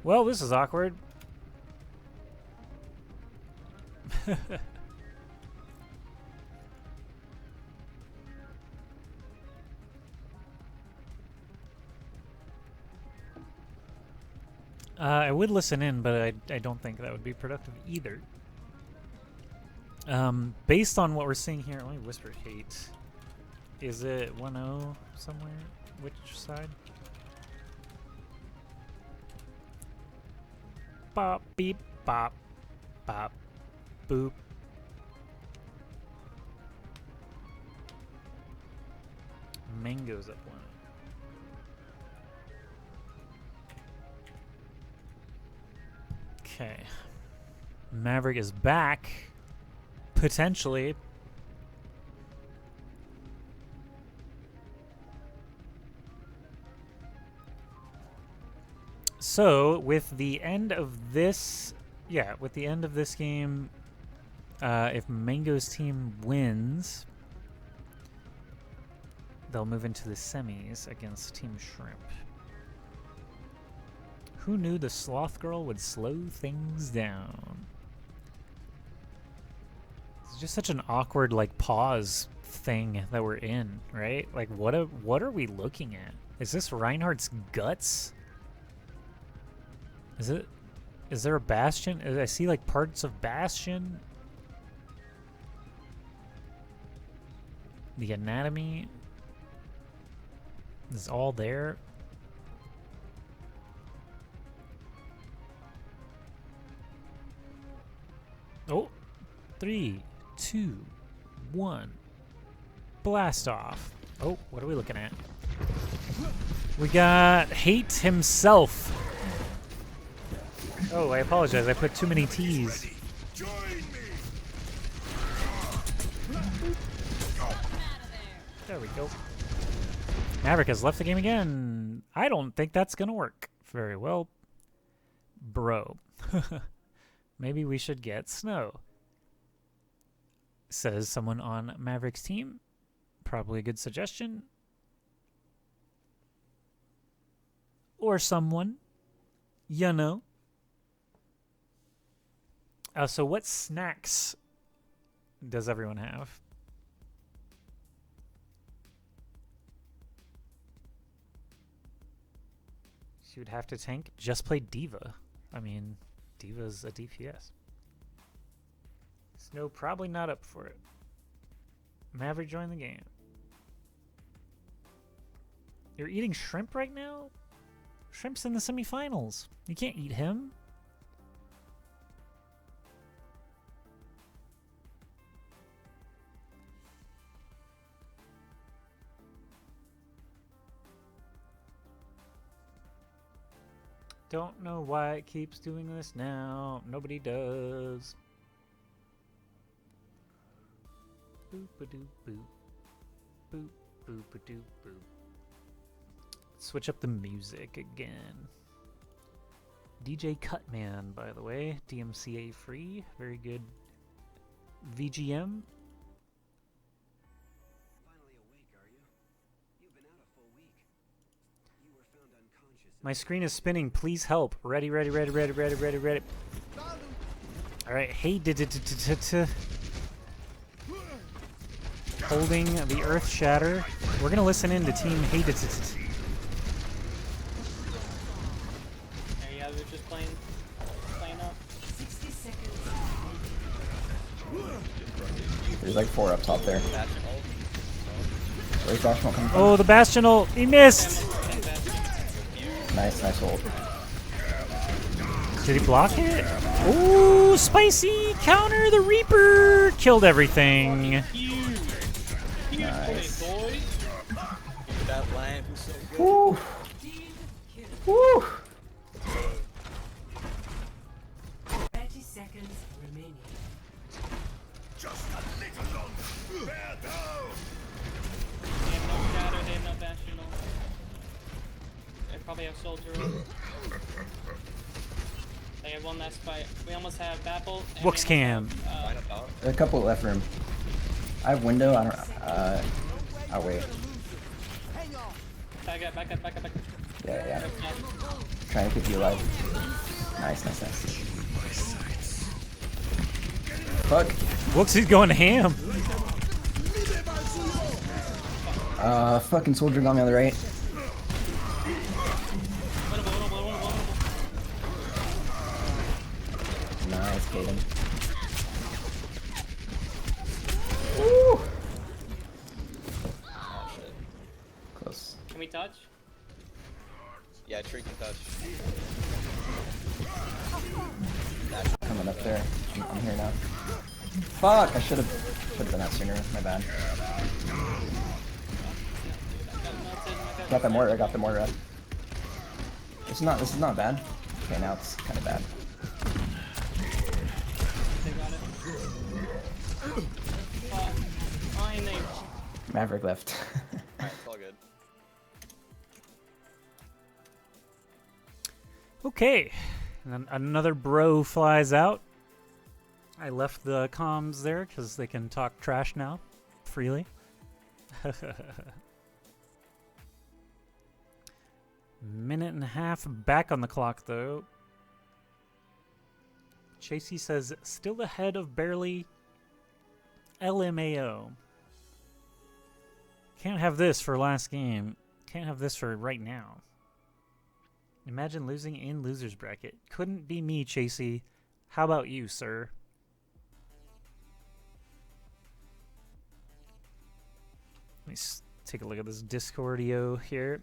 Well, this is awkward. I would listen in, but I don't think that would be productive either. Based on what we're seeing here, let me whisper Hate. Is it 1-0 somewhere? Which side? Bop, beep, bop, bop, boop. Mango's up 1. Okay. Maverick is back. Potentially. So, with the end of this... Yeah, with the end of this game, if Mango's team wins, they'll move into the semis against Team Shrimp. Who knew the Sloth Girl would slow things down? It's just such an awkward, like, pause thing that we're in, right? Like, what are we looking at? Is this Reinhardt's guts? Is there a Bastion? I see, like, parts of Bastion. The anatomy is all there. Oh, 3, 2, 1. Blast off. Oh, what are we looking at? We got Hate himself. Oh, I apologize. I put too many T's. There we go. Maverick has left the game again. I don't think that's going to work very well. Bro. Maybe we should get Snow. Says someone on Maverick's team. Probably a good suggestion. Or someone. You know. So what snacks does everyone have? She would have to tank. Just play Diva. I mean, Diva's a DPS. Snow probably not up for it. Maverick joined the game. You're eating shrimp right now? Shrimp's in the semifinals. You can't eat him. Don't know why it keeps doing this now. Nobody does. Boop-a-doop boop. Boop boop-a-doop boop. Switch up the music again. DJ Cutman, by the way. DMCA free. Very good VGM. My screen is spinning. Please help. Ready, ready, ready, ready, ready, ready, ready. All right. Hey, holding the Earth Shatter. We're gonna listen in to Team Hey. There you go. They're just playing up. 60 seconds. There's like 4 up top there. Where's Bastion coming from? Oh, the Bastion ult. He missed. Nice, nice ult. Did he block it? Ooh, spicy counter. The Reaper killed everything. Nice. That lamp is so good. Woo. Woo. 30 seconds remaining. Just a little longer. Bear down. They have no shadow, they have no bastion. They probably have soldier. They have one last fight. We almost have Babel. Wooks cam. There's a couple left room. I have window. I don't. I'll wait. Back up, back up, back up, back up. Yeah, yeah. Trying to keep you alive. Nice, nice, nice. Fuck. Wooks is going ham. Fucking soldier got me on the right. Nice, Kaden. Woo! Oh shit. Close. Can we touch? Yeah, tree can touch. Coming up there. I'm here now. Fuck! I should have done that sooner. My bad. Got the mortar. I got the mortar. This is not bad. Okay, now it's kind of bad. Maverick left. Alright, it's all good. Okay, and then another bro flies out. I left the comms there because they can talk trash now, freely. Minute and a half back on the clock, though. Chasey says, still ahead of barely LMAO. Can't have this for last game. Can't have this for right now. Imagine losing in loser's bracket. Couldn't be me, Chasey. How about you, sir? Let me take a look at this Discordio here.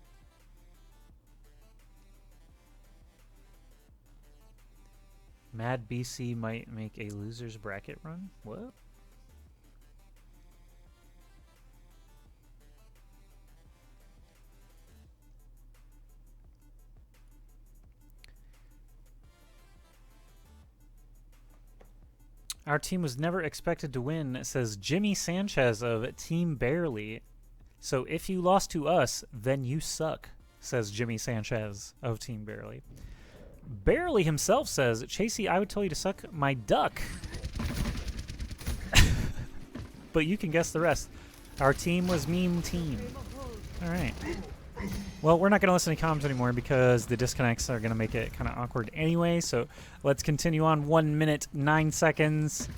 Mad BC might make a loser's bracket run? What? Our team was never expected to win, says Jimmy Sanchez of Team Barely. So if you lost to us, then you suck, says Jimmy Sanchez of Team Barely. Barely himself says, Chasey, I would tell you to suck my duck. But you can guess the rest. Our team was meme team. All right. Well, we're not going to listen to comms anymore because the disconnects are going to make it kind of awkward anyway. So let's continue on. 1 minute, 9 seconds.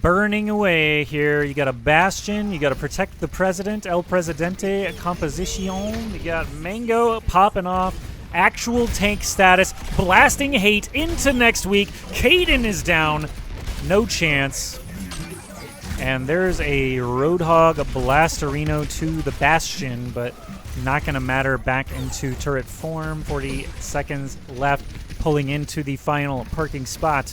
Burning away here. You got a Bastion. You got to protect the President. El Presidente Composición. You got Mango popping off. Actual tank status. Blasting hate into next week. Kaden is down. No chance. And there's a Roadhog Blastarino to the Bastion, but not going to matter. Back into turret form. 40 seconds left. Pulling into the final parking spot.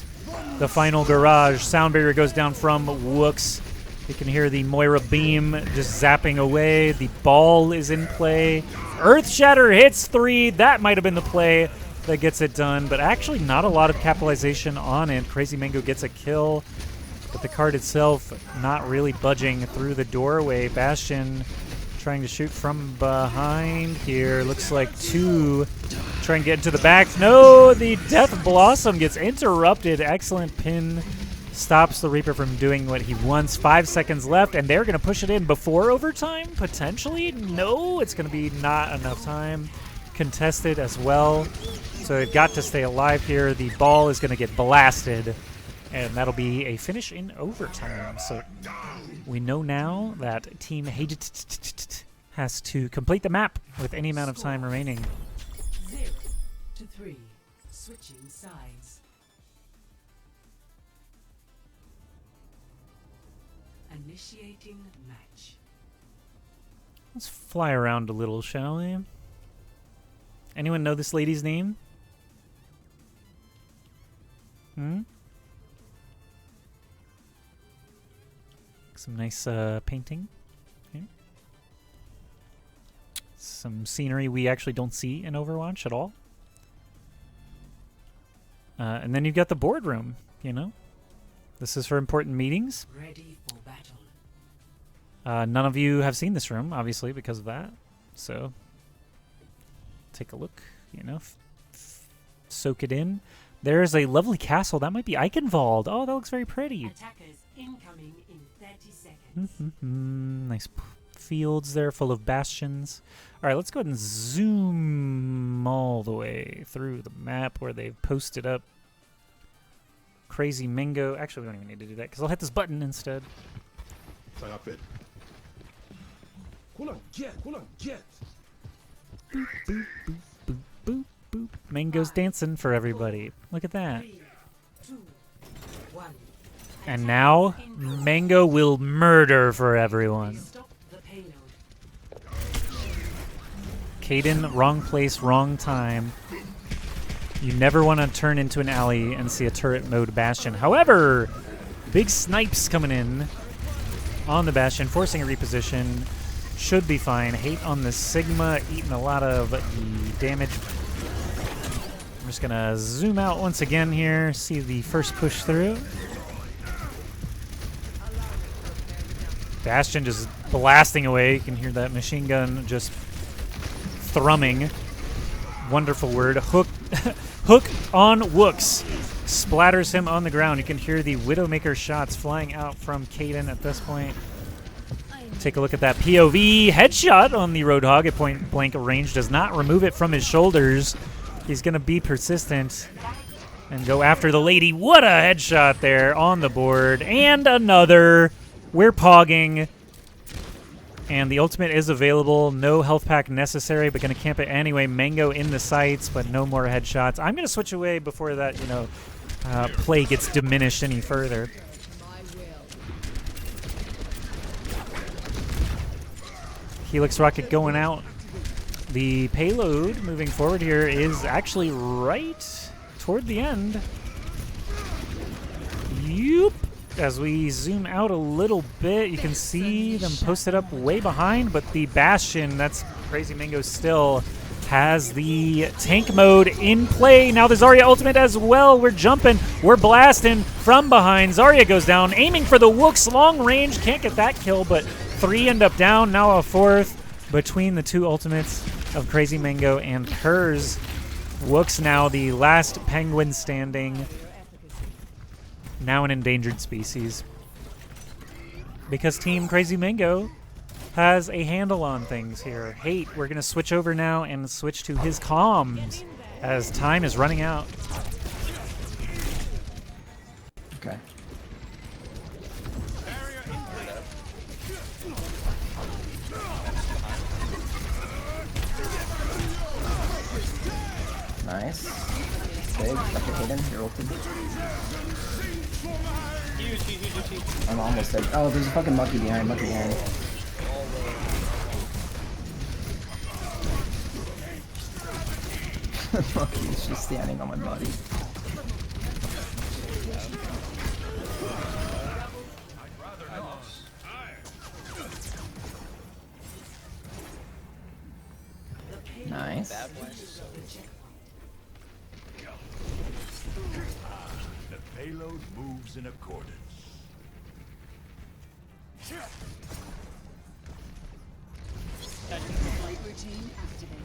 The final garage. Sound barrier goes down from Wooks. You can hear the Moira beam just zapping away. The ball is in play. Earth Shatter hits 3. That might have been the play that gets it done, but actually not a lot of capitalization on it. Crazy Mango gets a kill, but the card itself not really budging through the doorway. Bastion trying to shoot from behind here. Looks like 2 trying to get into the back. No, the Death Blossom gets interrupted. Excellent pin. Stops the Reaper from doing what he wants. 5 seconds left, and they're going to push it in before overtime, potentially? No, it's going to be not enough time. Contested as well, so they've got to stay alive here. The ball is going to get blasted, and that'll be a finish in overtime. So we know now that Team Hate has to complete the map with any amount of time remaining. 0-3, switching sides. Initiating match. Let's fly around a little, shall we? Anyone know this lady's name? Some nice painting. Okay. Some scenery we actually don't see in Overwatch at all. And then you've got the boardroom, you know? This is for important meetings. Ready for battle. None of you have seen this room, obviously, because of that. So, take a look, you know, soak it in. There's a lovely castle. That might be Eichenwald. Oh, that looks very pretty. Attackers incoming in 30 seconds. Nice fields there full of bastions. All right, let's go ahead and zoom all the way through the map where they've posted up Crazy Mango. Actually, we don't even need to do that because I'll hit this button instead. Boop, boop, boop, boop, boop, boop. Mango's dancing for everybody. Look at that. 3, 2, 1. And now, Mango will murder for everyone. Stop the payload. Kaden, wrong place, wrong time. You never want to turn into an alley and see a turret mode Bastion. However, big snipes coming in on the Bastion, forcing a reposition. Should be fine. Hate on the Sigma, eating a lot of the damage. I'm just going to zoom out once again here, see the first push through. Bastion just blasting away. You can hear that machine gun just thrumming. Wonderful word. Hook on Wooks. Splatters him on the ground. You can hear the Widowmaker shots flying out from Kaden at this point. Take a look at that POV headshot on the Roadhog at point blank range. Does not remove it from his shoulders. He's going to be persistent and go after the lady. What a headshot there on the board. And another. We're pogging. And the ultimate is available. No health pack necessary, but going to camp it anyway. Mango in the sights, but no more headshots. I'm going to switch away before that, you know, play gets diminished any further. Helix Rocket going out. The payload moving forward here is actually right toward the end. Yoop. As we zoom out a little bit, you can see them posted up way behind, but the Bastion, that's Crazy Mango still, has the tank mode in play. Now the Zarya ultimate as well. We're jumping. We're blasting from behind. Zarya goes down, aiming for the Wook's long range. Can't get that kill, but 3 end up down. Now a 4th between the 2 ultimates of Crazy Mango and Kurz. Wook's now the last penguin standing. Now an endangered species. Because Team Crazy Mango has a handle on things here. Hate, we're going to switch over now and switch to his comms as time is running out. Okay. Nice. Big. Dr. Hayden, you're ulted. I'm almost dead. Oh, there's a fucking monkey behind. Monkey behind. Monkey is just standing on my body. Nice. The payload moves in accordance. Routine activated.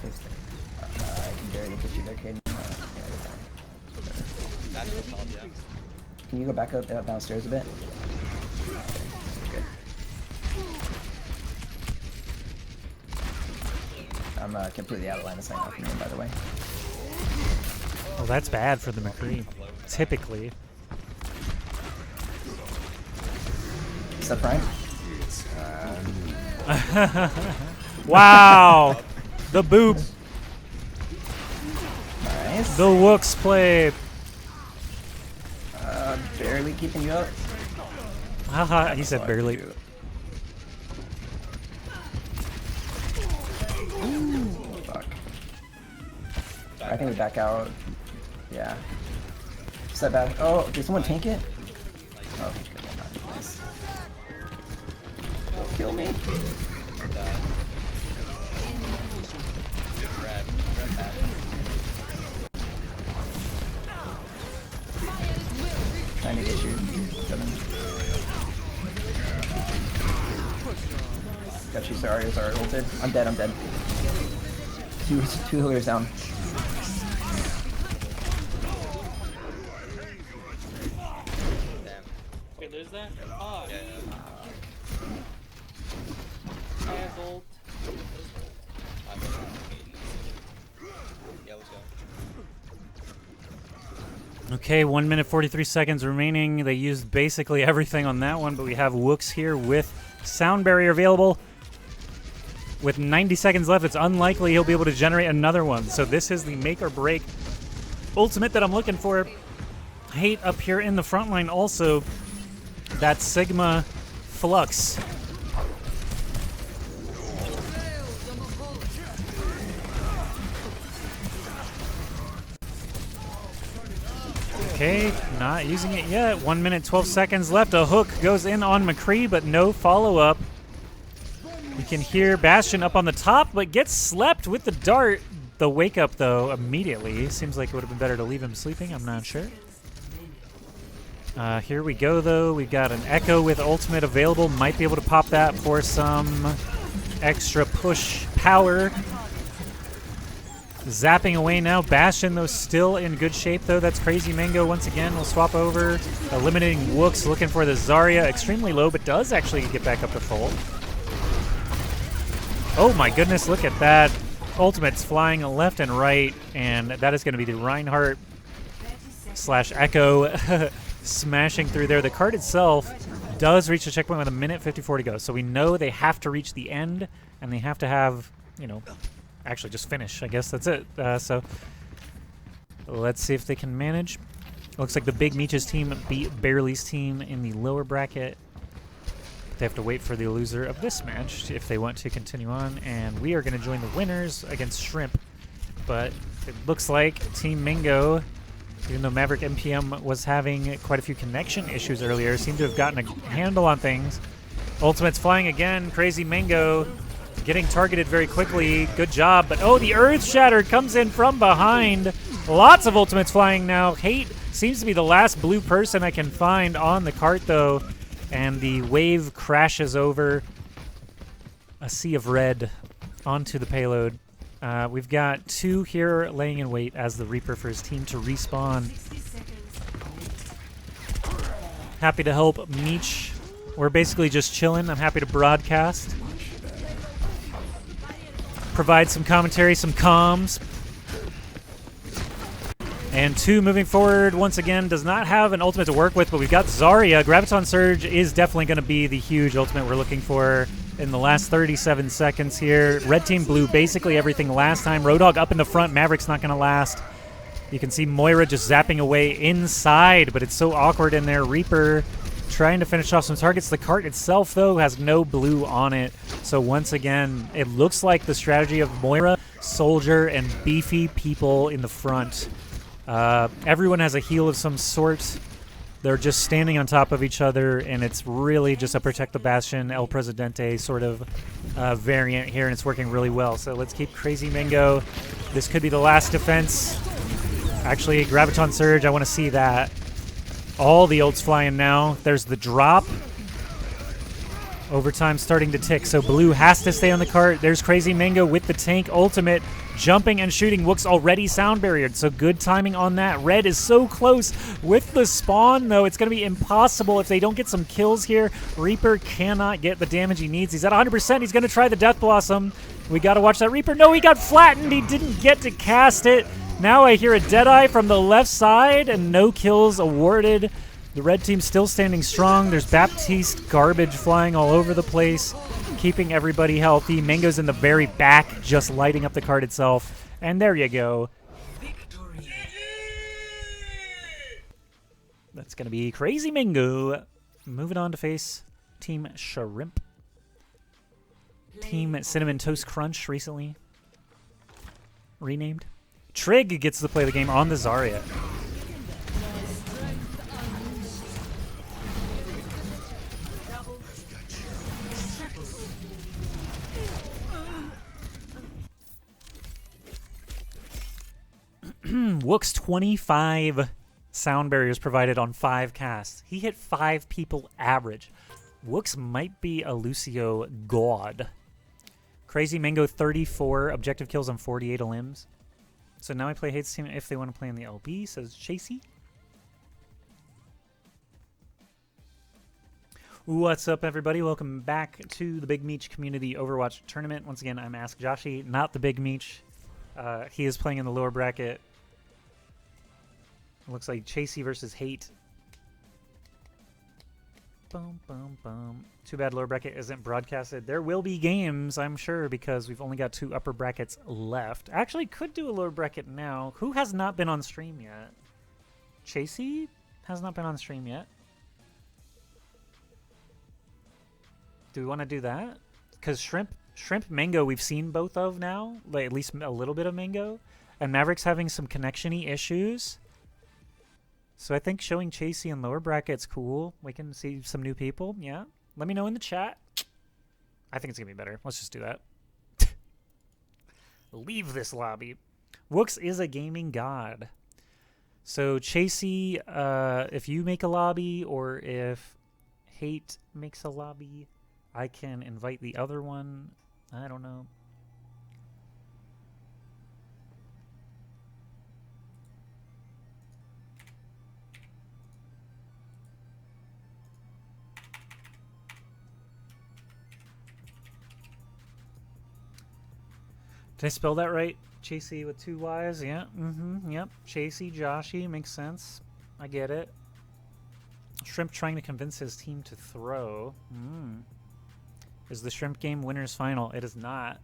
I can barely get you there, Caden. Can you go back up downstairs a bit? Good. I'm completely out of line of sight now from him, by the way. Well, that's bad for the McCree, typically. Is that Prime? Wow! The boob. Nice. The Wooks play. Barely keeping you up. Haha, he said barely. Fuck. I think we back out. Yeah. Step back. Oh, did someone tank it? Oh, good. Nice. Don't kill me. Trying to get you. Got you, sorry, ulted. I'm dead, I'm dead. Two healers down. Wait, there's that? Oh. Yeah. Ult. Yeah, let's go. Okay, 1 minute 43 seconds remaining. They used basically everything on that one, but we have Wooks here with sound barrier available. With 90 seconds left, it's unlikely he'll be able to generate another one. So this is the make or break ultimate that I'm looking for. Hate up here in the front line also. That Sigma Flux. Okay, not using it yet. 1 minute 12 seconds left. A hook goes in on McCree, but no follow-up. You can hear Bastion up on the top, but gets slept with the dart. The wake up, though, immediately. Seems like it would have been better to leave him sleeping. I'm not sure. Here we go, though. We've got an Echo with ultimate available. Might be able to pop that for some extra push power. Zapping away now. Bastion, though, still in good shape, though. That's Crazy Mango once again. We'll swap over. Eliminating Wooks, looking for the Zarya. Extremely low, but does actually get back up to full. Oh my goodness, look at that. Ultimates flying left and right, and that is going to be the Reinhardt / Echo smashing through there. The card itself does reach the checkpoint with 1 minute 54 to go, so we know they have to reach the end, and they have to have, you know, actually just finish. I guess that's it. So let's see if they can manage. Looks like the Big Meech's team beat Barely's team in the lower bracket. They have to wait for the loser of this match if they want to continue on, and we are going to join the winners against Shrimp. But it looks like Team Mingo, even though Maverick MPM was having quite a few connection issues earlier, seemed to have gotten a handle on things Ultimate's flying again. Crazy Mango getting targeted very quickly. Good job. But oh, the Earth Shatter comes in from behind. Lots of ultimates flying now. Hate seems to be the last blue person I can find on the cart, though. And the wave crashes over a sea of red onto the payload. We've got 2 here laying in wait as the Reaper for his team to respawn. Happy to help Meech. We're basically just chilling. I'm happy to broadcast. Provide some commentary, some comms. And 2 moving forward, once again, does not have an ultimate to work with, but we've got Zarya. Graviton Surge is definitely going to be the huge ultimate we're looking for in the last 37 seconds here. Red team blew basically everything last time. Roadhog up in the front. Maverick's not going to last. You can see Moira just zapping away inside, but it's so awkward in there. Reaper trying to finish off some targets. The cart itself, though, has no blue on it. So once again, it looks like the strategy of Moira, Soldier, and beefy people in the front. Everyone has a heal of some sort. They're just standing on top of each other, and it's really just a Protect the Bastion, El Presidente sort of variant here, and it's working really well. So let's keep Crazy Mango. This could be the last defense. Actually, Graviton Surge, I want to see that. All the ults flying now. There's the drop. Overtime starting to tick, so blue has to stay on the cart. There's Crazy Mango with the tank ultimate. Jumping and shooting. Wook's already sound barriered, so good timing on that. Red is so close with the spawn, though. It's going to be impossible if they don't get some kills here. Reaper cannot get the damage he needs. He's at 100%. He's going to try the Death Blossom. We got to watch that Reaper. No, he got flattened. He didn't get to cast it. Now I hear a Deadeye from the left side, and no kills awarded. The red team still standing strong. There's Baptiste garbage flying all over the place, keeping everybody healthy. Mango's in the very back, just lighting up the card itself. And there you go. That's going to be Crazy Mango. Moving on to face Team Shrimp. Team Cinnamon Toast Crunch recently renamed. Trig gets to play the game on the Zarya. Wook's 25 sound barriers provided on 5 casts. He hit 5 people average. Wook's might be a Lucio god. Crazy Mango 34 objective kills on 48 limbs. So now I play Hate's team if they want to play in the LB, says Chasey. What's up, everybody? Welcome back to the Big Meech Community Overwatch Tournament. Once again, I'm Ask Joshi, not the Big Meech. He is playing in the lower bracket. It looks like Chasey versus Hate. Boom, boom, boom. Too bad lower bracket isn't broadcasted. There will be games, I'm sure, because we've only got 2 upper brackets left. Actually, could do a lower bracket now. Who has not been on stream yet? Chasey has not been on stream yet. Do we want to do that? Because Shrimp Mango we've seen both of now, like at least a little bit of Mango, and Maverick's having some connection-y issues. So I think showing Chasey in lower bracket's cool. We can see some new people. Yeah, let me know in the chat. I think it's gonna be better. Let's just do that. Leave this lobby. Wooks is a gaming god. So Chasey, if you make a lobby or if Hate makes a lobby, I can invite the other one. I don't know. Did I spell that right? Chasey with 2 Y's? Yeah. Yep. Chasey, Joshy. Makes sense. I get it. Shrimp trying to convince his team to throw. Is the Shrimp game winner's final? It is not.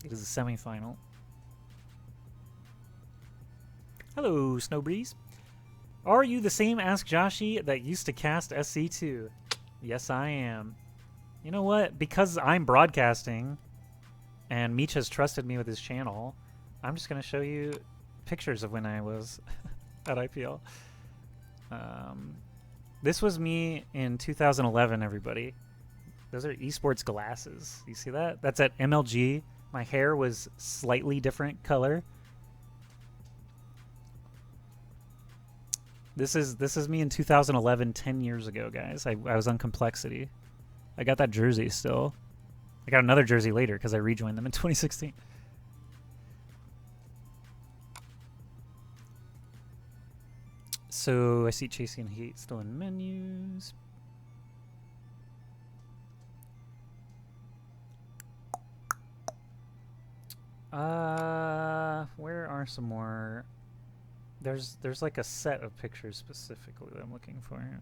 It is a semi-final. Hello, Snowbreeze. Are you the same Ask Joshi that used to cast SC2? Yes, I am. You know what? Because I'm broadcasting and Meech has trusted me with his channel, I'm just going to show you pictures of when I was at IPL. This was me in 2011, everybody. Those are esports glasses. You see that? That's at MLG. My hair was slightly different color. This is me in 2011, 10 years ago, guys. I was on Complexity. I got that jersey still. I got another jersey later because I rejoined them in 2016. So I see Chasey and Heat still in menus. Where are some more? There's like a set of pictures specifically that I'm looking for here.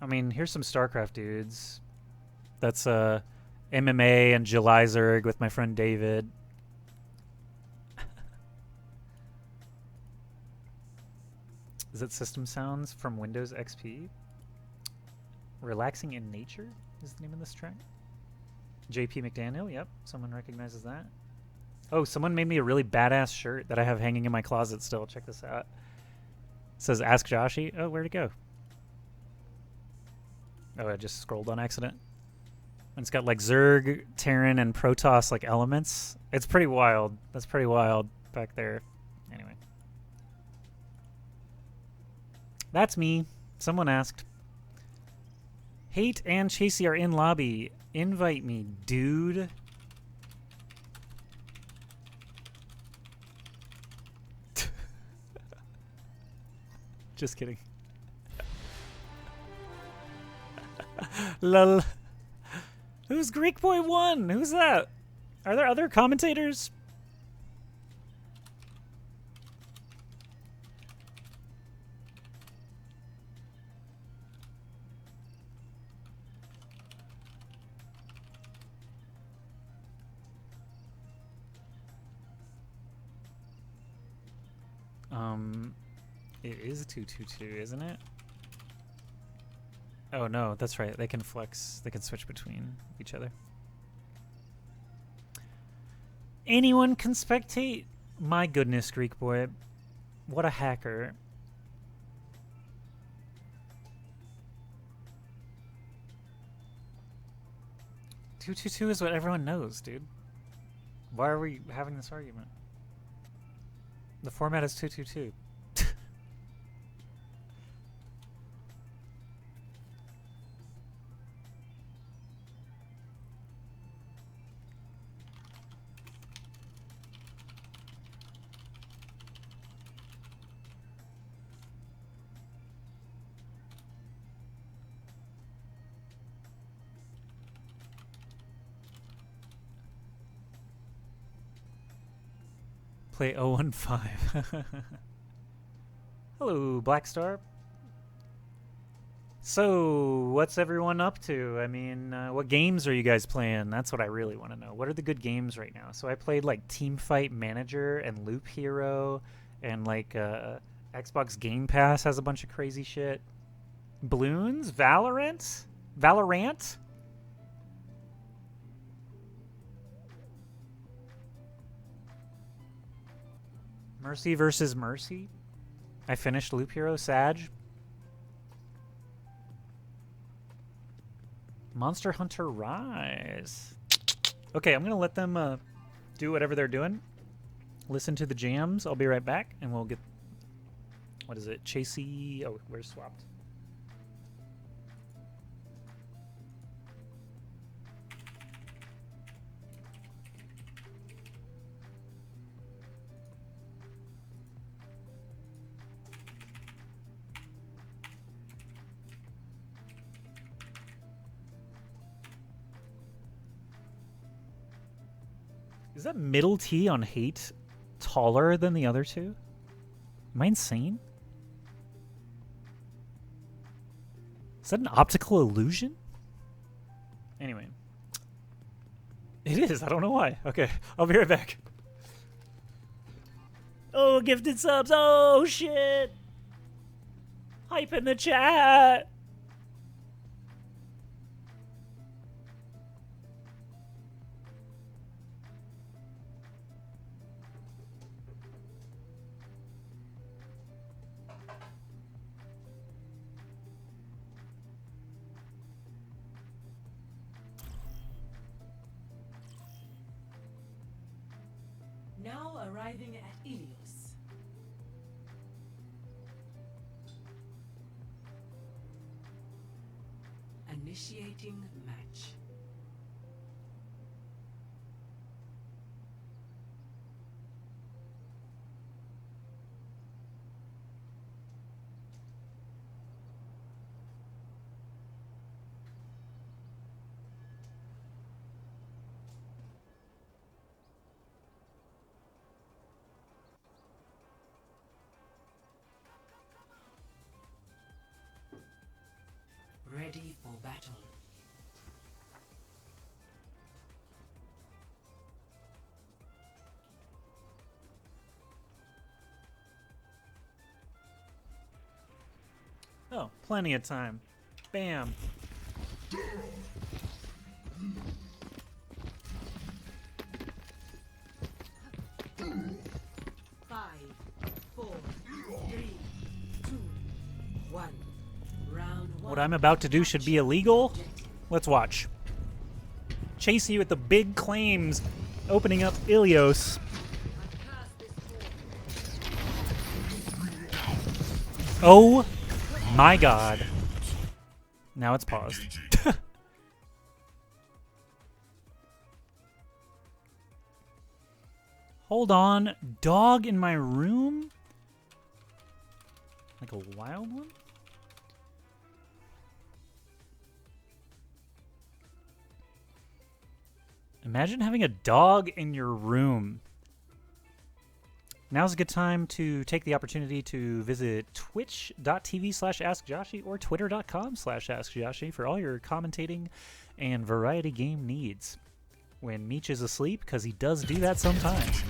I mean, here's some StarCraft dudes. That's MMA and July Zerg with my friend David. Is it System Sounds from Windows XP? Relaxing in Nature is the name of this track. JP McDaniel, yep, someone recognizes that. Oh, someone made me a really badass shirt that I have hanging in my closet still. Check this out. It says Ask Joshy. Oh, where'd it go? Oh, I just scrolled on accident. And it's got like Zerg, Terran, and Protoss like elements. It's pretty wild. That's pretty wild back there. Anyway. That's me. Someone asked. Hate and Chasey are in lobby. Invite me, dude. Just kidding. Lol. Who's Greek Boy 1? Who's that? Are there other commentators? It is 222, isn't it? Oh no, that's right. They can flex. They can switch between each other. Anyone can spectate? My goodness, Greek Boy. What a hacker. .222 is what everyone knows, dude. Why are we having this argument? The format is 222. Play 015. Hello, Blackstar. So, what's everyone up to? I mean, what games are you guys playing? That's what I really want to know. What are the good games right now? So I played like Teamfight Manager and Loop Hero, and like Xbox Game Pass has a bunch of crazy shit. Bloons? Valorant? Valorant? Mercy versus Mercy. I finished Loop Hero. Sag. Monster Hunter Rise. Okay, I'm going to let them do whatever they're doing. Listen to the jams. I'll be right back, and we'll get... What is it? Chasey... Oh, we're swapped. Is that middle T on Hate taller than the other two? Am I insane? Is that an optical illusion? Anyway. It is. I don't know why. Okay. I'll be right back. Oh, gifted subs. Oh, shit. Hype in the chat. arriving at Ilios. Initiating match. Ready for battle. Oh, plenty of time. Bam. 5, 4, 3, 2, 1. Round 1. What I'm about to do should be illegal. Let's watch. Chasey with the big claims, opening up Ilios. Oh my god. Now it's paused. Hold on. Dog in my room? Like a wild one? Imagine having a dog in your room. Now's a good time to take the opportunity to visit twitch.tv/AskJoshi or twitter.com/AskJoshi for all your commentating and variety game needs. When Meech is asleep, because he does do that sometimes.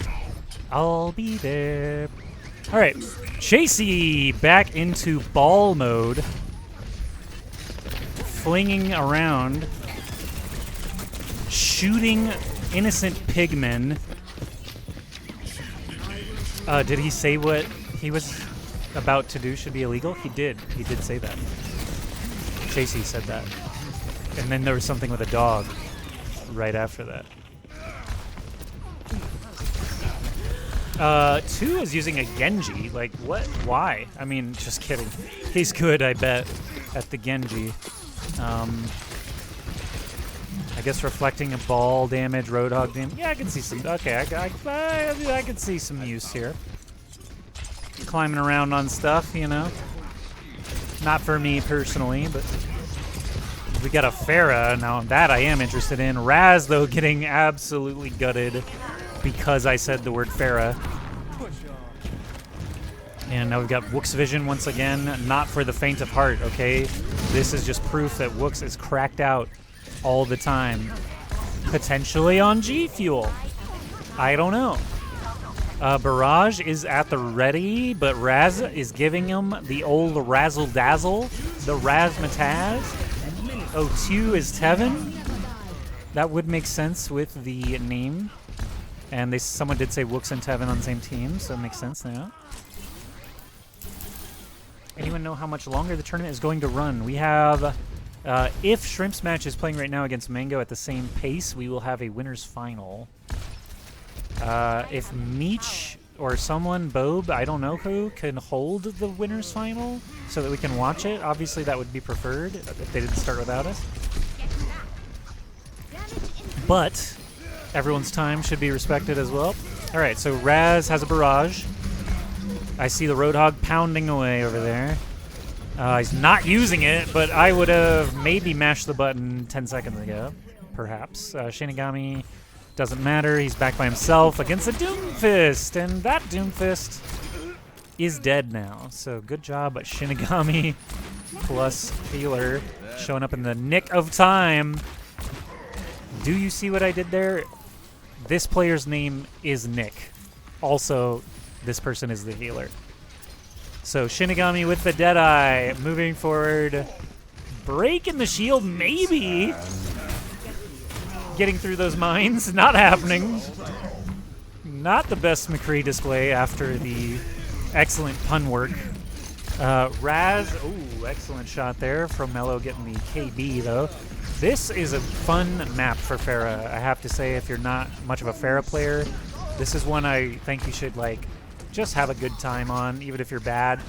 I'll be there. All right, Chasey back into ball mode. Flinging around. Shooting innocent pigmen. Did he say what he was about to do should be illegal? He did. He did say that. Chasey said that. And then there was something with a dog right after that. 2 is using a Genji. Like, what? Why? I mean, just kidding. He's good, I bet, at the Genji. I guess reflecting a ball damage, Roadhog damage. Yeah, I can see some. Okay, I can see some use here. Climbing around on stuff, you know. Not for me personally, but we got a Pharah now. That I am interested in. Raz though getting absolutely gutted because I said the word Pharah. And now we've got Wook's Vision once again. Not for the faint of heart. Okay, this is just proof that Wooks is cracked out all the time. Potentially on G Fuel. I don't know. Barrage is at the ready, but Raz is giving him the old razzle dazzle, the Razmataz. Oh, 2 is Tevin. That would make sense with the name. And someone did say Wooks and Tevin on the same team, so it makes sense now. Anyone know how much longer the tournament is going to run? We have, if Shrimp's match is playing right now against Mango at the same pace, we will have a winner's final. If Meech or someone, Bob, I don't know who, can hold the winner's final so that we can watch it, obviously that would be preferred if they didn't start without us. But everyone's time should be respected as well. All right, so Raz has a barrage. I see the Roadhog pounding away over there. He's not using it, but I would have maybe mashed the button 10 seconds ago, perhaps. Shinigami doesn't matter. He's back by himself against a Doomfist, and that Doomfist is dead now. So good job, Shinigami plus healer showing up in the nick of time. Do you see what I did there? This player's name is Nick. Also, this person is the healer. So Shinigami with the Deadeye, moving forward, breaking the shield, maybe. Getting through those mines, not happening. Not the best McCree display after the excellent pun work. Raz, ooh, excellent shot there from Mello getting the KB though. This is a fun map for Pharah, I have to say. If you're not much of a Pharah player, This is one I think you should, like, just have a good time on, even if you're bad.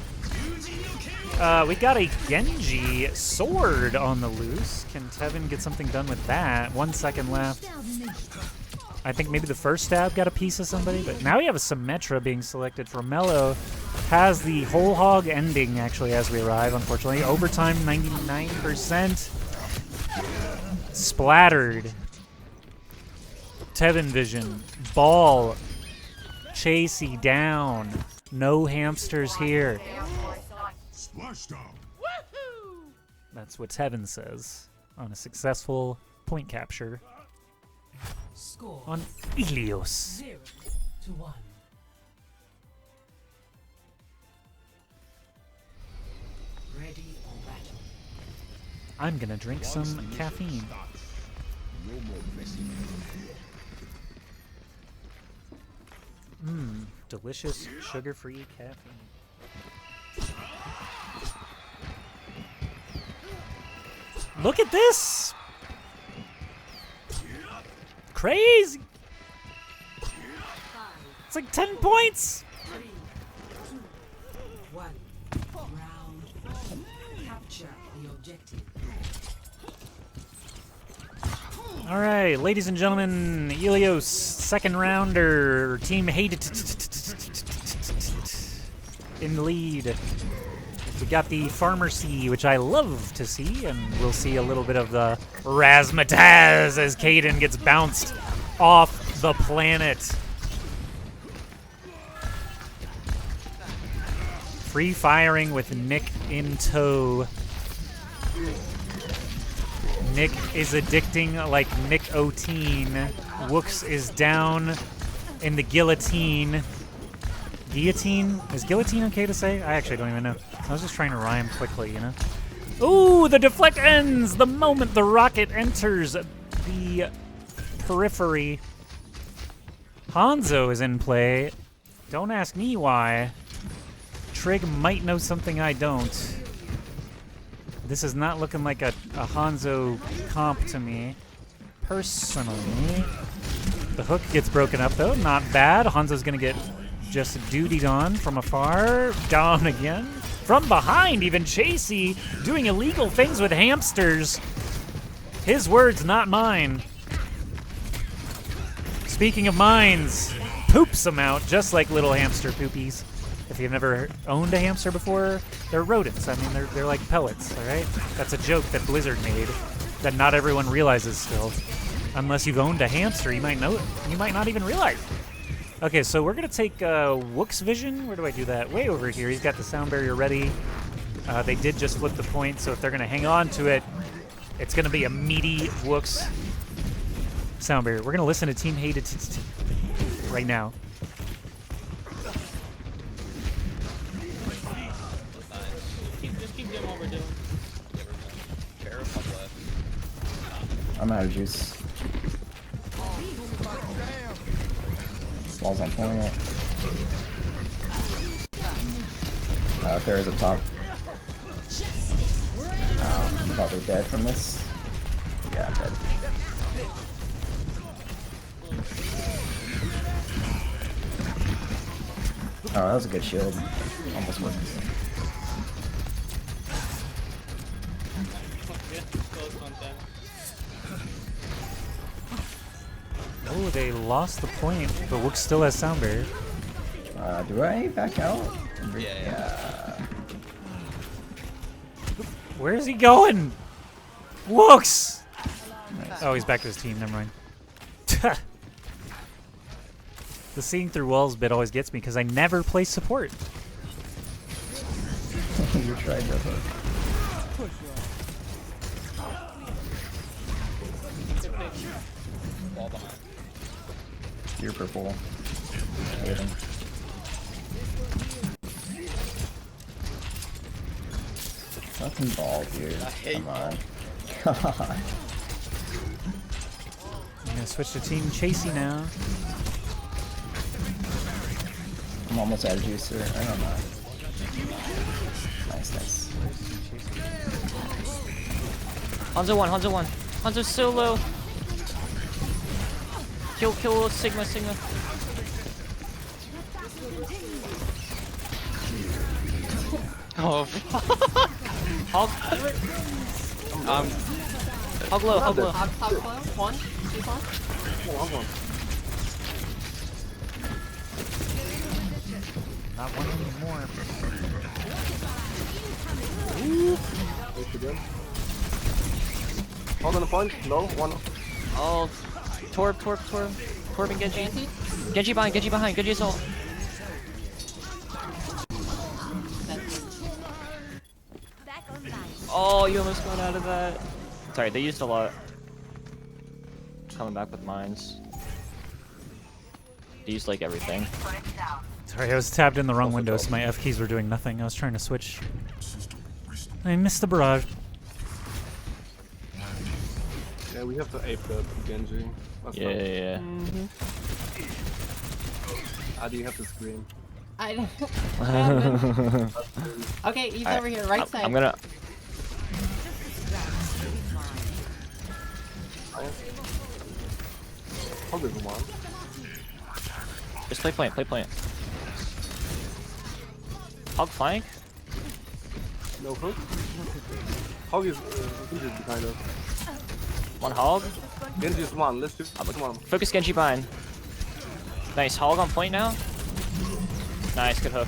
We got a Genji sword on the loose. Can Tevin get something done with that? 1 second left. I think maybe the first stab got a piece of somebody, but now we have a Symmetra being selected for Mello. Has the whole hog ending, actually, as we arrive, unfortunately. Overtime, 99%. Splattered. Tevin vision. Ball. Chasey down. No hamsters here. That's what Tevin says on a successful point capture Score on Ilios. 0-1. Ready for battle. I'm gonna drink some caffeine. Delicious sugar-free caffeine. Look at this! Crazy! It's like 10 points! 3, 2, 1. Round 4. Capture the objective. Alright, ladies and gentlemen, Ilios, second rounder, team hated in the lead. We got the Pharmacy, which I love to see, and we'll see a little bit of the Razzmatazz as Kaden gets bounced off the planet. Free firing with Nick in tow. Nick is addicting like Nicotine. Wooks is down in the guillotine. Guillotine? Is guillotine okay to say? I actually don't even know. I was just trying to rhyme quickly, you know? Ooh, the deflect ends the moment the rocket enters the periphery. Hanzo is in play. Don't ask me why. Trig might know something I don't. This is not looking like a Hanzo comp to me, personally. The hook gets broken up, though. Not bad. Hanzo's going to get just dutied on from afar. Down again. From behind, even Chasey doing illegal things with hamsters. His words, not mine. Speaking of mines, poops them out just like little hamster poopies. If you've never owned a hamster before, they're rodents. I mean, they're like pellets, all right? That's a joke that Blizzard made that not everyone realizes still. Unless you've owned a hamster, you might know it. You might not even realize. Okay, so we're going to take Wook's vision. Where do I do that? Way over here. He's got the sound barrier ready. They did just flip the point, so if they're going to hang on to it, it's going to be a meaty Wook's sound barrier. We're going to listen to Team Hated right now. Just keep doing what we're doing. I'm out of juice. Walls on point. Fair's up top. I'm probably dead from this. Yeah, I'm dead. Oh, that was a good shield. Almost worked. Oh, they lost the point, but Wook still has sound barrier. Do I back out? Yeah. Where is he going? Wooks! Nice. Oh, he's back to his team. Never mind. The seeing through walls bit always gets me because I never play support. You tried that hook. Wall behind. You're purple. Hit him. Fucking ball, dude. Come on. God. I'm gonna switch to Team Chasey now. I'm almost out of juice, sir. I don't know. Nice, nice. Hanzo 1, Hanzo 1. Hanzo's so low. Kill Sigma. Oh. Hog. Hog low. Hog low. Hog low. 1, 2 far. Not one anymore. Hold on the point. No, one. Oh, Torb and Genji. Genji behind. Genji's ult. Oh, you almost got out of that. Sorry, they used a lot. Coming back with mines. They used like everything. Sorry, I was tabbed in the wrong window, so my F keys were doing nothing. I was trying to switch. I missed the barrage. Yeah, we have to ape the Genji. Yeah. How do you have to scream? I don't. Okay, he's over here, right side. I'm gonna. Hold this one. Just play plant. Hog flank? No hook? Hog is behind us. One hog? Genji's one, let's do one. Focus Genji behind. Nice, hog on point now. Nice, good hook.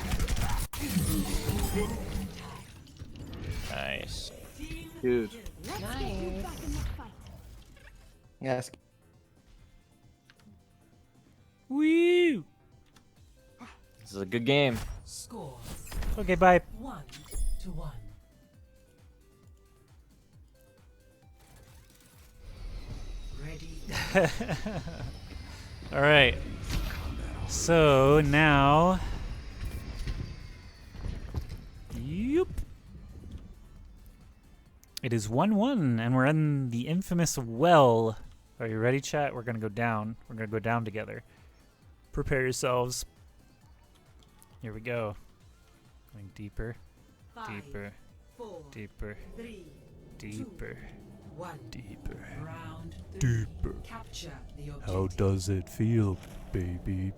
Nice. Good. Nice. Yes. Woo! This is a good game. Score. Okay, bye. 1-1. Ready. All right. So now, yep. It is 1-1, and we're in the infamous well. Are you ready, chat? We're gonna go down. We're gonna go down together. Prepare yourselves. Here we go. Going deeper, 5, deeper, 4, deeper, 3, deeper, 1. deeper, Round 3. deeper. Capture the objective. How does it feel, baby?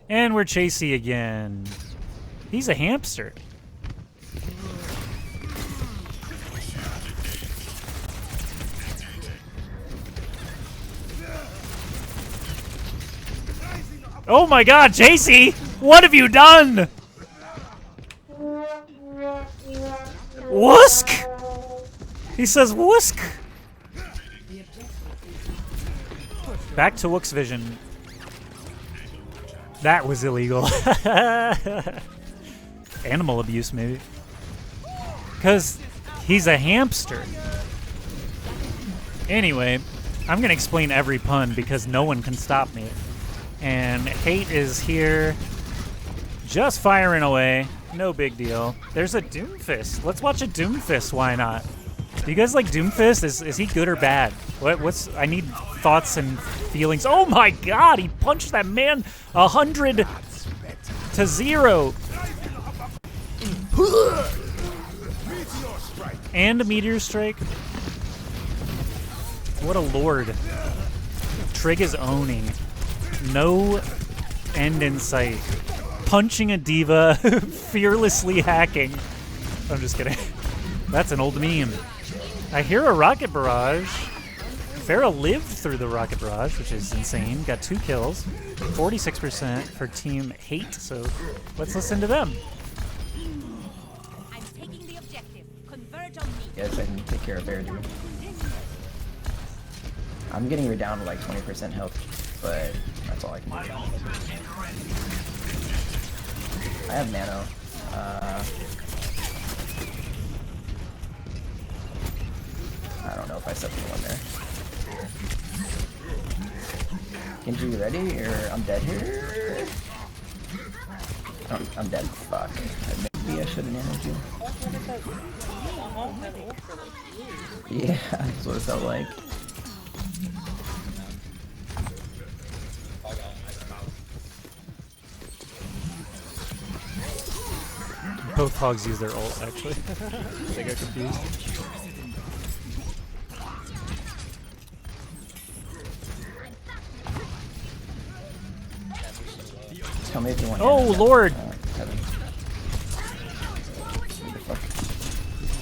And we're Chasey again. He's a hamster. Oh my god, Chasey! What have you done? Woosk! He says woosk! Back to Wook's vision. That was illegal. Animal abuse, maybe. Because he's a hamster. Anyway, I'm going to explain every pun because no one can stop me. And Hate is here just firing away. No big deal. There's a Doomfist. Let's watch a Doomfist. Why not? Do you guys like Doomfist? Is he good or bad? I need thoughts and feelings. Oh my god, he punched that man 100 to 0. And a meteor strike. What a lord. Trig is owning. No end in sight. Punching a diva, fearlessly hacking. I'm just kidding. That's an old meme. I hear a rocket barrage. Pharah lived through the rocket barrage, which is insane. Got 2 kills. 46% for Team Hate, so let's listen to them. I'm taking the objective. Converge on me. Yes, I can take care of Bear. I'm getting her down to like 20% health, but that's all I can do. I have nano. I don't know if I set the one there. Genji, you ready? Or I'm dead here? I'm dead. Fuck. Maybe I should have nanoed you. Yeah, that's what it felt like. Both hogs use their ult, actually. They got confused. Tell me if you want. Oh, Lord!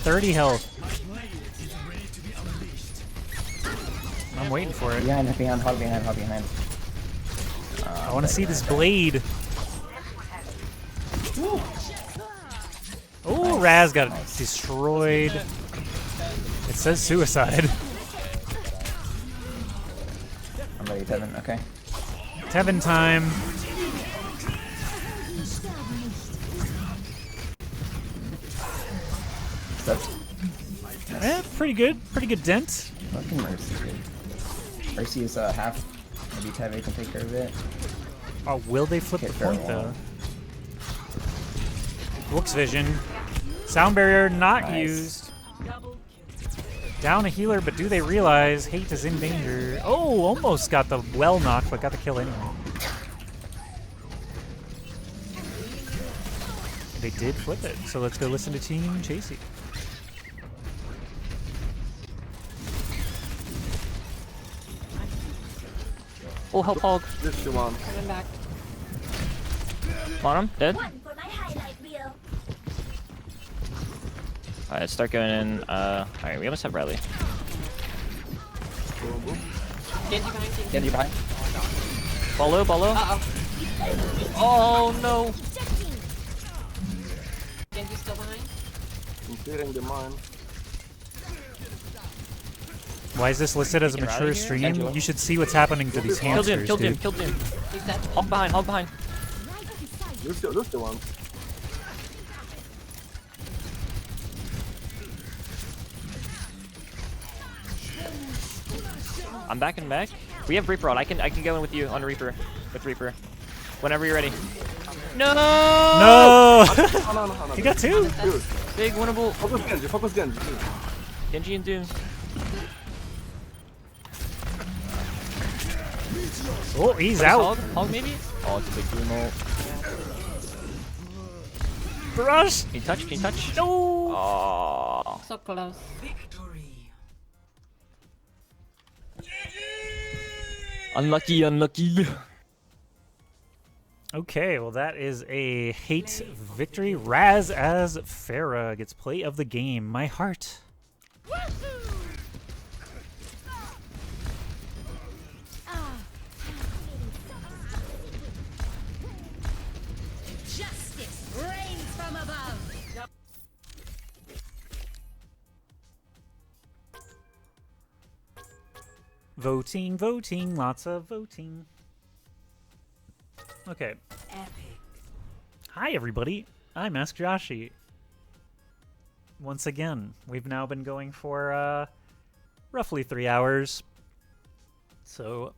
30 health. I'm waiting for it. Behind, hog behind. I want to see this blade. Oh, Raz got destroyed. It says suicide. I'm ready, Tevin. Okay. Tevin time. Pretty good. Pretty good dent. Fucking Mercy, dude. Mercy is half. Maybe Tevin can take care of it. Oh, will they flip the point though? Looks vision. Sound barrier not used. Down a healer, but do they realize Hate is in danger? Oh, almost got the well knock, but got the kill anyway. They did flip it, so let's go listen to Team Chasey. Oh, help hog. This you want. Coming back. Bottom, dead. Alright, let's start going in. Alright, we almost have Riley. Genji behind. Ball low, ball low. Oh no! Genji's still behind. I'm clearing the mine. Why is this listed as a mature stream? You should see what's happening to these hamsters, Killed him. He's dead. Hog behind, hog behind. This the one. I'm backing back. We have Reaper on. I can go in with you on Reaper. With Reaper. Whenever you're ready. No! No! No. He got two. Dude. Big winnable. Focus Genji. Genji and Doom. Oh, he's out. Hog maybe? Oh, it's a big Doom ult. Brush! Can you touch? No! Oh. So close. Unlucky. Okay, well that is a Hate victory. Raz as Farah gets play of the game. My heart. Justice reigns from above. Voting, lots of voting. Okay. Hi everybody, I'm Ask Joshi. Once again, we've now been going for roughly 3 hours. So,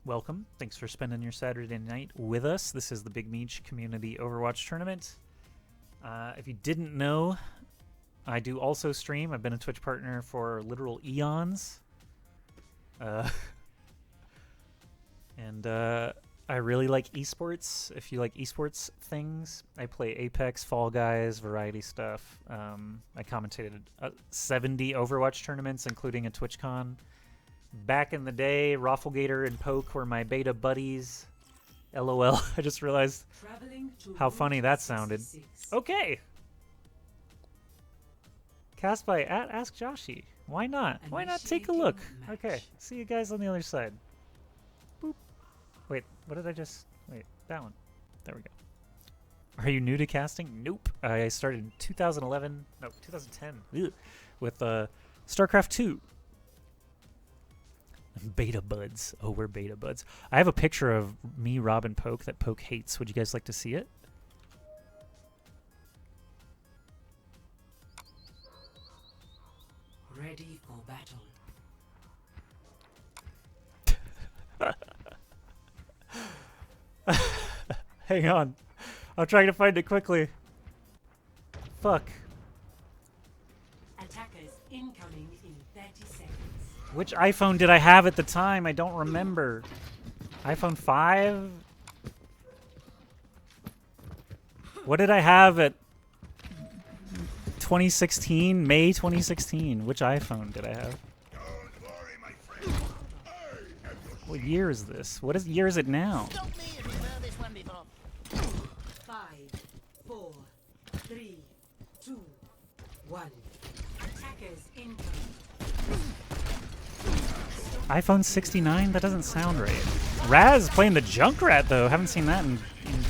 welcome. Thanks for spending your Saturday night with us. This is the Big Meech Community Overwatch Tournament. If you didn't know, I do also stream. I've been a Twitch partner for literal eons. I really like esports. If you like esports things, I play Apex, Fall Guys, variety stuff. I commentated 70 Overwatch tournaments, including a TwitchCon. Back in the day, Rafflegator and Poke were my beta buddies. LOL. I just realized how funny that sounded. Okay. Cast by @AskJoshi. Why not? Why not take a look? Okay. See you guys on the other side. Boop. Wait, what did I just... Wait, that one. There we go. Are you new to casting? Nope. I started in 2011... No, 2010. Ugh, with StarCraft 2. Beta buds. Oh, we're beta buds. I have a picture of me, Rob, and Poke that Poke hates. Would you guys like to see it? Ready for battle. Hang on. I'm trying to find it quickly. Fuck. Attackers incoming in 30 seconds. Which iPhone did I have at the time? I don't remember. iPhone 5? What did I have at 2016? May 2016. Which iPhone did I have? What year is this? What year is it now? 5, 4, 3, 2, 1. Attackers incoming. iPhone 69? That doesn't sound right. Raz playing the Junkrat, though. Haven't seen that in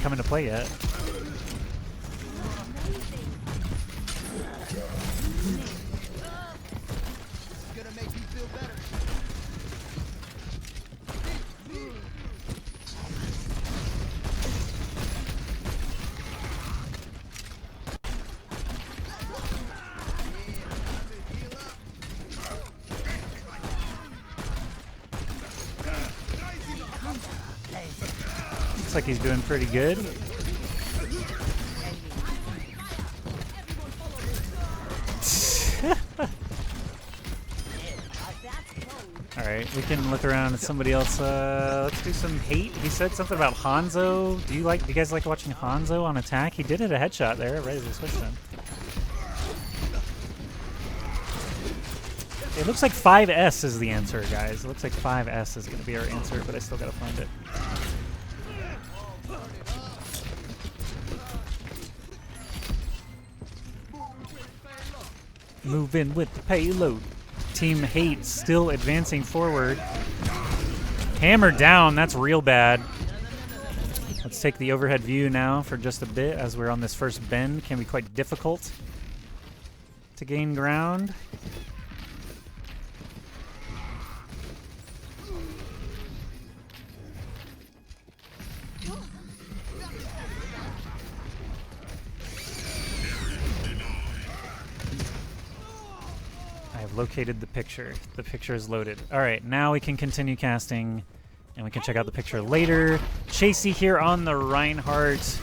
come into play yet. Looks like he's doing pretty good. Alright, we can look around at somebody else. Let's do some hate. He said something about Hanzo. Do you guys like watching Hanzo on attack? He did hit a headshot there right as he switched him. It looks like 5S is the answer, guys. It looks like 5S is going to be our answer, but I still got to find it. Move in with the payload. Team Hate still advancing forward. Hammer down, that's real bad. Let's take the overhead view now for just a bit as we're on this first bend. Can be quite difficult to gain ground. Located the picture. The picture is loaded. All right, now we can continue casting, and we can check out the picture later. Chasey here on the Reinhardt,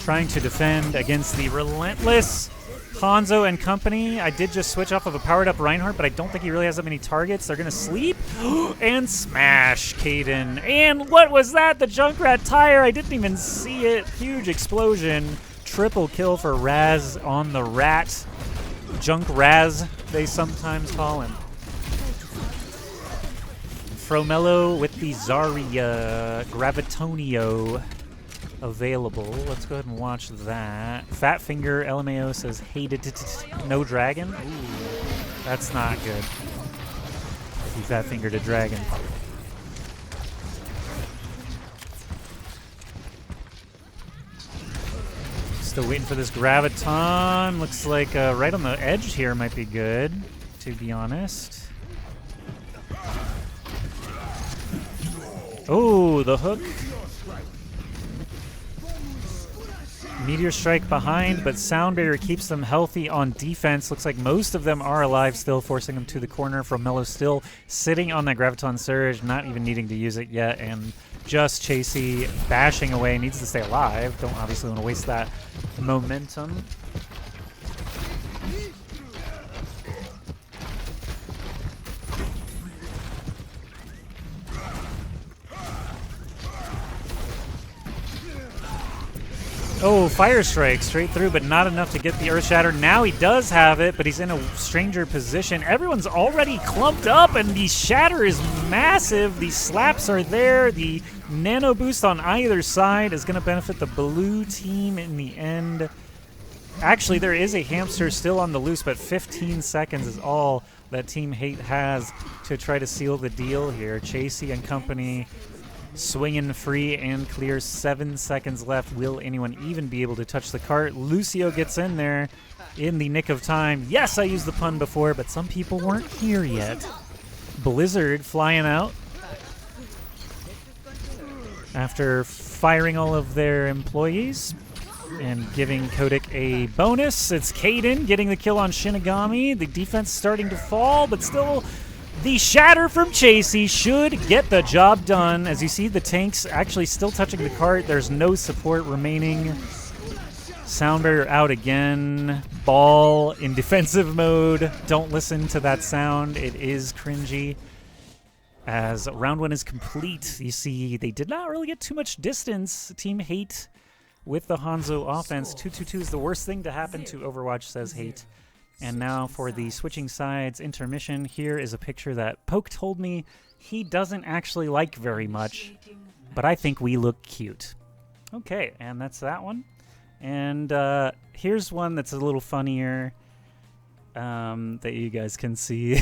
trying to defend against the relentless Hanzo and company. I did just switch off of a powered-up Reinhardt, but I don't think he really has that many targets. They're going to sleep and smash Caden. And what was that? The Junkrat tire. I didn't even see it. Huge explosion. Triple kill for Raz on the rat. Junk Raz, they sometimes call him. Fromello with the Zarya Gravitonio available. Let's go ahead and watch that. Fatfinger LMAO says hated no dragon. Ooh, that's not good. He Fatfingered a dragon. Still waiting for this Graviton. Looks like right on the edge here might be good, to be honest. Oh, the hook. Meteor Strike behind, but Sound Barrier keeps them healthy on defense. Looks like most of them are alive still, forcing them to the corner. Fromello still sitting on that Graviton Surge, not even needing to use it yet, and just Chasey bashing away. Needs to stay alive. Don't obviously want to waste that momentum. Oh, Fire Strike straight through, but not enough to get the Earth Shatter. Now he does have it, but he's in a stranger position. Everyone's already clumped up, and the Shatter is massive. The slaps are there. The Nano Boost on either side is going to benefit the blue team in the end. Actually, there is a hamster still on the loose, but 15 seconds is all that Team Hate has to try to seal the deal here. Chasey and company swinging free and clear. 7 seconds left. Will anyone even be able to touch the cart? Lucio gets in there in the nick of time. Yes, I used the pun before, but some people weren't here yet. Blizzard flying out after firing all of their employees and giving Kodak a bonus. It's Caden getting the kill on Shinigami. The defense starting to fall, but still the Shatter from Chasey should get the job done. As you see, the tanks actually still touching the cart. There's no support remaining. Sound Barrier out again. Ball in defensive mode. Don't listen to that sound. It is cringy. As round one is complete, you see they did not really get too much distance. Team Hate with the Hanzo offense. 2-2-2 is the worst thing to happen to Overwatch, says Hate. And now for the switching sides intermission, here is a picture that Poke told me he doesn't actually like very much, but I think we look cute. Okay, and that's that one. And here's one that's a little funnier. that you guys can see.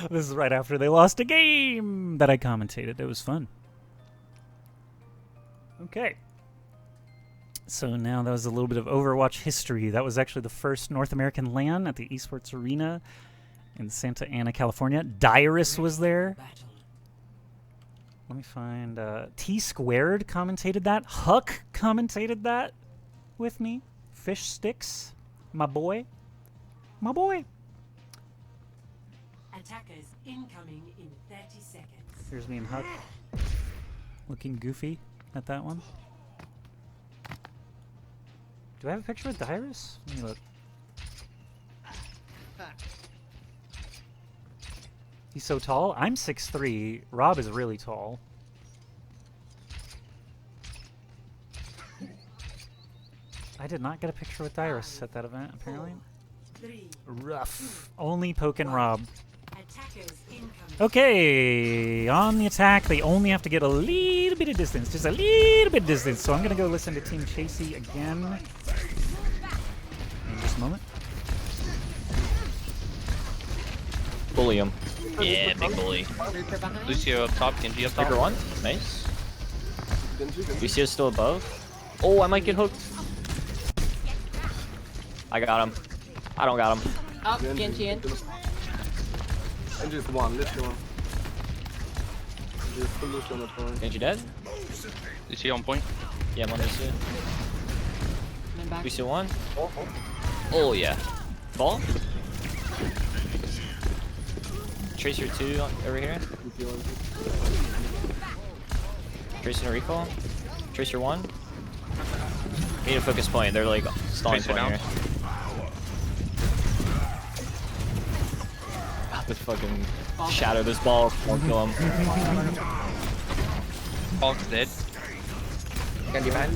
This is right after they lost a game that I commentated. It was fun. Okay. So now that was a little bit of Overwatch history. That was actually the first North American LAN at the Esports Arena in Santa Ana, California. Dyrus was there. Let me find... T Squared commentated that. Huck commentated that with me. Fish Sticks. My boy. My boy. Attackers incoming in 30 seconds. Here's me and Huck. Looking goofy at that one. Do I have a picture with Dyrus? Let me look. He's so tall. I'm 6'3". Rob is really tall. I did not get a picture with Dyrus at that event, apparently. Rough. Only poking Rob. Okay, on the attack, they only have to get a little bit of distance. Just a little bit of distance. So I'm going to go listen to Team Chasey again in just a moment. Bully him. Yeah, big bully. Lucio up top, Genji up top. Picker one. Nice. Lucio's still above. Oh, I might get hooked. I got him. I don't got him. Oh, Genji in. And just one, let's go. Just full Lucio on the point. Genji dead? Lucio on point. Yeah, I'm on Lucio. Lucio one. Oh, yeah. Ball? Tracer 2 over here. Tracer and recall. Tracer 1. We need a focus point. They're like stalling Tracer point down. here. Got the fucking shadow. This ball won't kill him. Ball's dead. Genji behind.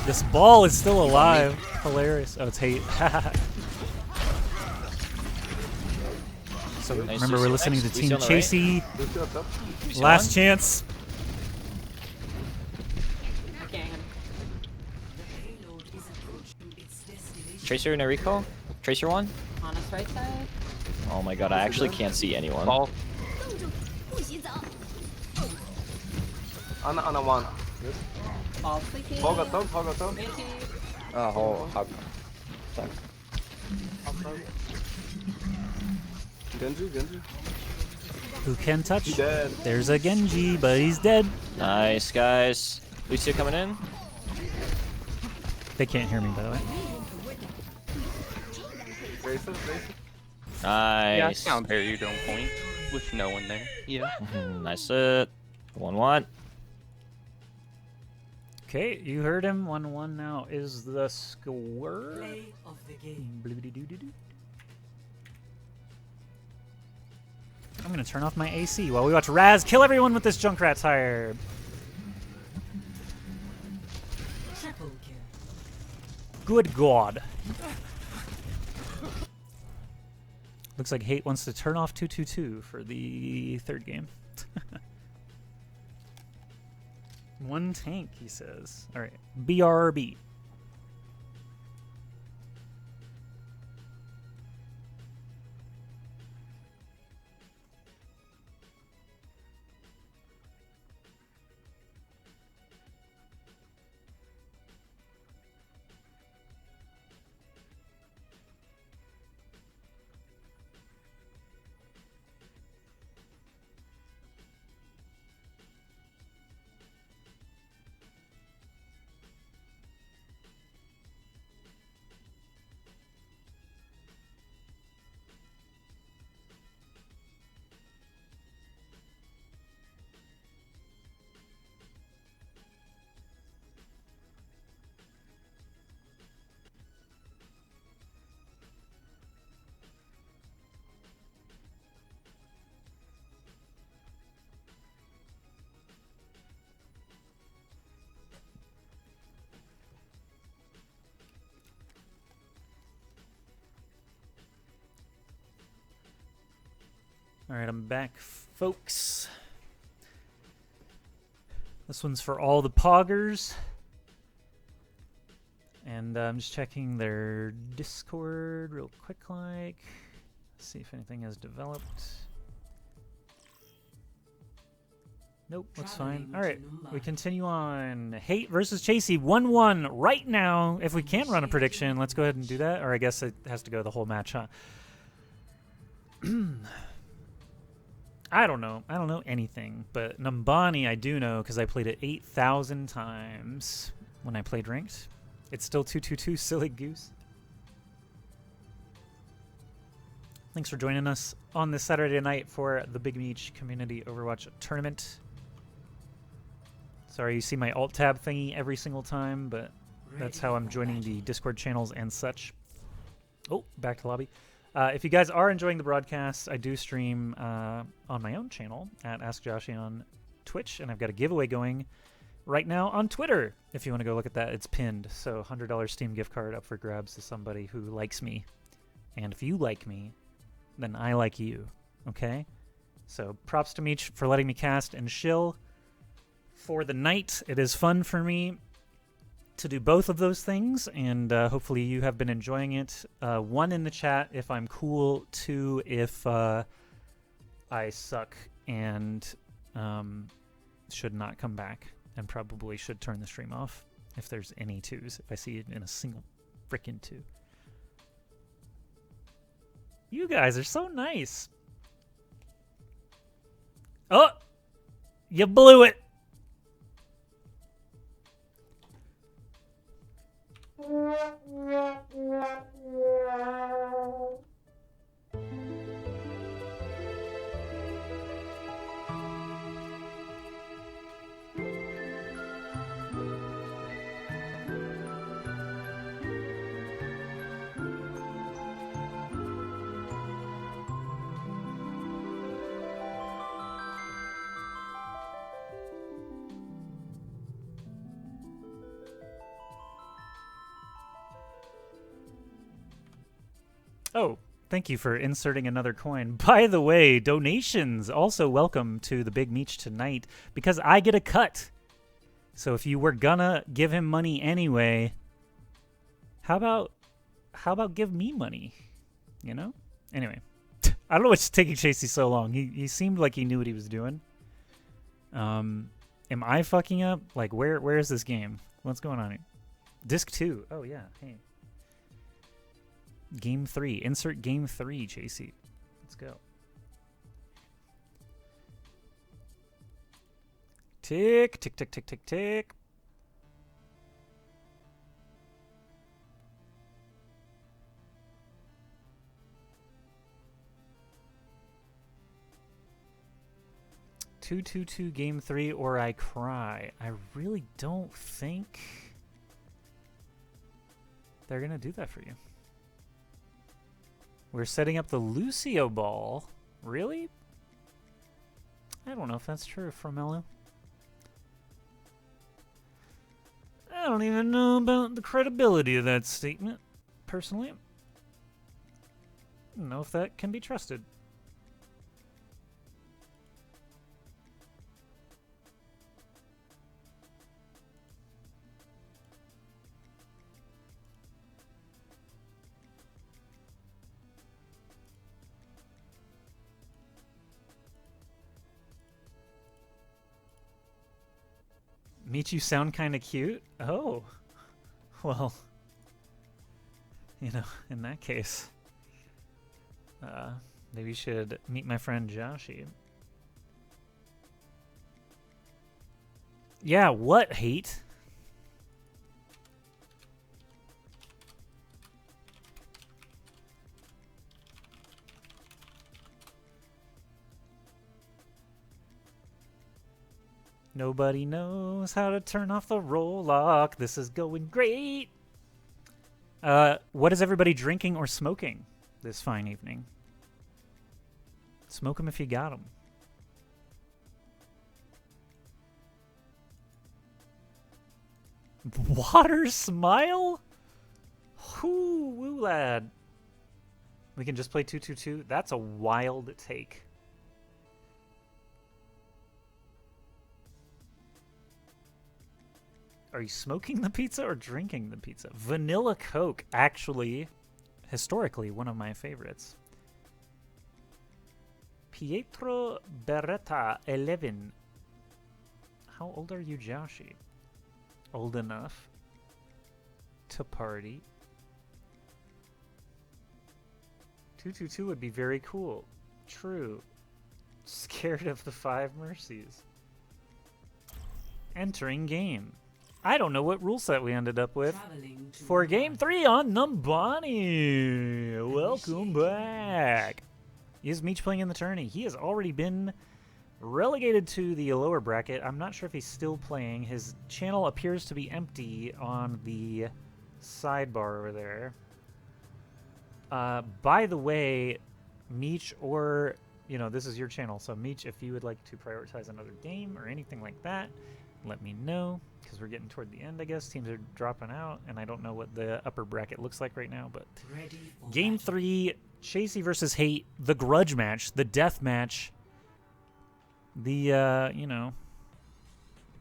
This ball is still alive. Hilarious. Oh, it's hate. So Nice. remember, we're listening to Team Lucio on the Chasey. right. Last chance. Tracer no recall. Tracer 1. On us right side. Oh my god, I actually can't see anyone. Ball. Ana one. Ball flicking. Ball got top, ball got top. Oh, hug. Genji. Who can touch? He's dead. There's a Genji, but he's dead. Nice, guys. Lucio coming in. They can't hear me, by the way. Nice. Yeah, I hear you don't point with no one there. Yeah. Nice hit. 1-1. Okay, you heard him. 1-1 now is the score. Play of the game. Blibbity-doo-doo-doo. I'm gonna turn off my AC while we watch Raz kill everyone with this Junkrat tire. Triple kill. Good God. Looks like Hate wants to turn off 222 for the third game. One tank, he says. All right, BRB. All right, I'm back, folks. This one's for all the poggers. And I'm just checking their Discord real quick, like, see if anything has developed. Nope, that's fine. All right, we continue on. Hate versus Chasey, 1-1 right now. If we can't run a prediction, let's go ahead and do that. Or I guess it has to go the whole match, huh? I don't know. I don't know anything. But Numbani I do know because I played it 8,000 times when I played ranked. It's still 2-2-2, silly goose. Thanks for joining us on this Saturday night for the Big Meech Community Overwatch Tournament. Sorry you see my alt tab thingy every single time, but that's how I'm joining the Discord channels and such. Oh, back to lobby. If you guys are enjoying the broadcast, I do stream on my own channel at Ask Joshy on Twitch, and I've got a giveaway going right now on Twitter. If you want to go look at that, it's pinned. So $100 Steam gift card up for grabs to somebody who likes me. And if you like me, then I like you. Okay? So props to Meech for letting me cast and shill for the night. It is fun for me to do both of those things, and hopefully you have been enjoying it. 1 in the chat if I'm cool, 2 if I suck and should not come back, and probably should turn the stream off if there's any 2s, if I see it in a single frickin' 2. You guys are so nice. Oh! You blew it! Oh, thank you for inserting another coin. By the way, donations also welcome to the Big Meech tonight because I get a cut. So if you were gonna give him money anyway, how about give me money? You know? Anyway, I don't know what's taking Chasey so long. He seemed like he knew what he was doing. Am I fucking up? Like where is this game? What's going on here? Disc 2. Oh yeah. Hey. Game 3. Insert game 3, Chasey. Let's go. Tick, tick, tick, tick, tick, tick. (2-2-2) game 3 or I cry. I really don't think they're gonna do that for you. We're setting up the Lucio ball. Really? I don't know if that's true, Formello. I don't even know about the credibility of that statement, personally. I don't know if that can be trusted. Meet you sound kind of cute? Oh. Well, you know, in that case, maybe you should meet my friend Joshy. Yeah, what, hate? Nobody knows how to turn off the roll lock. This is going great. What is everybody drinking or smoking this fine evening? Smoke them if you got them. Water smile? Whoo, lad. We can just play 2-2-2. That's a wild take. Are you smoking the pizza or drinking the pizza? Vanilla Coke, actually, historically, one of my favorites. Pietro Beretta, 11. How old are you, Joshi? Old enough to party. 222 would be very cool. True. Scared of the 5 mercies. Entering game. I don't know what rule set we ended up with for game 3 on Numbani. Welcome back. Is Meech playing in the tourney? He has already been relegated to the lower bracket. I'm not sure if he's still playing. His channel appears to be empty on the sidebar over there. By the way, Meech, or, you know, this is your channel, so Meech, if you would like to prioritize another game or anything like that, let me know, because we're getting toward the end, I guess. Teams are dropping out, and I don't know what the upper bracket looks like right now, but game 3, Chasey versus Hate, the grudge match, the death match, the, you know,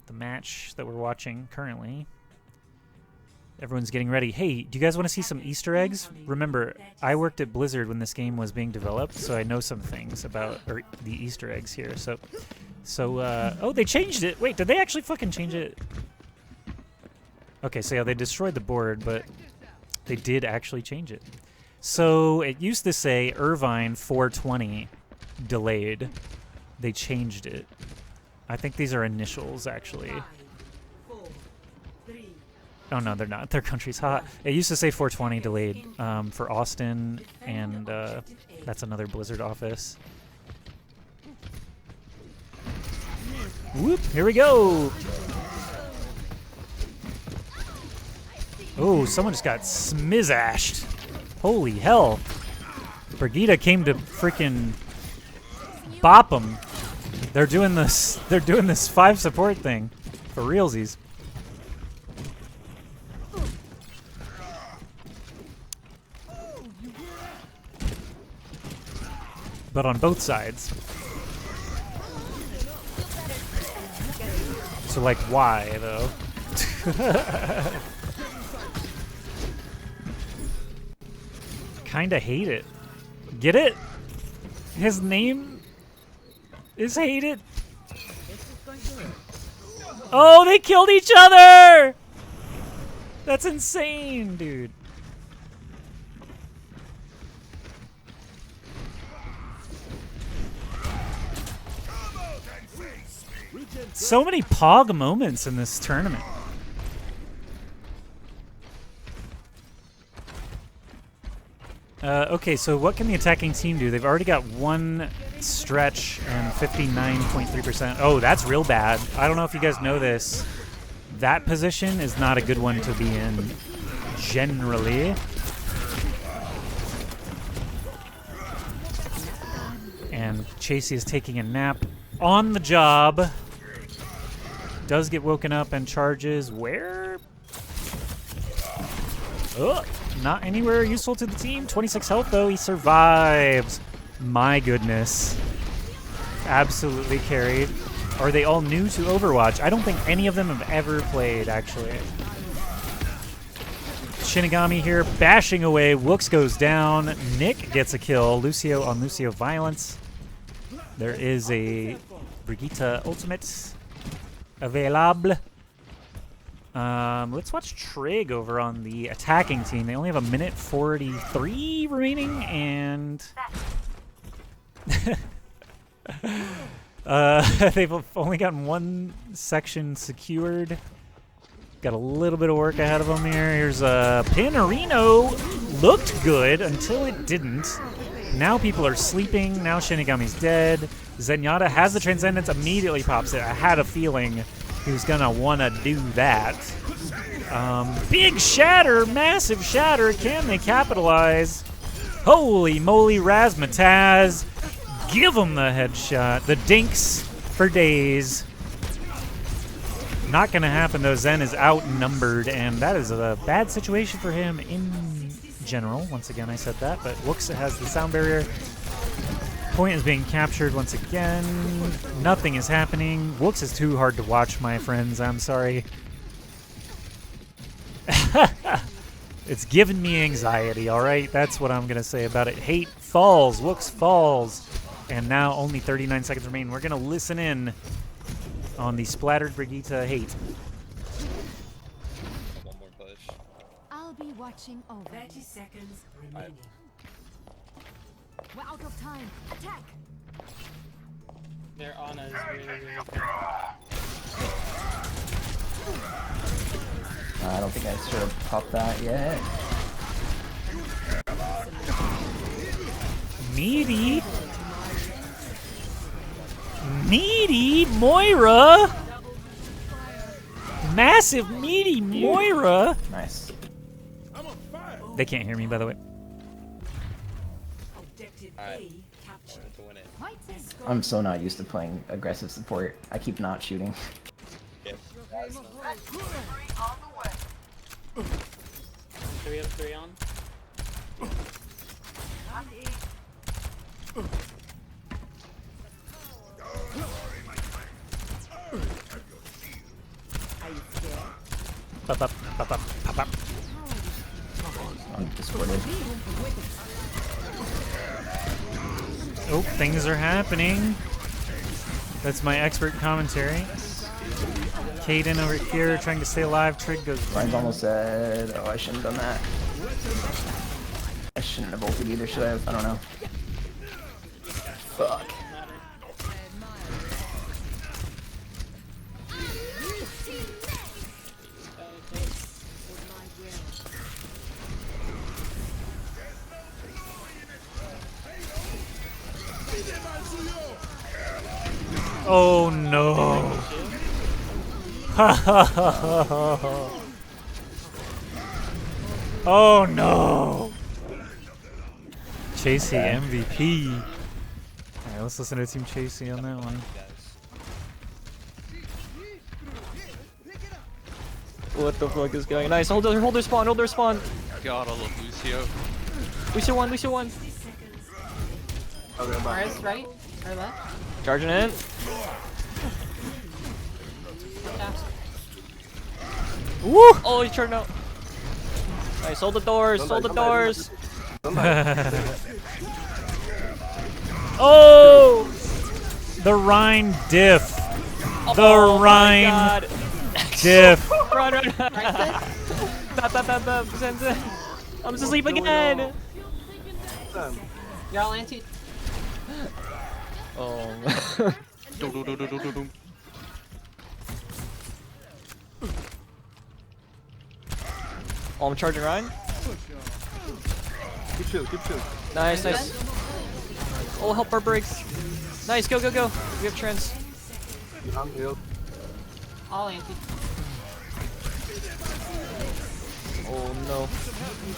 the match that we're watching currently. Everyone's getting ready. Hey, do you guys want to see some Easter eggs? Remember, I worked at Blizzard when this game was being developed, so I know some things about the Easter eggs here. So, oh, they changed it. Wait, did they actually fucking change it? Okay, so yeah, they destroyed the board, but they did actually change it. So it used to say Irvine 420 delayed. They changed it. I think these are initials, actually. Oh, no, they're not. Their country's hot. It used to say 420 delayed for Austin, and that's another Blizzard office. Whoop, here we go. Oh, someone just got smizashed. Holy hell. Brigitte came to freaking bop them. They're doing this 5 support thing for realsies. But on both sides. So, like, why, though? Kinda hate it. Get it? His name is Hate It. Oh, they killed each other! That's insane, dude. So many Pog moments in this tournament. Okay, so what can the attacking team do? They've already got 1 stretch and 59.3%. Oh, that's real bad. I don't know if you guys know this. That position is not a good one to be in, generally. And Chasey is taking a nap on the job. Does get woken up and charges where? Oh, not anywhere useful to the team. 26 health, though. He survives. My goodness. Absolutely carried. Are they all new to Overwatch? I don't think any of them have ever played, actually. Shinigami here bashing away. Wooks goes down. Nick gets a kill. Lucio on Lucio violence. There is a Brigitte ultimate available. Let's watch Trig over on the attacking team. They only have 1:43 remaining, and they've only gotten 1 section secured. Got a little bit of work ahead of them here. Here's Panarino. Looked good until it didn't. Now people are sleeping. Now Shinigami's dead. Zenyatta has the Transcendence, immediately pops it. I had a feeling he was going to want to do that. Big shatter, massive shatter. Can they capitalize? Holy moly, Razmataz. Give him the headshot. The dinks for days. Not going to happen, though. Zen is outnumbered, and that is a bad situation for him in general. Once again, I said that, but looks has the sound barrier. Point is being captured once again. Nothing is happening. Wooks is too hard to watch, my friends. I'm sorry. It's giving me anxiety, alright? That's what I'm going to say about it. Hate falls. Wooks falls. And now only 39 seconds remain. We're going to listen in on the splattered Brigitte Hate. One more push. I'll be watching over. 30 seconds remaining. We're out of time. Attack! Their Ana is really, really good. I don't think I should have popped that yet. Meaty. Meaty Moira. Massive meaty Moira. Nice. They can't hear me, by the way. Objective A captured. To win it. I'm so not used to playing aggressive support. I keep not shooting. Yep. 3 up, 3 on. Pop up, pop up, pop up. I'm discorded. Oh, things are happening. That's my expert commentary. Kaden over here trying to stay alive. Trig goes. Ryan's almost dead. Oh, I shouldn't have done that. I shouldn't have ulted either, should I have? I don't know. Fuck. Oh no. Oh no. Chasey MVP. Alright, let's listen to Team Chasey on that one. What the fuck is going on? Nice, hold their spawn, hold their spawn. God, I love Lucio. Lucio one, Lucio one. Mars, right? Or left? Charging in. Woo! Oh, he's charging out. Nice, hold the doors, hold the doors. Oh! The Rhine diff. The Oh Rhine my God. diff. Run, run, run. I'm asleep again. You're all anti. Oh. Oh, I'm charging Ryan. Keep chill, keep chill. Nice, nice. Oh, help our breaks. Nice, go, go, go. We have trends. I'm healed. All anti. Oh no.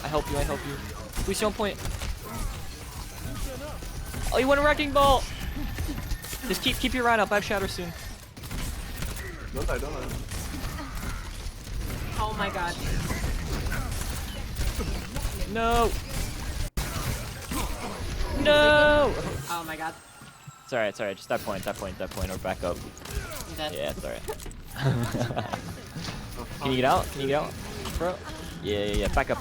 I help you, I help you. Lucio on point. Oh, you want a wrecking ball! Just keep your run up. I have shatter soon. Don't die, don't die. Oh my god. No! No! Oh my god. It's alright, it's alright. Just that point, or back up. Dead. Yeah, it's alright. Can you get out? Can you get out, bro? Yeah. Back up.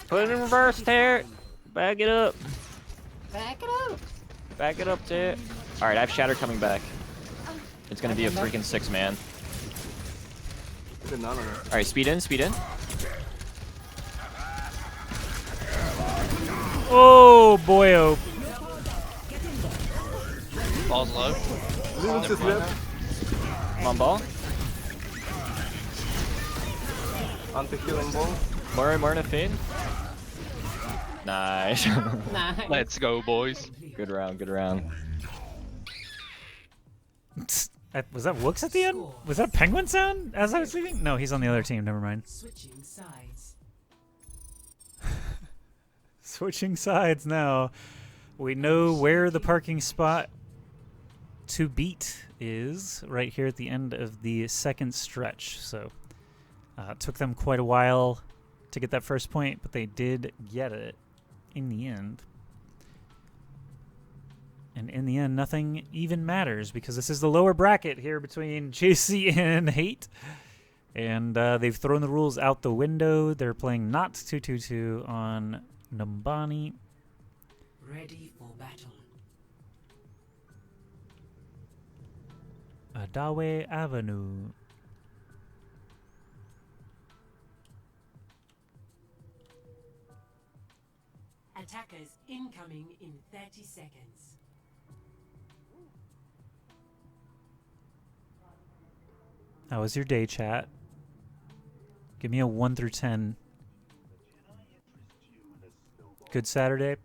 Put it in reverse, Tear. Back it up. Back it up. Back it up, Tear. Alright, I have shatter coming back. It's gonna be a freaking 6-man. Alright, speed in. Oh boy, oh. Ball's low. Come on, ball. Anti-killing ball. More in a fin. Nice. Nice. Let's go, boys. Good round. Was that Wooks at the end? Was that penguin sound as I was leaving? No, he's on the other team. Never mind. Switching sides. Switching sides now. We know where the parking spot to beat is right here at the end of the second stretch. So it took them quite a while to get that first point, but they did get it in the end. And in the end, nothing even matters because this is the lower bracket here between Chasey and Hate. And they've thrown the rules out the window. They're playing not 2-2-2 on Numbani. Ready for battle. Adawe Avenue. Attackers incoming in 30 seconds. How was your day, chat? Give me a 1 through 10. Good Saturday?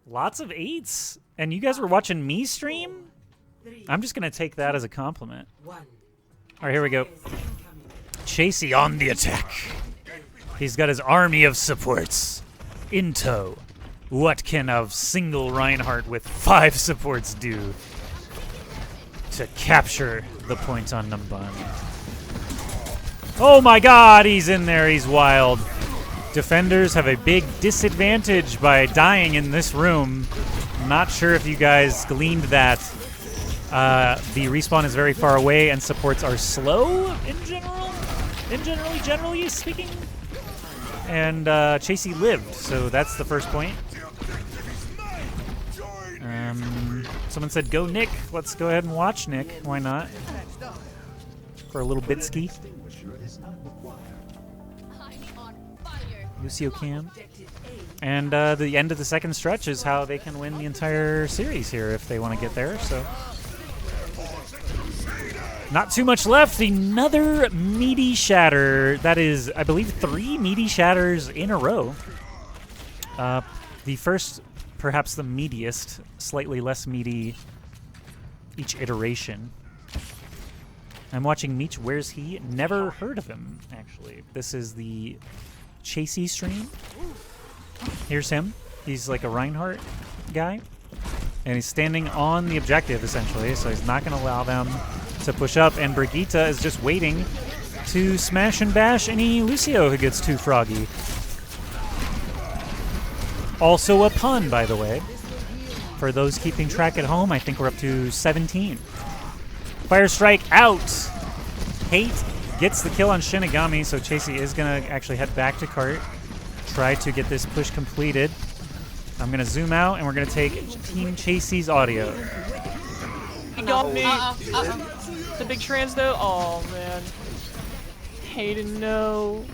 Lots of 8s. And you guys were watching me stream? I'm just going to take that as a compliment. All right, here we go. Chasey on the attack. He's got his army of supports in tow. What can a single Reinhardt with 5 supports do to capture the point on Numbani? Oh my god, he's in there, he's wild. Defenders have a big disadvantage by dying in this room. Not sure if you guys gleaned that. The respawn is very far away and supports are slow generally speaking. And Chasey lived, so that's the first point. Someone said go Nick. Let's go ahead and watch Nick. Why not? For a little bitski. Lucio Cam. And the end of the second stretch is how they can win the entire series here if they want to get there. So not too much left. Another meaty shatter. That is, I believe, 3 meaty shatters in a row. The first, perhaps the meatiest, slightly less meaty each iteration. I'm watching Meech. Where's he? Never heard of him, actually. This is the Chasey stream. Here's him. He's like a Reinhardt guy. And he's standing on the objective, essentially, so he's not going to allow them to push up. And Brigitte is just waiting to smash and bash any Lucio who gets too froggy. Also a pun, by the way. For those keeping track at home, I think we're up to 17. Fire Strike out! Hate gets the kill on Shinigami, so Chasey is going to actually head back to cart. Try to get this push completed. I'm going to zoom out, and we're going to take Team Chasey's audio. He got me! It's a big trans though. Oh, man. Hayden, no.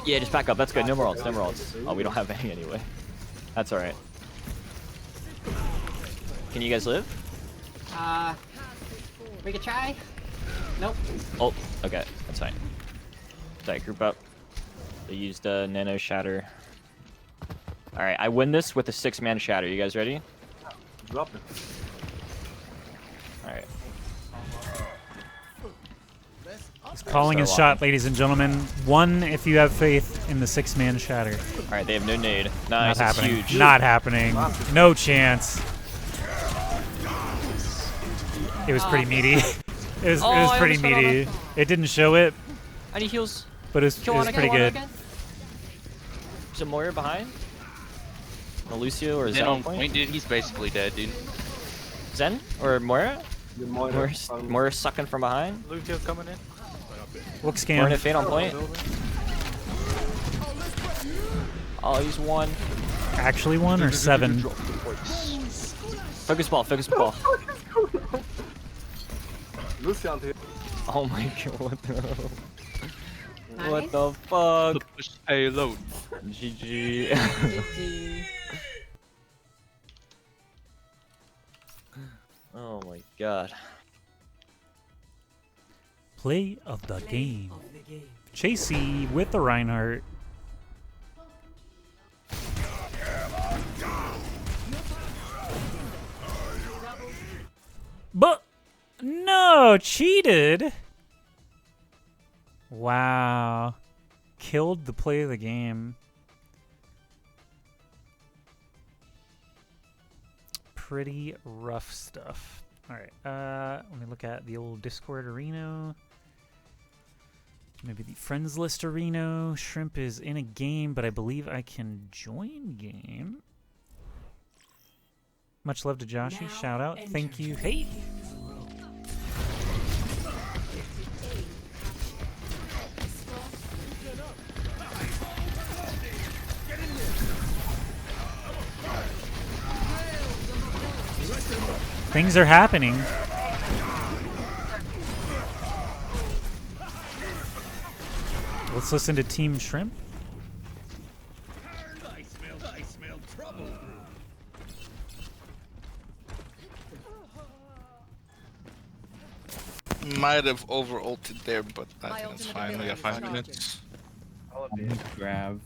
Yeah, just back up. That's good. No more ults. No more ults. Oh, we don't have any anyway. That's alright. Can you guys live? We could try. Nope. Oh, okay. That's fine. Sorry, group up. They used a nano shatter. Alright, I win this with a 6-man shatter. You guys ready? Drop it. Alright. He's calling his shot, ladies and gentlemen. 1 if you have faith in the 6-man shatter. Alright, they have no nade. Nice, Not happening. huge. Not happening. No chance. It was pretty meaty. It was pretty meaty. It didn't show it. I need heals. But it was pretty good. Is there Moira behind? A Lucio or Zen Zen on point, dude. He's basically dead, dude. Zen or Moira? Moira. Moira sucking from behind. Lucio coming in. Look scam. Moira Fade on point. Oh, he's 1. Actually 1 or 7? Focus ball, focus ball. Lucian here. Oh my god, what the Nice. What the fuck? Push payload. GG. GG. Oh my god. Play of the game. Chasey with the Reinhardt. But no, cheated. Wow. Killed the play of the game. Pretty rough stuff. Alright, let me look at the old Discord arena. Maybe the friends list arena. Shrimp is in a game, but I believe I can join game. Much love to Joshy. Shout out. Thank you. Hey. Things are happening. Let's listen to Team Shrimp. I smell trouble. Might have over ulted there, but I think it's fine. We got 5 minutes. Grab.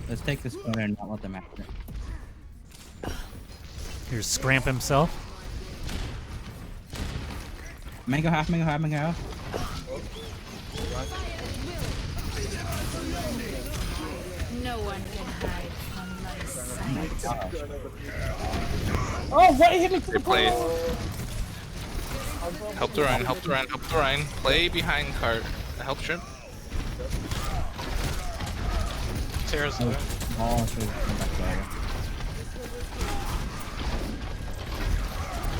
Let's take this corner and not let them after it. Here's Scramp himself. Mango half, mango half, mango half. No one can hide from my sight. Oh, what? He hit me to the Play. pole. Help the Ryan, help the Ryan, help the Ryan. Play behind cart. Help Shrimp. Sarah's Oh, should come back there.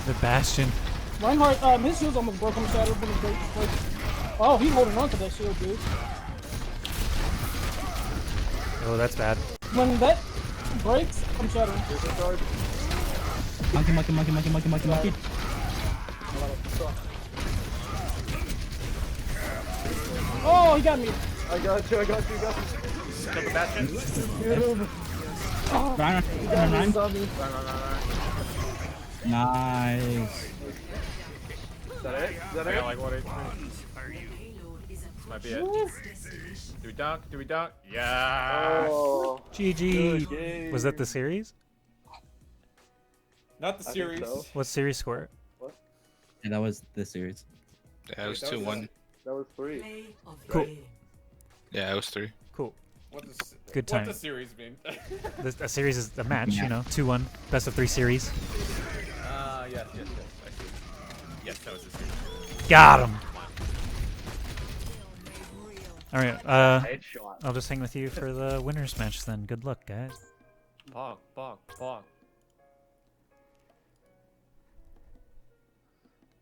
The Bastion. Reinhardt, his shield's almost broken. Shattered when he breaks. Oh, he's holding on to that shield, dude. Oh, that's bad. When that breaks, I'm shattering. Monkey, monkey, monkey, monkey, monkey, monkey, monkey. Oh, he got me. I got you, I got you, I got you. Kill the Bastion. Oh, Ryan, Ryan, Ryan. Nice. Is that it? Is that I it? got like 1 HP. This might be it. Do we dunk? Do we dunk? Yeah. Oh, GG. Was that the series? Not the series. so. What series score? Yeah, that was the series. Yeah, it was 2-1. That was 3. Cool. Yeah, it was 3. Cool. What does Good time. What does series mean? A series is a match, Yeah. you know, 2-1, best of 3 series. Yes. I see. Yes, that was a series. Got him. All right, Headshot. I'll just hang with you for the winners match then. Good luck, guys. Bonk.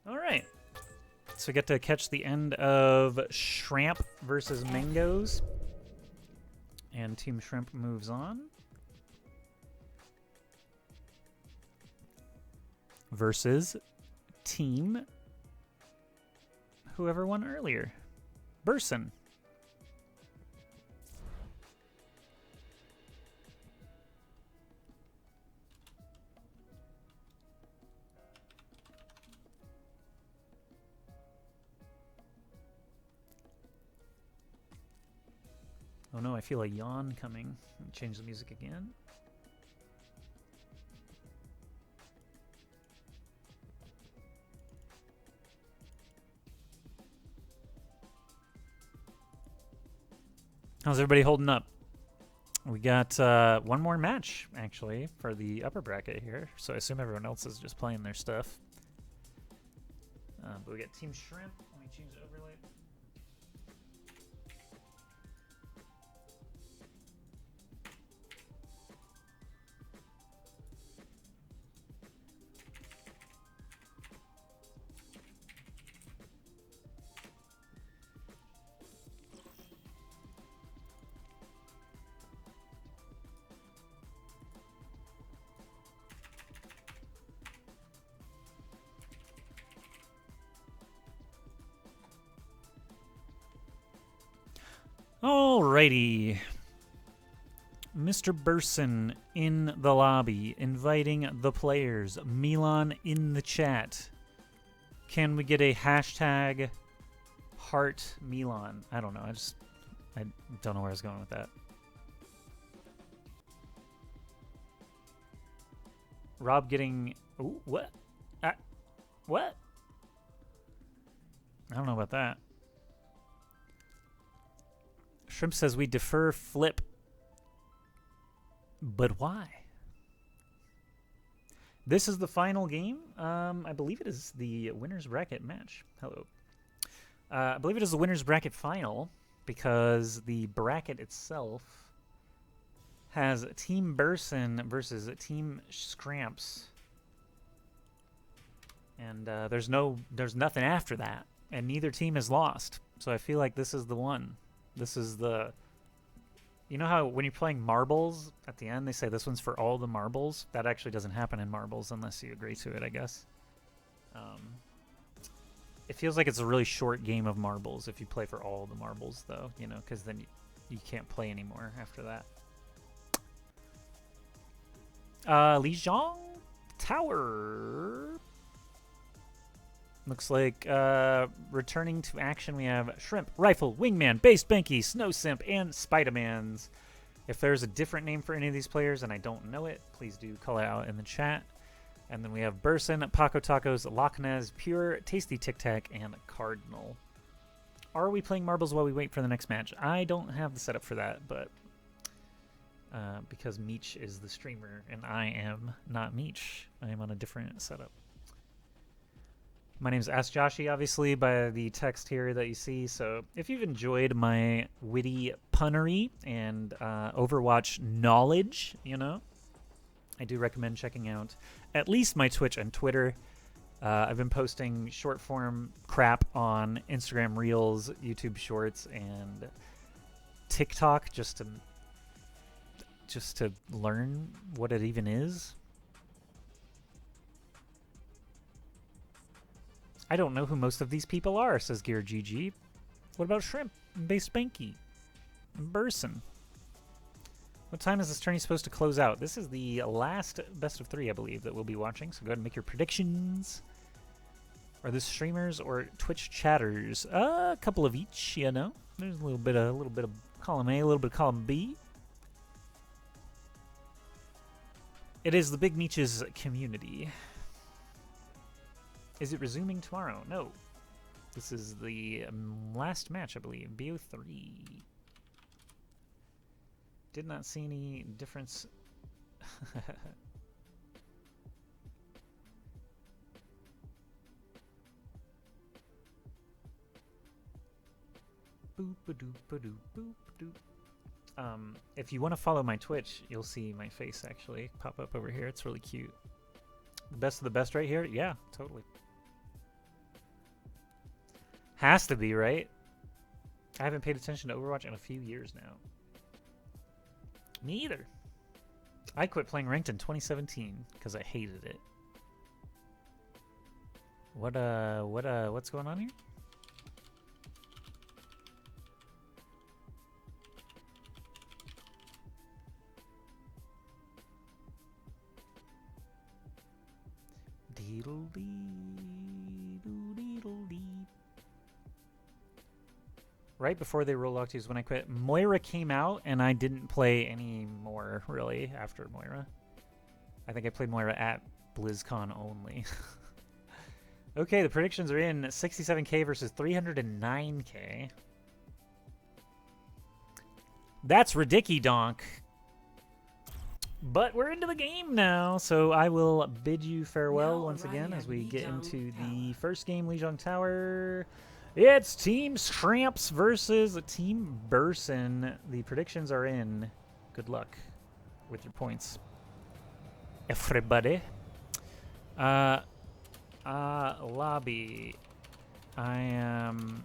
All right. So we get to catch the end of Shrimp versus Mangoes. And Team Shrimp moves on. Versus Team whoever won earlier. Burson. Oh no, I feel a yawn coming. Let me change the music again. How's everybody holding up? We got one more match, actually, for the upper bracket here. So I assume everyone else is just playing their stuff. But we got Team Shrimp. Let me change the overlay. Alrighty. Mr. Burson in the lobby, inviting the players. Milan in the chat. Can we get a hashtag heart Milan? I don't know. I don't know where I was going with that. Rob getting... Ooh, what? What? I don't know about that. Shrimp says we defer flip. But why? This is the final game. I believe it is the winner's bracket match. Hello. I believe it is the winner's bracket final because the bracket itself has Team Burson versus Team Scramps. And there's nothing after that, and neither team has lost. So I feel like this is the one. This is the... You know how when you're playing marbles, at the end they say this one's for all the marbles? That actually doesn't happen in marbles unless you agree to it, I guess. It feels like it's a really short game of marbles if you play for all the marbles, though, you know, because then you can't play anymore after that. Lijiang Tower. Looks like returning to action we have Shrimp, Rifle, Wingman, Base Banky, Snow Simp, and Spider-Mans. If there's a different name for any of these players and I don't know it, please do call it out in the chat. And then we have Burson, Paco Tacos, Loch Ness, Pure, Tasty Tic Tac, and Cardinal. Are we playing marbles while we wait for the next match? I don't have the setup for that, but because Meech is the streamer and I am not Meech. I am on a different setup. My name is Ask Joshi, obviously, by the text here that you see. So if you've enjoyed my witty punnery and Overwatch knowledge, you know, I do recommend checking out at least my Twitch and Twitter. I've been posting short-form crap on Instagram Reels, YouTube Shorts, and TikTok just to learn what it even is. I don't know who most of these people are, says Gear GG. What about Shrimp, Base Banky, and Burson? What time is this tourney supposed to close out? This is the last best of 3, I believe, that we'll be watching. So go ahead and make your predictions. Are this streamers or Twitch chatters? A couple of each, you know. There's a little bit of column A, a little bit of column B. It is the Big Meech's community. Is it resuming tomorrow? No. This is the last match, I believe. BO3. Did not see any difference. If you want to follow my Twitch, you'll see my face actually pop up over here. It's really cute. The best of the best right here? Yeah, totally. Has to be, right? I haven't paid attention to Overwatch in a few years now. Me either. I quit playing ranked in 2017 because I hated it. What's going on here? Right before they roll locked is when I quit. Moira came out and I didn't play any more really after Moira. I think I played Moira at BlizzCon only. Okay, the predictions are in. 67k versus 309k. That's ridiculous. But we're into the game now, so I will bid you farewell once again as we get into the first game, Lijiang Tower. It's Team Scramps versus Team Burson. The predictions are in. Good luck with your points, everybody. Lobby. I am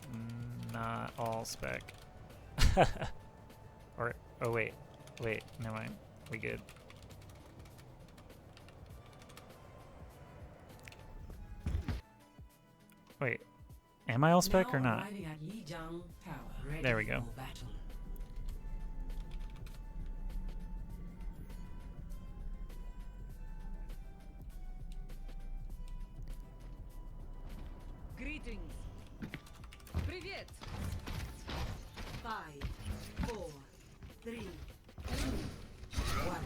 not all spec. Or, oh wait, never mind. We good. Wait, am I all spec or not? There we go. Greetings. Привет. 5, 4, 3, 2, 1.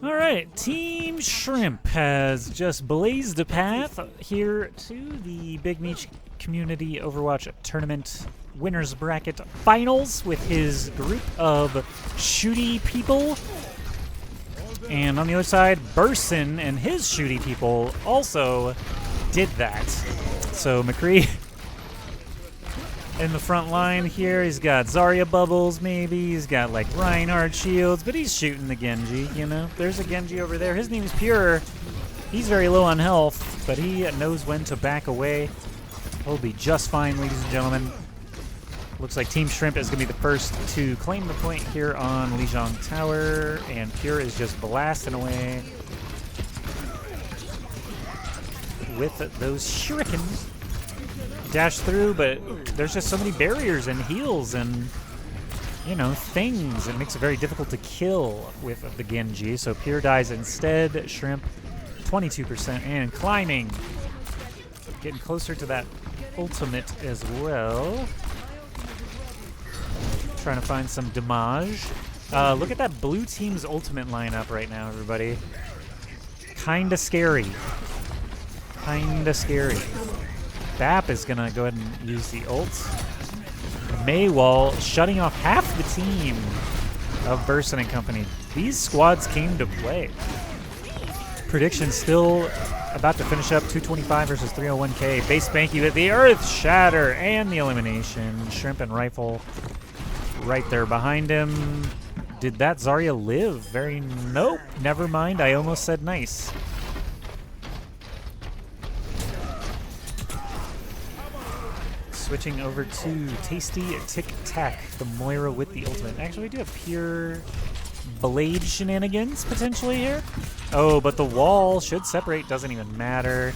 All right, Team Shrimp has just blazed a path here to the Big Meech Community Overwatch Tournament Winners Bracket Finals with his group of shooty people. And on the other side, Burson and his shooty people also did that. So McCree in the front line here. He's got Zarya bubbles, maybe. He's got like Reinhardt shields, but he's shooting the Genji, you know. There's a Genji over there. His name is Pure. He's very low on health, but he knows when to back away. He'll be just fine, ladies and gentlemen. Looks like Team Shrimp is going to be the first to claim the point here on Lijiang Tower, and Pure is just blasting away with those shurikens. Dash through, but there's just so many barriers and heals and, you know, things. It makes it very difficult to kill with the Genji, so Pure dies instead. Shrimp, 22% and climbing. Getting closer to that ultimate as well. Trying to find some damage. Look at that blue team's ultimate lineup right now, everybody. Kinda scary. Kinda scary. Bap is gonna go ahead and use the ult. Maywall shutting off half the team of Burson and company. These squads came to play. Prediction still about to finish up. 225 versus 301k. Base Spanky with the Earth Shatter and the elimination. Shrimp and Rifle right there behind him. Did that Zarya live? Nope. Never mind. I almost said nice. Switching over to Tasty Tic Tac, the Moira with the ultimate. Actually, we do have Pure Blade shenanigans potentially here. Oh, but the wall should separate. Doesn't even matter.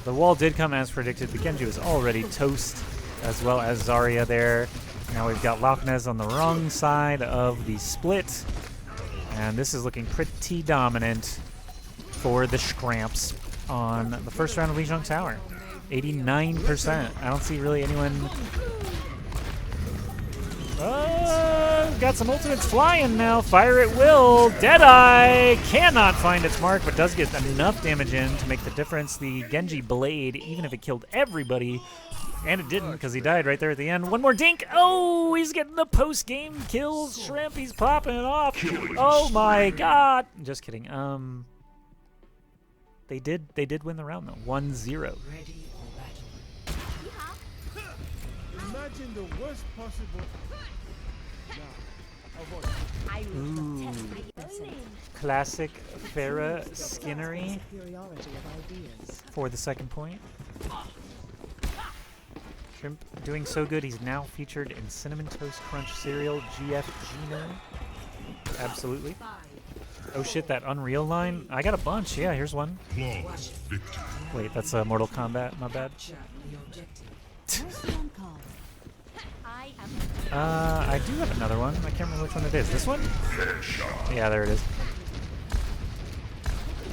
The wall did come as predicted. The Genji was already toast, as well as Zarya there. Now we've got Loch Ness on the wrong side of the split. And this is looking pretty dominant for the Scramps on the first round of Lijiang Tower. 89%. I don't see really anyone. Got some ultimates flying now. Fire at will. Deadeye cannot find its mark, but does get enough damage in to make the difference. The Genji Blade, even if it killed everybody, and it didn't because he died right there at the end. One more dink. Oh, he's getting the post-game kills. Shrimp, he's popping it off. Oh my god. Just kidding. They did win the round though. 1-0. Imagine the worst possible. Ooh. Classic Farah Skinnery for the second point. Shrimp doing so good, he's now featured in Cinnamon Toast Crunch cereal, GF Gino. Absolutely. Oh shit, that Unreal line? I got a bunch, yeah, here's one. Wait, that's Mortal Kombat, my bad. I do have another one. I can't remember which one it is. This one? Yeah, there it is.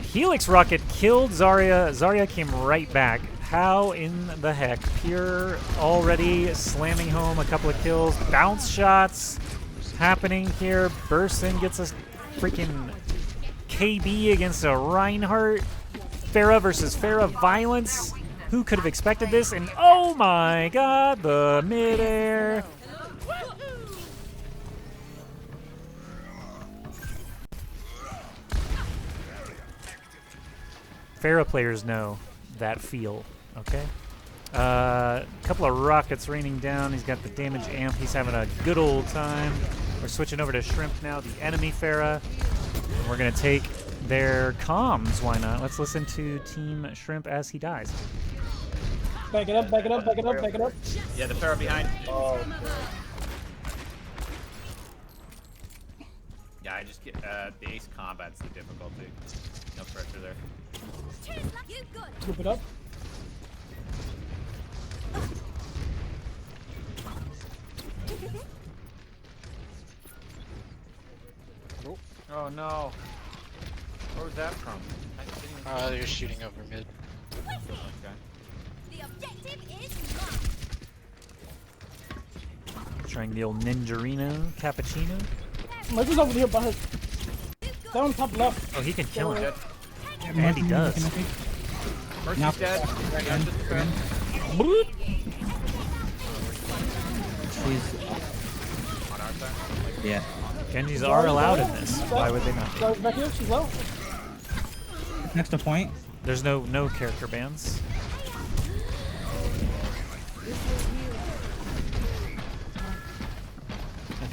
Helix Rocket killed Zarya. Zarya came right back. How in the heck? Pure already slamming home a couple of kills. Bounce shots happening here. Burson gets a freaking KB against a Reinhardt. Farah versus Farah violence. Who could have expected this? And oh my god, the midair. Farah players know that feel, okay? Couple of rockets raining down. He's got the damage amp. He's having a good old time. We're switching over to Shrimp now, the enemy Farah. And we're going to take their comms. Why not? Let's listen to Team Shrimp as he dies. Back it up, back it up, back it up, back it up. Yeah, the Farah behind. Oh, yeah, I just get the ace combat's the difficulty. No pressure there. Scoop it up. Oh no. Where was that from? They're shooting over mid. Okay. The objective is Trying the old Ninjarino Cappuccino. Mercy's over here by his. Down top left. Oh, he can kill him. Yeah, And he does. Mercy's dead. Bloop. She's On our side? yeah. Genjis are allowed in this. Why would they not? Guys back here, she's low. Next to point. There's no character bans.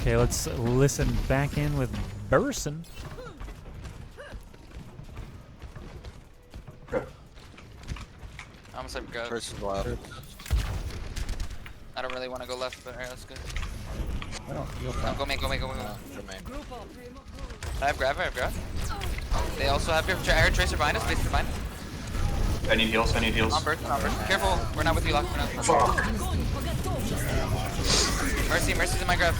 Okay, let's listen back in with Burson. I almost have go. First wild. I don't really want to go left, but alright, let's go. Oh, No, go main, go main, go main. For me. I have grab, I have grab. They also have your I heard Tracer behind us, Tracer behind us. I need heals, I need heals. On burst, on burst. Careful, we're not with you, Lock. We're not. Fuck. Mercy, Mercy's in my grab.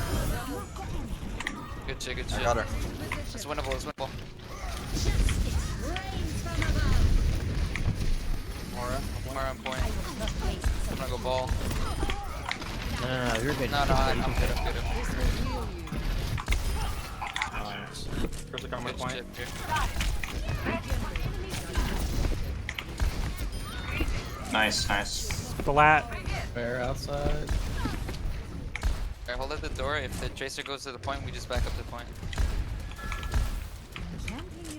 Good shit, good shit. I got her. It's winnable, it's winnable. Mora on point. I'm gonna go ball. No, you're good. No, I'm good, I'm good. First, I got my point. Shit, here. Nice, nice. Flat. Fair outside. Alright, hold at the door. If the Tracer goes to the point, we just back up the point.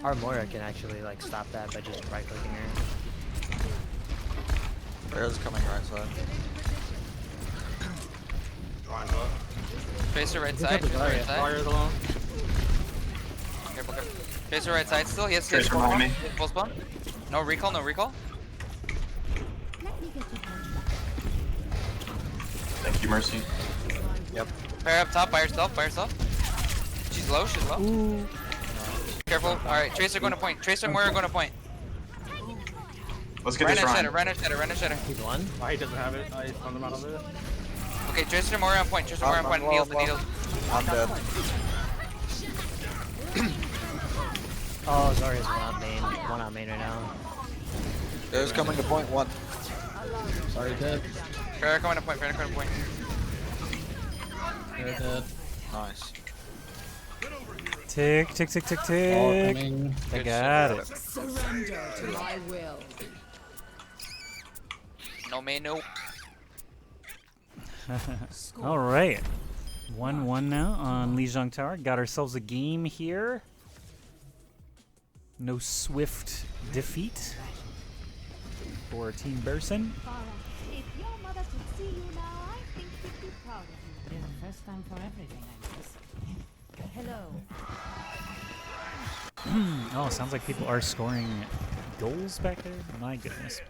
Our Moira can actually like stop that by just right clicking her. Bear's coming right side. Tracer right side. Tracer right side. Fire's alone. Careful, careful. Tracer right side still. Yes, Tracer behind me. Full spawn. No recall, no recall. Thank you, Mercy. Yep. Pair up top by herself, by herself. She's low, she's low. Ooh. Careful. Alright, Tracer going to point. Tracer and Moira going to point. Let's get this Ryan. Run a shatter. He's one. Why he doesn't have it? I found him out of it. Okay, Tracer and Moira on point. Tracer and Moira on point. Needles, the needles. I'm dead. Oh, Zarya's one on main. One on main right now. Bear's coming to point one. Sorry, dead. Fair coming to point, fair coming to point. Fair dead. Nice. Tick, tick, tick, tick, All tick. coming. I got it. Surrender to my will. No main, no. All right. 1-1 now on Lijiang Tower. Got ourselves a game here. No swift defeat for Team Burson. If your mother could see you now, I think she'd be proud of you. It's the first time for everything, I guess. Hello. Oh, sounds like people are scoring goals back there. My goodness.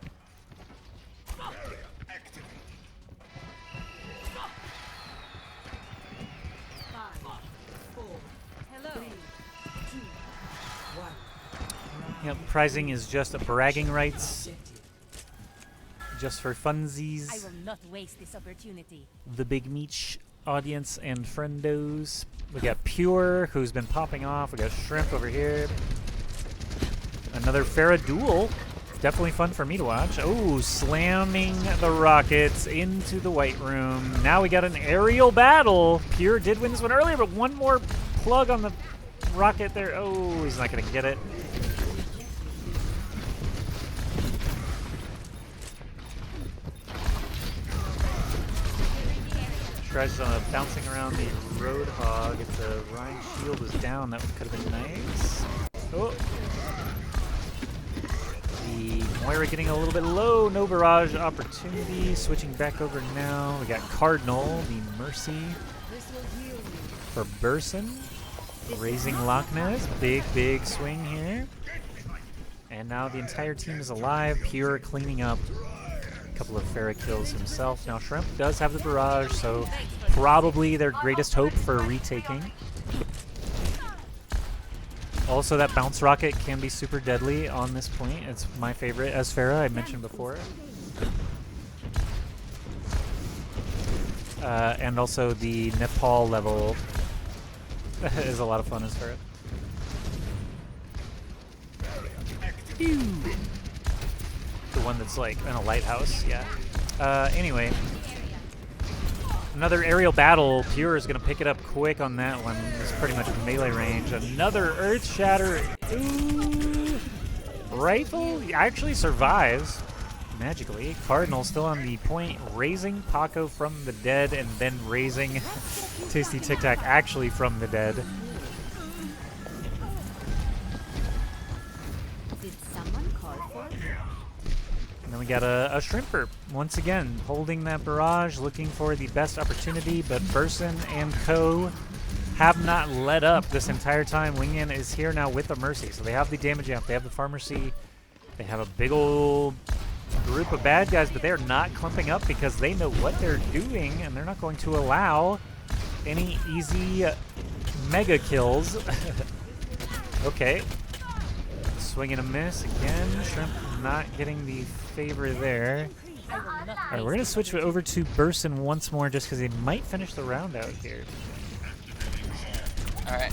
Yep, prizing is just bragging rights. Just for funsies. I will not waste this opportunity. The Big Meech audience and friendos. We got Pure, who's been popping off. We got Shrimp over here. Another Pharah duel. Definitely fun for me to watch. Oh, slamming the rockets into the White Room. Now we got an aerial battle. Pure did win this one earlier, but one more plug on the rocket there. Oh, he's not going to get it. Tries bouncing around the Roadhog. If the Rhine shield was down, that could have been nice. Oh. The Moira getting a little bit low. No barrage opportunity. Switching back over now. We got Cardinal, the Mercy for Burson. Raising Loch Ness. Big, big swing here. And now the entire team is alive. Pure cleaning up a couple of Pharah kills himself. Now Shrimp does have the barrage, so probably their greatest hope for retaking. Also, that bounce rocket can be super deadly on this point. It's my favorite as Pharah, I mentioned before. And also the Nepal level is a lot of fun as Pharah. The one that's like in a lighthouse, yeah. Anyway, another aerial battle. Pure is going to pick it up quick on that one. It's pretty much melee range. Another Earth Shatter. Ooh. Rifle actually survives magically. Cardinal still on the point, raising Paco from the dead and then raising Tasty Tic Tac actually from the dead. Did someone call for it? And then we got a Shrimper, once again, holding that barrage, looking for the best opportunity, but Burson and co have not let up this entire time. Wingman is here now with the Mercy. So they have the damage amp, they have the Pharmacy, they have a big old group of bad guys, but they're not clumping up because they know what they're doing, and they're not going to allow any easy mega kills. Okay. Swing and a miss again. Shrimp not getting the favor there. Alright, we're going to switch over to Burson once more just because he might finish the round out here. Alright.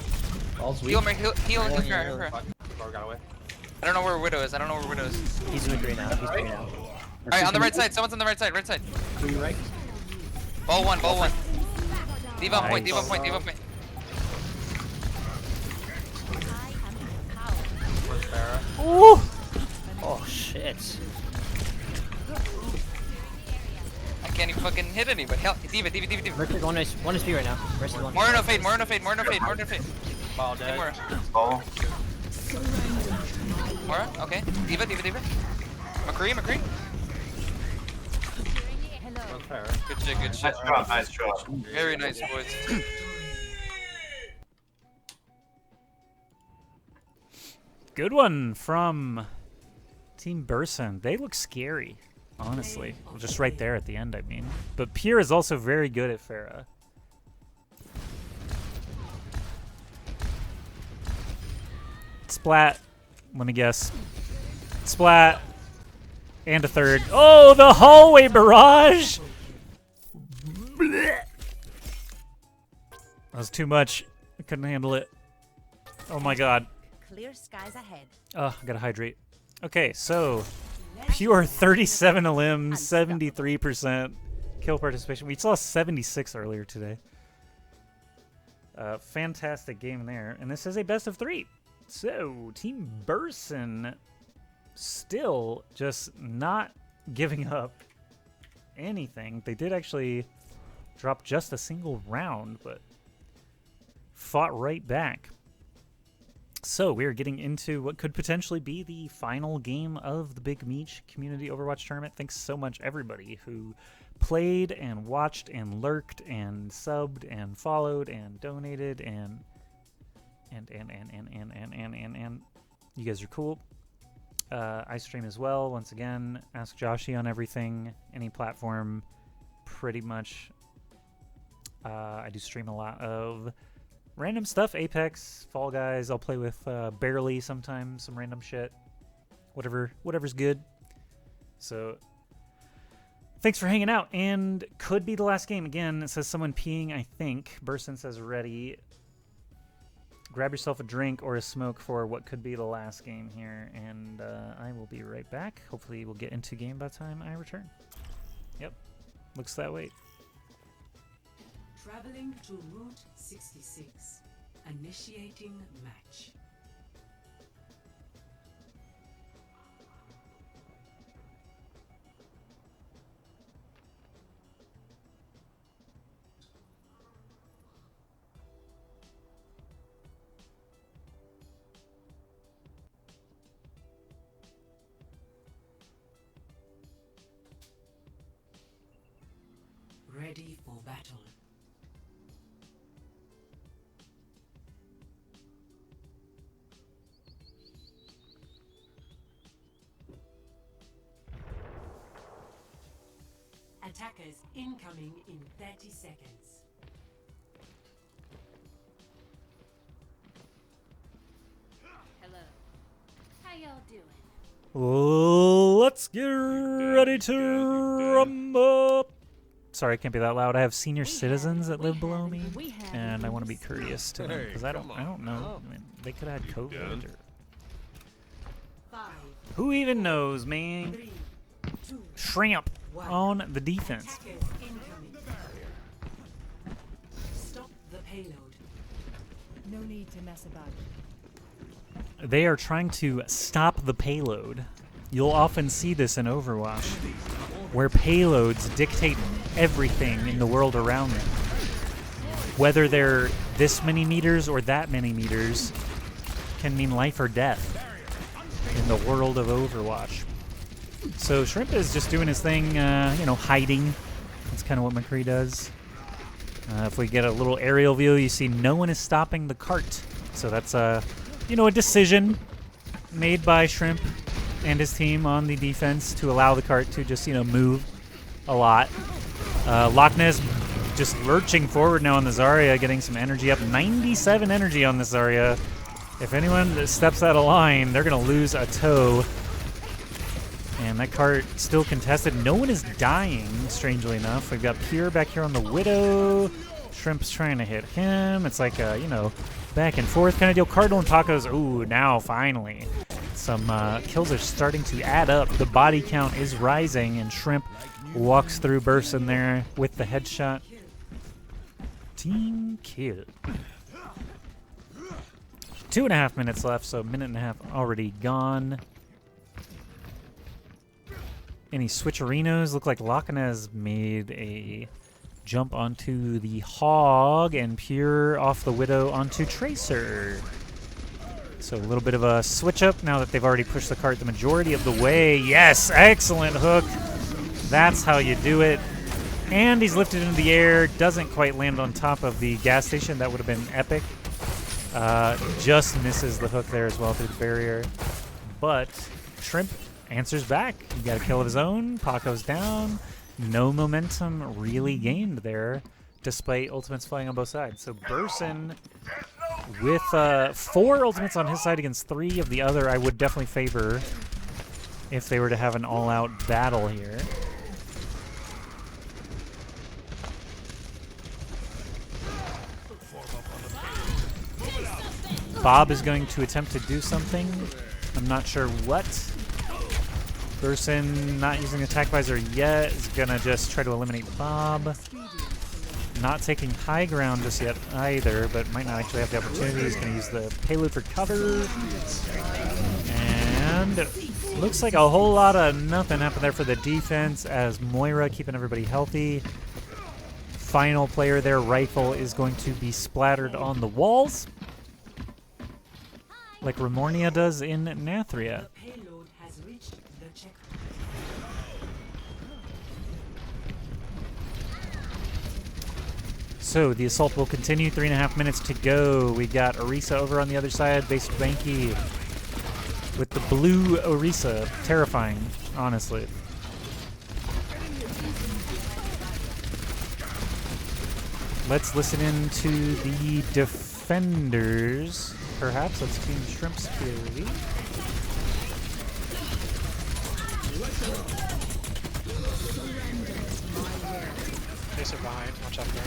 Heal me, heal her. Got away. I don't know where Widow is. I don't know where Widow is. He's doing great now. He's great now. Alright, on the right side. Someone's on the right side. Right side. To your right. Ball one. Ball one. Diva on point. Diva on point. Diva on point. Ooh! Oh shit. I can't even fucking hit anybody. Help. Diva. Mercury one is B right now. Rest of one. Moreno fade. Ball dead. Ball. Mora, okay. Diva. McCree. Good shit. Nice shot. Very nice, boys. Good one from Team Burson. They look scary, honestly. Just right there at the end, I mean. But Pure is also very good at Pharah. Splat. Let me guess. Splat. And a third. Oh, the hallway barrage! That was too much. I couldn't handle it. Oh my god. Clear skies ahead. Oh, I gotta hydrate. Okay, so Pure 37 a limb, 73% kill participation. We saw 76 earlier today. Fantastic game there. And this is a best of 3. So, Team Burson still just not giving up anything. They did actually drop just a single round, but fought right back. So we are getting into what could potentially be the final game of the Big Meech Community Overwatch Tournament. Thanks so much, everybody who played and watched and lurked and subbed and followed and donated and you guys are cool. I stream as well. Once again, ask Joshy on everything, any platform, pretty much. I do stream a lot of random stuff, Apex, Fall Guys. I'll play with Barely sometimes, some random shit. Whatever's good. So, thanks for hanging out. And could be the last game. Again, it says someone peeing, I think. Burson says ready. Grab yourself a drink or a smoke for what could be the last game here. And I will be right back. Hopefully we'll get into game by the time I return. Yep, looks that way. Traveling to Route 66. Initiating match. Ready for battle. Attackers incoming in 30 seconds. Hello. How y'all doing? Let's get ready to rumble. Sorry, I can't be that loud. I have senior citizens that live below me, and I want to be courteous to them because I don't know. I mean, they could have had COVID or who even knows, man. Shrimp on the defense. Stop the payload. No need to mess about. They are trying to stop the payload. You'll often see this in Overwatch, where payloads dictate everything in the world around them. Whether they're this many meters or that many meters can mean life or death in the world of Overwatch. So Shrimp is just doing his thing, hiding. That's kind of what McCree does. If we get a little aerial view, you see no one is stopping the cart. So that's a decision made by Shrimp and his team on the defense to allow the cart to just, move a lot. Loch Ness just lurching forward now on the Zarya, getting some energy up. 97 energy on this Zarya. If anyone steps out of line, they're going to lose a toe. And that cart still contested. No one is dying, strangely enough. We've got Pure back here on the Widow. Shrimp's trying to hit him. It's like a, back and forth kind of deal. Cardinal and Paco's, ooh, now finally. Some kills are starting to add up. The body count is rising, and Shrimp walks through burst in there with the headshot. Team kill. 2.5 minutes left, so a minute and a half already gone. Any switcherinos? Look like Lakanaz made a jump onto the Hog and Pure off the Widow onto Tracer. So a little bit of a switch up now that they've already pushed the cart the majority of the way. Yes, excellent hook. That's how you do it. And he's lifted into the air. Doesn't quite land on top of the gas station. That would have been epic. Just misses the hook there as well through the barrier. But Shrimp answers back. He got a kill of his own. Paco's down. No momentum really gained there, despite ultimates flying on both sides. So Burson, with 4 ultimates on his side against 3 of the other, I would definitely favor if they were to have an all-out battle here. Bob is going to attempt to do something. I'm not sure what. Burson, not using attack visor yet, is going to just try to eliminate Bob. Not taking high ground just yet either, but might not actually have the opportunity. He's going to use the payload for cover. And looks like a whole lot of nothing happened there for the defense as Moira keeping everybody healthy. Final player there, Rifle, is going to be splattered on the walls, like Remornia does in Nathria. So the assault will continue. 3.5 minutes to go. We got Orisa over on the other side. Base Banky with the blue Orisa. Terrifying, honestly. Let's listen in to the defenders. Perhaps let's Team Shrimp Security. Face are behind. Watch out there.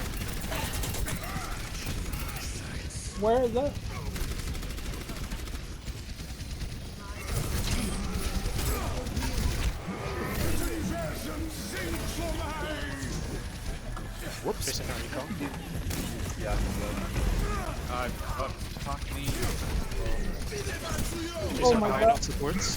Where is that? Whoops. Facing no recall. Yeah. Talk to me. Oh my god. Supports.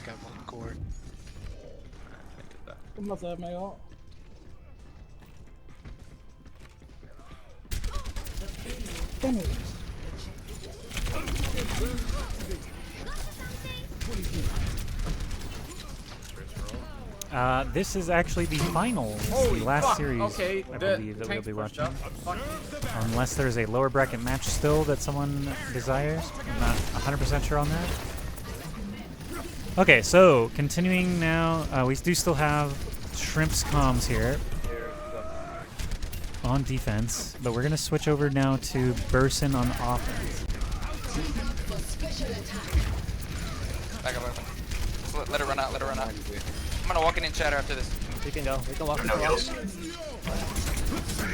Got 1 cord. I'm about to have my ult. This is actually the finals, the last series, I believe, that we'll be watching. Unless there's a lower bracket match still that someone desires. I'm not 100% sure on that. Okay, so continuing now, we do still have Shrimp's comms here on defense, but we're going to switch over now to Burson on offense. Back up, Just let it run out, let it run out. I'm gonna walk in chatter after this. We can go. We can walk. I'm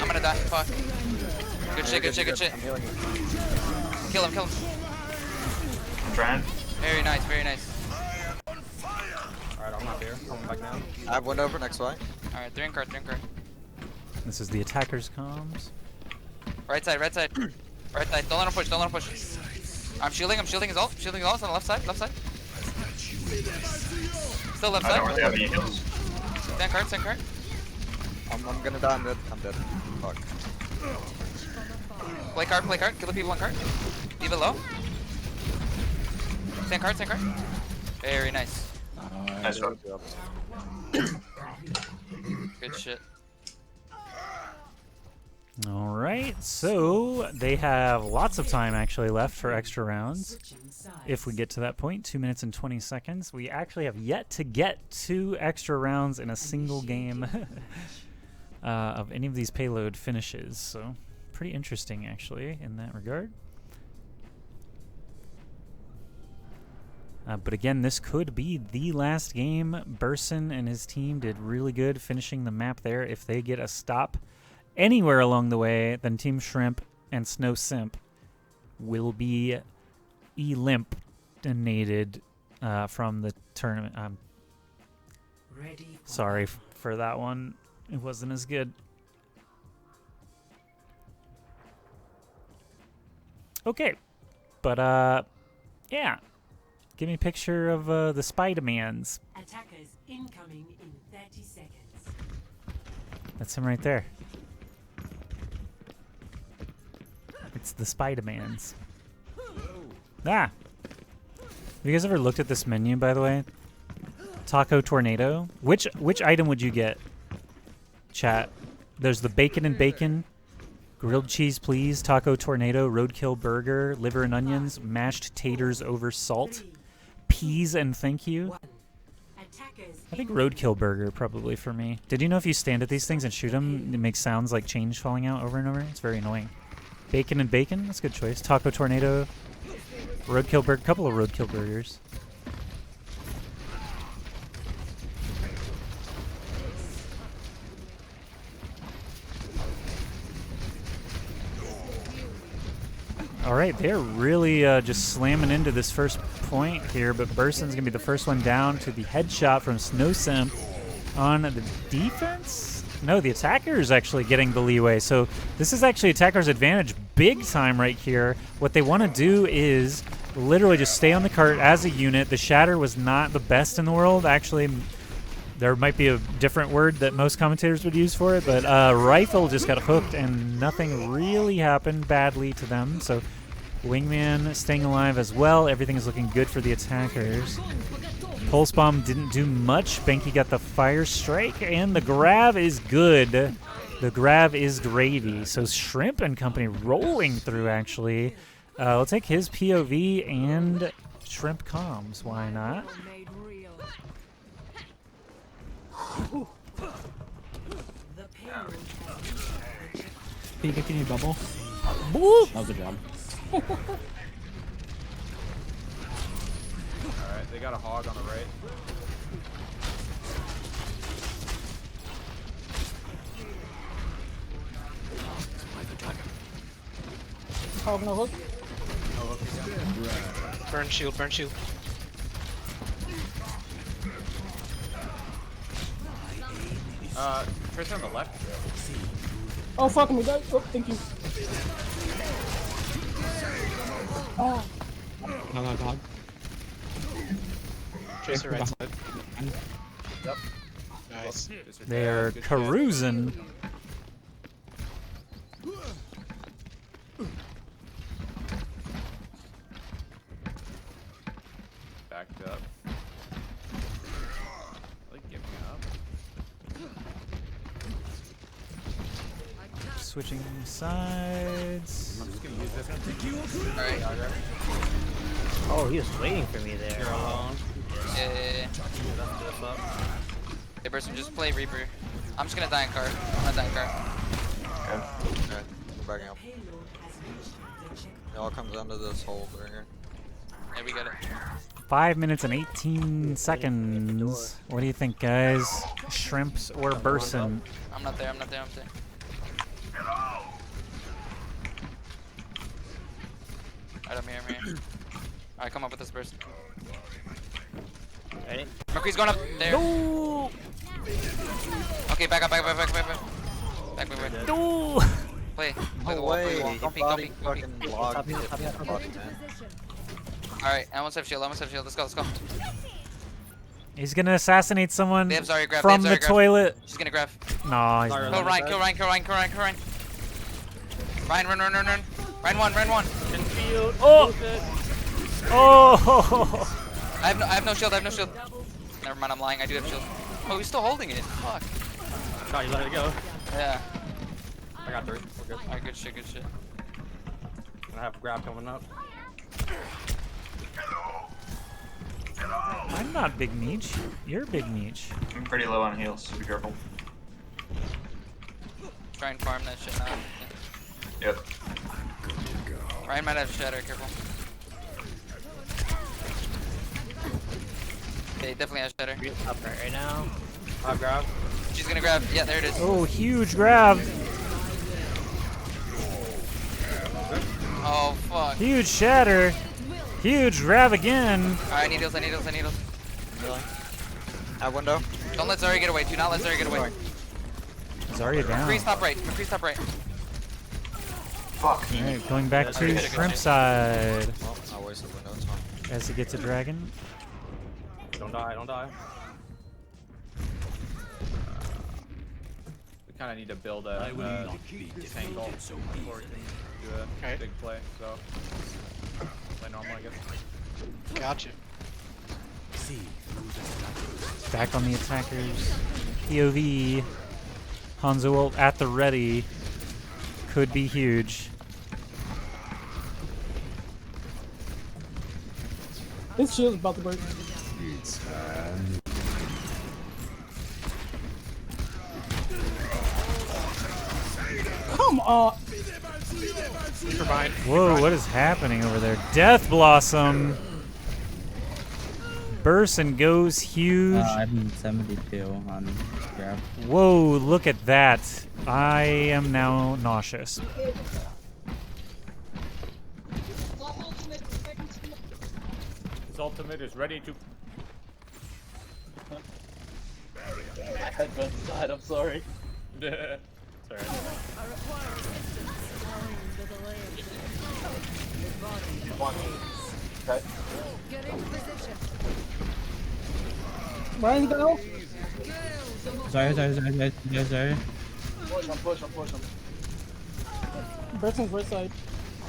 gonna die. Fuck. Good shit, good shit, good shit. Kill him, kill him. I'm trying. Very nice, very nice. Alright, I'm not there. Coming back now. I have one over next way. Alright, they're in cart, they're in cart. This is the attacker's comms. Right side, right side. Right side. Don't let him push, don't let him push. I'm shielding his ult. Shielding his ult on the left side, left side. Still left side. I don't really have any heals. Stand cart, stand cart. I'm gonna die, I'm dead. I'm dead. Fuck. Play cart, play cart. Kill the people on cart. Leave it low. Stand cart, stand cart. Very nice. Nice job. Good shit. All right, so they have lots of time actually left for extra rounds. If we get to that point, 2 minutes and 20 seconds. We actually have yet to get 2 extra rounds in a single game of any of these payload finishes. So pretty interesting actually in that regard. But again, this could be the last game. Burson and his team did really good finishing the map there. If they get a stop anywhere along the way, then Team Shrimp and Snow Simp will be eliminated from the tournament. Sorry for that one. It wasn't as good. Okay, but yeah. Give me a picture of the Spider-Mans. Attackers incoming in 30 seconds. That's him right there. It's the Spider-Mans. Ah! Have you guys ever looked at this menu, by the way? Taco Tornado. Which item would you get? Chat. There's the bacon and bacon, grilled cheese please, taco tornado, roadkill burger, liver and onions, mashed taters over salt, peas and thank you. I think roadkill burger probably for me. Did you know if you stand at these things and shoot them, it makes sounds like change falling out over and over? It's very annoying. Bacon and bacon, that's a good choice. Taco tornado, roadkill burger, couple of roadkill burgers. All right, they're really just slamming into this first point here, but Burson's going to be the first one down to the headshot from Snow Simp on the defense. No, the attacker is actually getting the leeway. So this is actually attacker's advantage big time right here. What they want to do is literally just stay on the cart as a unit. The shatter was not the best in the world. Actually, there might be a different word that most commentators would use for it, but rifle just got hooked and nothing really happened badly to them. So Wingman staying alive as well. Everything is looking good for the attackers. Pulse Bomb didn't do much. Benki got the fire strike, and the grab is good. The grab is gravy. So Shrimp and company rolling through, actually. We'll take his POV and Shrimp comms. Why not? Peek if you need bubble. Boop. That was a job. Alright, they got a hog on the right. Hog no hook. Burn shield, burn shield. Tracer on the left. Oh, fucking me, guys. Oh, thank you. Oh. Hog, hog. Tracer right side. Yep. Nice. They're carousing. Backed up. Like giving up. Switching sides. I'm just gonna use this one. Alright. Oh, he was waiting for me there. You're alone. Yeah. Hey, Burson, just play Reaper. I'm just gonna die in cart. I'm gonna die in cart. Okay. Alright, we're backing up. It all comes down to this hold right here. Yeah, we got it. 5 minutes and 18 seconds. What do you think, guys? Shrimps or Burson? I'm not there, I'm not there, I'm there. Alright, I'm here. Alright, come up with this burst. Ready? McCree's going up there. No! Okay, back up. Back. No! Play No the wall, play the wall. way. Don't peek. Fucking blocked me. Alright, I almost have shield. Let's go. He's gonna assassinate someone They have Zarya grab. from the toilet. She's gonna grab. No, he's Kill Ryan. Ryan, run. Ryan one, Ryan one. Oh! Oh! I have no shield, I have no shield. Never mind, I'm lying, I do have shield. Oh, he's still holding it. Fuck. Oh, you let it go. Yeah. I got 3. We're good. Alright, good shit, good shit. I have grab coming up. I'm not Big Meech. You're Big Meech. I'm pretty low on heals, so be careful. Try and farm that shit now. Yep. Ryan might have shatter, careful. Okay, definitely has shatter. Up right now. I'll grab. She's gonna grab. Yeah, there it is. Oh, huge grab. Oh, fuck. Huge shatter. Huge grab again. Alright, I need heals, I need heals, I need heals. Really? I have window. Don't let Zarya get away. Do not let Zarya get away. Zarya down. McCree's top right. McCree's top right. Fuck. Alright, going back to Shrimp side. Well, I wasted window, it's fine. As he gets a dragon. Don't die, don't die. We kind of need to build a tangle before we can do a big play, so play normal, I guess. Gotcha. Back on the attackers. POV. Hanzo ult at the ready. Could be huge. His shield's about to break. Come on! Whoa, what is happening over there? Death Blossom! Bursts and goes huge. I'm 72 on grab. Whoa, look at that. I am now nauseous. His ultimate is ready to. My headphones died, I'm sorry. Sorry. Okay. Ryan's down. Sorry. Push him. Bresson's right side.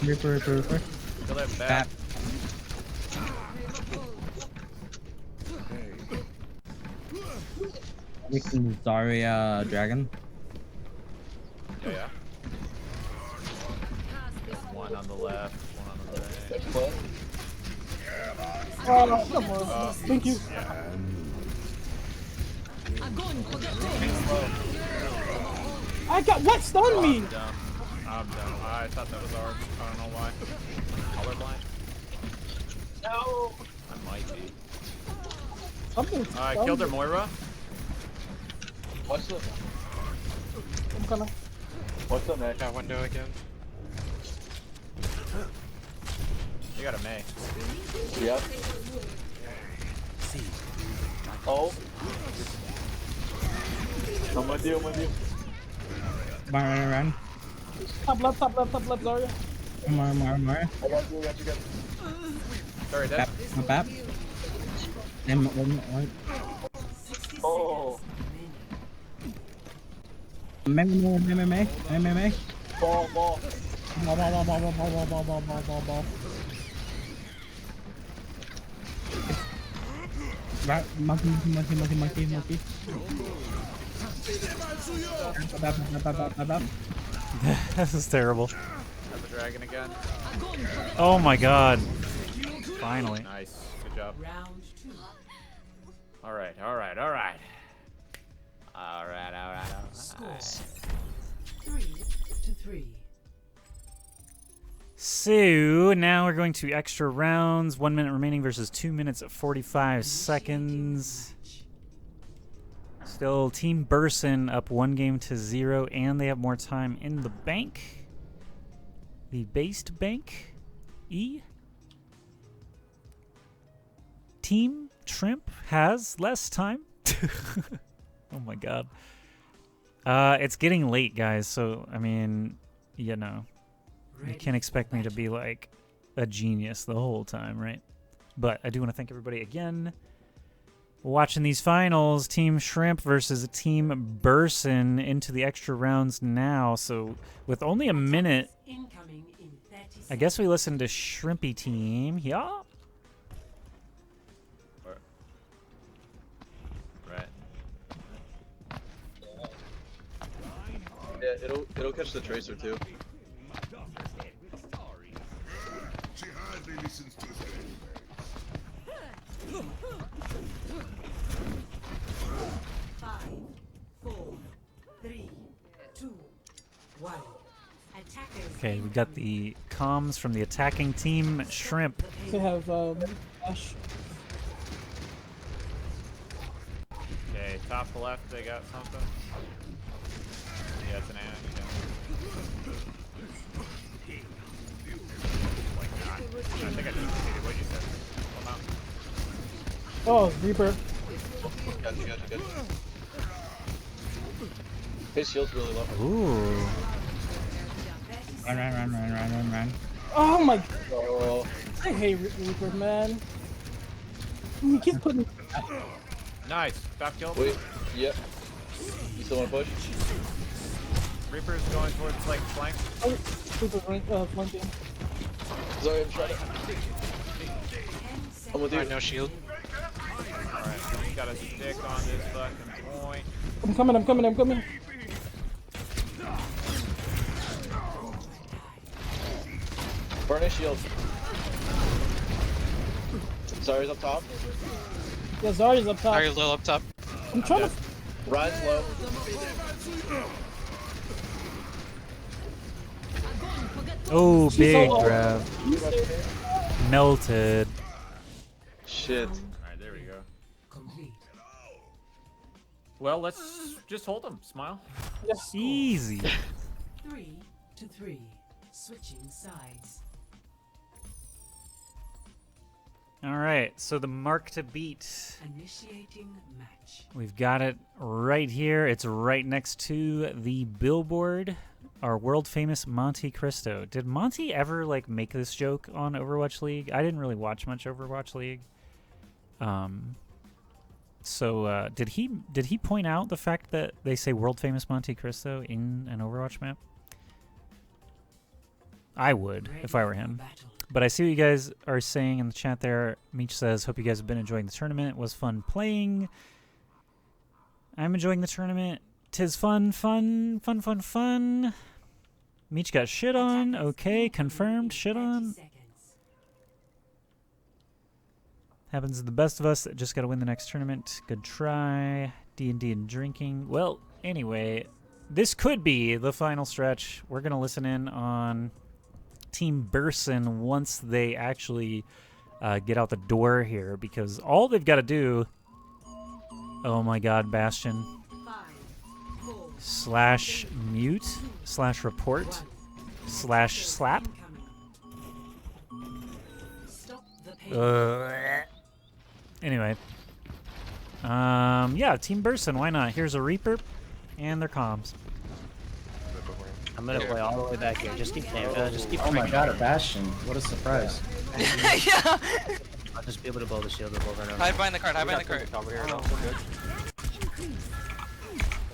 Reaper. Kill that bat. Making Zarya dragon. Yeah. One on the left, one on the right. Oh, come on. Thank you. I got what stunned me? I'm dumb. I thought that was ours. I don't know why. Colorblind? No. I might be. Something's I killed their Moira. What's the... I'm coming. What's the next? Got window again. You got a May. Yep. Oh. I'm with you, Run. Top left, Zarya. More. I got you, Sorry, that. Bap. One. Oh. May. Ball. Right, monkey. This is terrible. Have the dragon again. Oh my god. Finally. Nice. Good job. Round 2. Alright. Scores 3-3. So now we're going to extra rounds. 1 minute remaining versus 2 minutes at 45 seconds. Still Team Burson up 1-0, and they have more time in the bank. The based bank. Team Shrimp has less time. Oh my god. It's getting late, guys, so I mean, you know, you can't expect me to be like a genius the whole time, right? But I do want to thank everybody again watching these finals. Team Shrimp versus Team Burson into the extra rounds now. So with only a minute Incoming in I guess we listen to Shrimpy Team. Yeah. Right. Yeah, it'll catch the tracer too. Five, 4, 3, 2, 1. Attackers. Okay, we got the comms from the attacking team, Shrimp. They have Ash. Okay, top left, they got something. Yeah, it's an Ash. Like not. I think I just repeated what you said. Well, Oh, Reaper. Gotcha. His shield's really low. Ooh. Run. Oh my. Oh. I hate Reaper, man. He keeps putting. nice. Back kill. Wait. Yep. You still wanna push? Reaper's going towards like flank. Oh, Reaper's flanking. Sorry, I'm trying to. I'm with you. Alright, no shield. Alright, we got a stick on this fucking point. I'm coming. Burn his shield. Sorry's up top. Yeah, Zarya's up top. Zarya's low up top. I'm trying to. Ryan's low. Oh, big so grab. Melted. Shit. Alright, there we go. Well, let's just hold them. Smile. Easy. 3 to 3. Switching sides. All right, so the mark to beat. Initiating match. We've got it right here. It's right next to the billboard. Our world famous Monte Cristo. Did Monty ever like make this joke on Overwatch League? I didn't really watch much Overwatch League. So did he point out the fact that they say world famous Monte Cristo in an Overwatch map? I would if I were him. But I see what you guys are saying in the chat there. Meech says, hope you guys have been enjoying the tournament. It was fun playing. I'm enjoying the tournament. 'Tis fun. Meech got shit on. Okay, confirmed. Shit on. Happens to the best of us. Just got to win the next tournament. Good try. D&D and drinking. Well, anyway, this could be the final stretch. We're going to listen in on Team Burson once they actually get out the door here, because all they've got to do... Oh my god, Bastion. /mute/report /slap. Anyway. Yeah, Team Burson, why not? Here's a Reaper and their comms. I'm gonna play all the way back here. Just keep Oh my god, a Bastion. What a surprise. Yeah. I'll just be able to blow the shield up over and over. Hide behind the cart, hide behind the cart.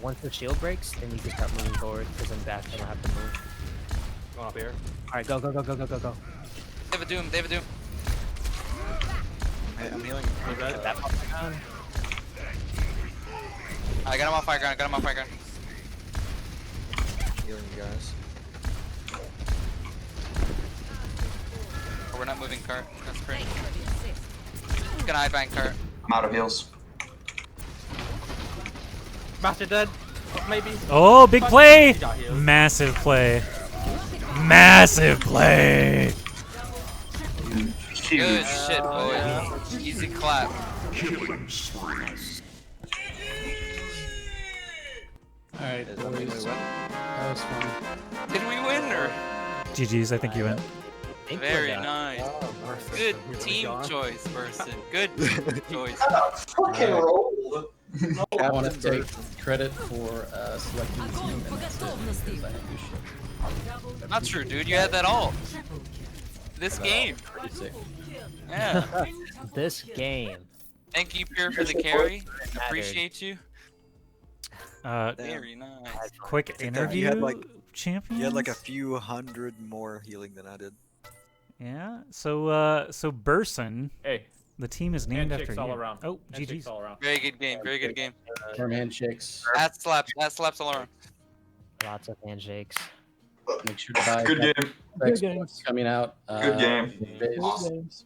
Once the shield breaks, then you can start moving forward, because then back I don't have to move. Going up here. Alright, go. They have a doom, they have a doom. I'm healing. I got him off fire ground, Healing you guys. Oh, we're not moving cart. That's crazy. Gonna hide behind cart. I'm out of heals. Master dead. Maybe. Oh, big play! Massive play. Massive play! Good shit, boy. Easy clap. Alright, boys. That was fun. Did we win or? GG's, I think you win. Very nice. Good team choice, person. Good choice. Fucking roll. I want to take credit for selecting the team and that's it, because I had your shit. Not true, dude. You had that all. This game. Pretty sick. Yeah. This game. Thank you, Pure, for the carry. Appreciate you. Very nice. Quick I think that interview, you had like champions. You had like a few hundred more healing than I did. Yeah. So Burson. Hey. The team is named after Handshakes you. all around. Oh, Handshakes GG's. all around. Very good game. Very good game. Firm handshakes. Ass slaps all around. Lots of handshakes. Make sure to buy Good game. Good games. coming out. Good game. Good games.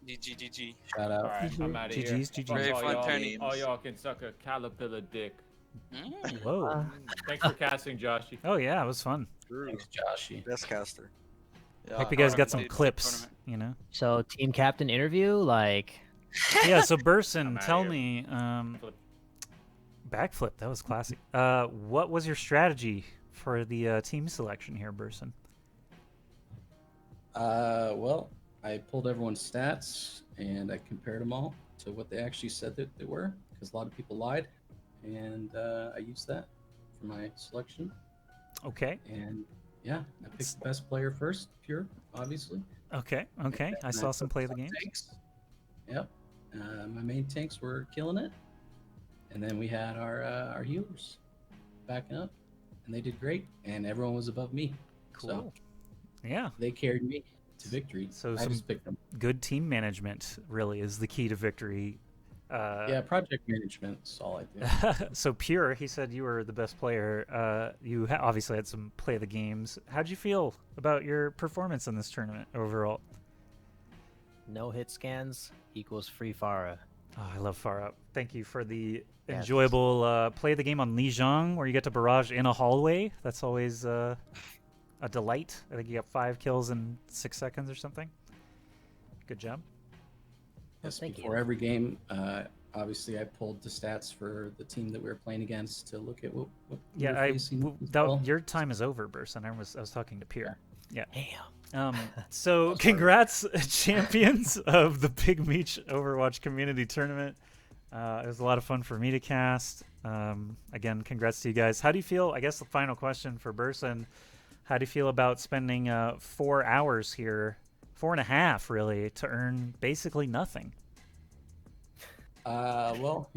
GG. Shout out. Alright, I'm out of here. GG's, GG's. Very All fun y'all- tourney. All y'all can suck a caterpillar dick. Whoa. Thanks for casting, Joshy. Oh yeah, it was fun. Thanks, Joshy. Best caster. Hope you guys got some clips. You know. So team captain interview, like. Yeah. So Burson, I'm outta tell here. me. Backflip. That was classic. What was your strategy for the team selection here, Burson? Well, I pulled everyone's stats and I compared them all to what they actually said that they were, because a lot of people lied, and I used that for my selection. Okay. And yeah, I picked the best player first, Pure, obviously. Okay. Okay. I And saw some put play the some games. tanks. Yep. My main tanks were killing it, and then we had our healers backing up, and they did great, and everyone was above me. Cool. So Yeah. they carried me to victory. So I some just picked them. good team management really is the key to victory. Yeah, project management's all I do. So Pure, he said you were the best player. You obviously had some play of the games. How'd you feel about your performance in this tournament overall? No hit scans equals free Pharah. Oh, I love Far Up. Thank you for the Yes. enjoyable play of the game on Lijiang, where you get to barrage in a hallway. That's always a delight. I think you got 5 kills in 6 seconds or something. Good job. Yes, thank before every game, obviously I pulled the stats for the team that we were playing against to look at what we Yeah, were facing as well. your time is over, Burson. I was talking to Pierre. Yeah. Damn. So congrats, champions of the Big Meech Overwatch Community Tournament. It was a lot of fun for me to cast. Again, congrats to you guys. How do you feel? I guess the final question for Burson. How do you feel about spending 4 hours here, 4.5 really, to earn basically nothing? Well,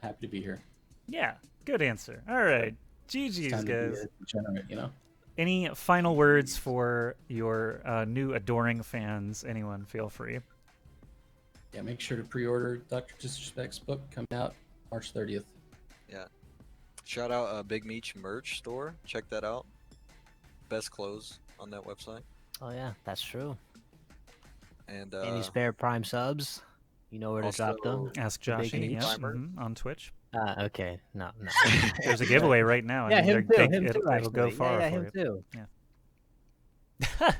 happy to be here. Yeah, good answer. All right, GG's, Time to be guys. a degenerate, Any final words for your new adoring fans? Anyone, feel free. Yeah, make sure to pre-order Dr. Disrespect's book coming out March 30th. Yeah. Shout out Big Meech merch store. Check that out. Best clothes on that website. Oh yeah, that's true. And Any spare Prime subs? You know where to drop them. Ask The big Joshy, Meech? yes, on Twitch. Okay, no. There's a giveaway right now. Yeah, him too. Him too. It'll go actually. far Yeah, for him you. too. Yeah.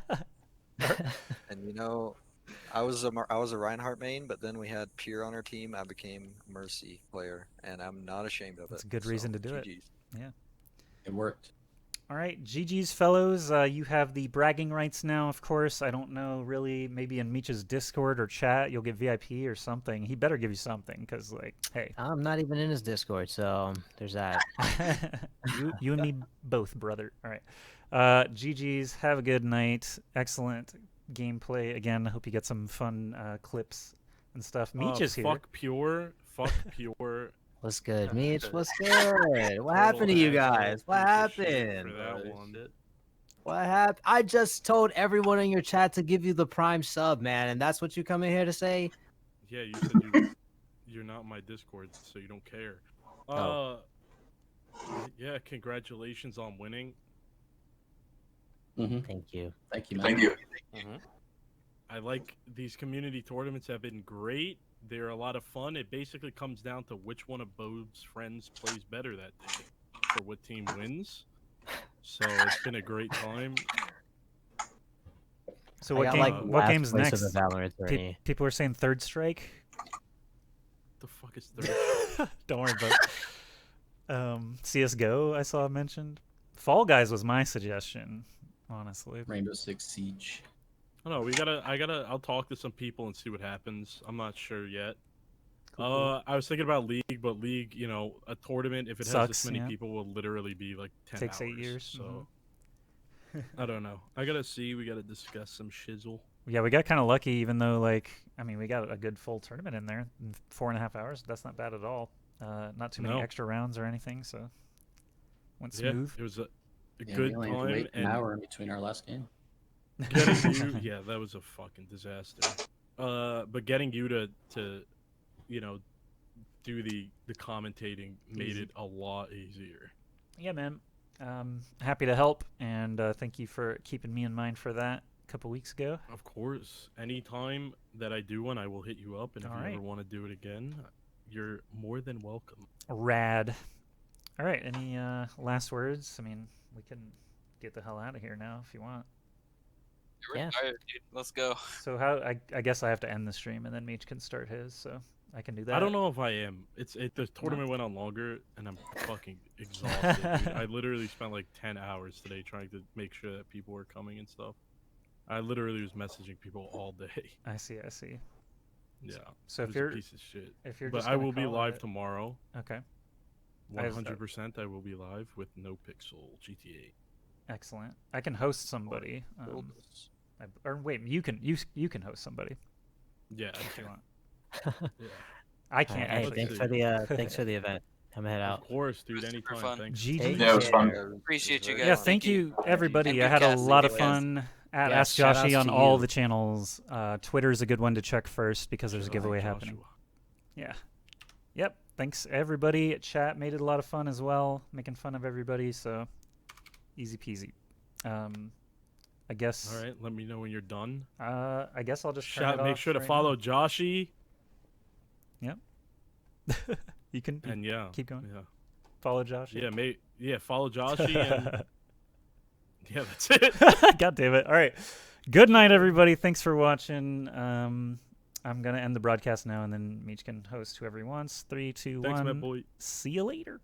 And I was a Reinhardt main, but then we had Pure on our team. I became Mercy player, and I'm not ashamed of it. That's a good reason to do it. GG's. Yeah. It worked. All right, GG's fellows, you have the bragging rights now, of course. I don't know, really, maybe in Meech's Discord or chat, you'll get VIP or something. He better give you something, because, like, hey. I'm not even in his Discord, so there's that. you and me both, brother. All right. GG's, have a good night. Excellent gameplay. Again, I hope you get some fun clips and stuff. Meech is here. Fuck Pure. Fuck Pure. What's good, Meech? What's good? What happened to you guys? What happened? What happened? I just told everyone in your chat to give you the Prime sub, man, and that's what you come in here to say? Yeah, you said you're not my Discord, so you don't care. Yeah, congratulations on winning. Thank you. Thank you, man. Thank you. I like these community tournaments have been great. They're a lot of fun. It basically comes down to which one of Bo's friends plays better that day for what team wins. So it's been a great time. So what what game's next? People are saying Third Strike. The fuck is Third? Don't worry about it. CS:GO I saw mentioned. Fall Guys was my suggestion, honestly. Rainbow Six Siege. I don't know. I'll talk to some people and see what happens. I'm not sure yet. Cool. I was thinking about League, but League, a tournament, if it has this many people, will literally be like 10 Takes hours. 8 years. So, I don't know. I gotta see. We gotta discuss some shizzle. Yeah, we got kind of lucky, even though, we got a good full tournament in there in 4.5 hours. That's not bad at all. Not too many No. extra rounds or anything, so went Yeah, smooth. it was a Yeah, good we only had to time. wait an And hour in between our last game. getting you, yeah, that was a fucking disaster. But getting you to, you know, do the commentating made Easy. it a lot easier. Yeah, man. Happy to help, and thank you for keeping me in mind for that a couple weeks ago. Of course, anytime that I do one, I will hit you up, and if All you right. ever want to do it again, you're more than welcome. Rad. All right, any last words? I mean, we can get the hell out of here now if you want. We're tired, dude. Let's go. So how? I guess I have to end the stream, and then Meech can start his, so I can do that. I don't know if I am. The tournament went on longer, and I'm fucking exhausted, dude. I literally spent like 10 hours today trying to make sure that people were coming and stuff. I literally was messaging people all day. I see. Yeah. So it if was you're a piece of shit. if you're but just I gonna will be call live it- tomorrow. Okay. 100%. I will be live with NoPixel GTA. Excellent. I can host somebody. Or wait, you can host somebody. Yeah, if you want. Yeah. I can't Hey, actually. thanks for the event. I'm gonna head out. Of course, dude. Anytime. fun. Thanks. GG. Yeah, it was fun. Appreciate you guys. Yeah, thank you everybody. And I good had a casting, lot good of casting. fun at Yeah, Ask shout Joshy outs on to all you. the channels. Twitter's a good one to check first because there's a Shout out giveaway Joshua. happening. Yeah. Yep. Thanks everybody. Chat made it a lot of fun as well, making fun of everybody. So easy peasy. I guess. All right. Let me know when you're done. I guess I'll just turn Shout. it Make off sure to right follow now. Joshy. Yep. You can And yeah. keep going. Yeah. Follow Josh. Yeah. Follow Joshy. And yeah, that's it. God damn it. All right. Good night, everybody. Thanks for watching. I'm going to end the broadcast now, and then Meech can host whoever he wants. 3, 2, Thanks, 1. my boy. See you later.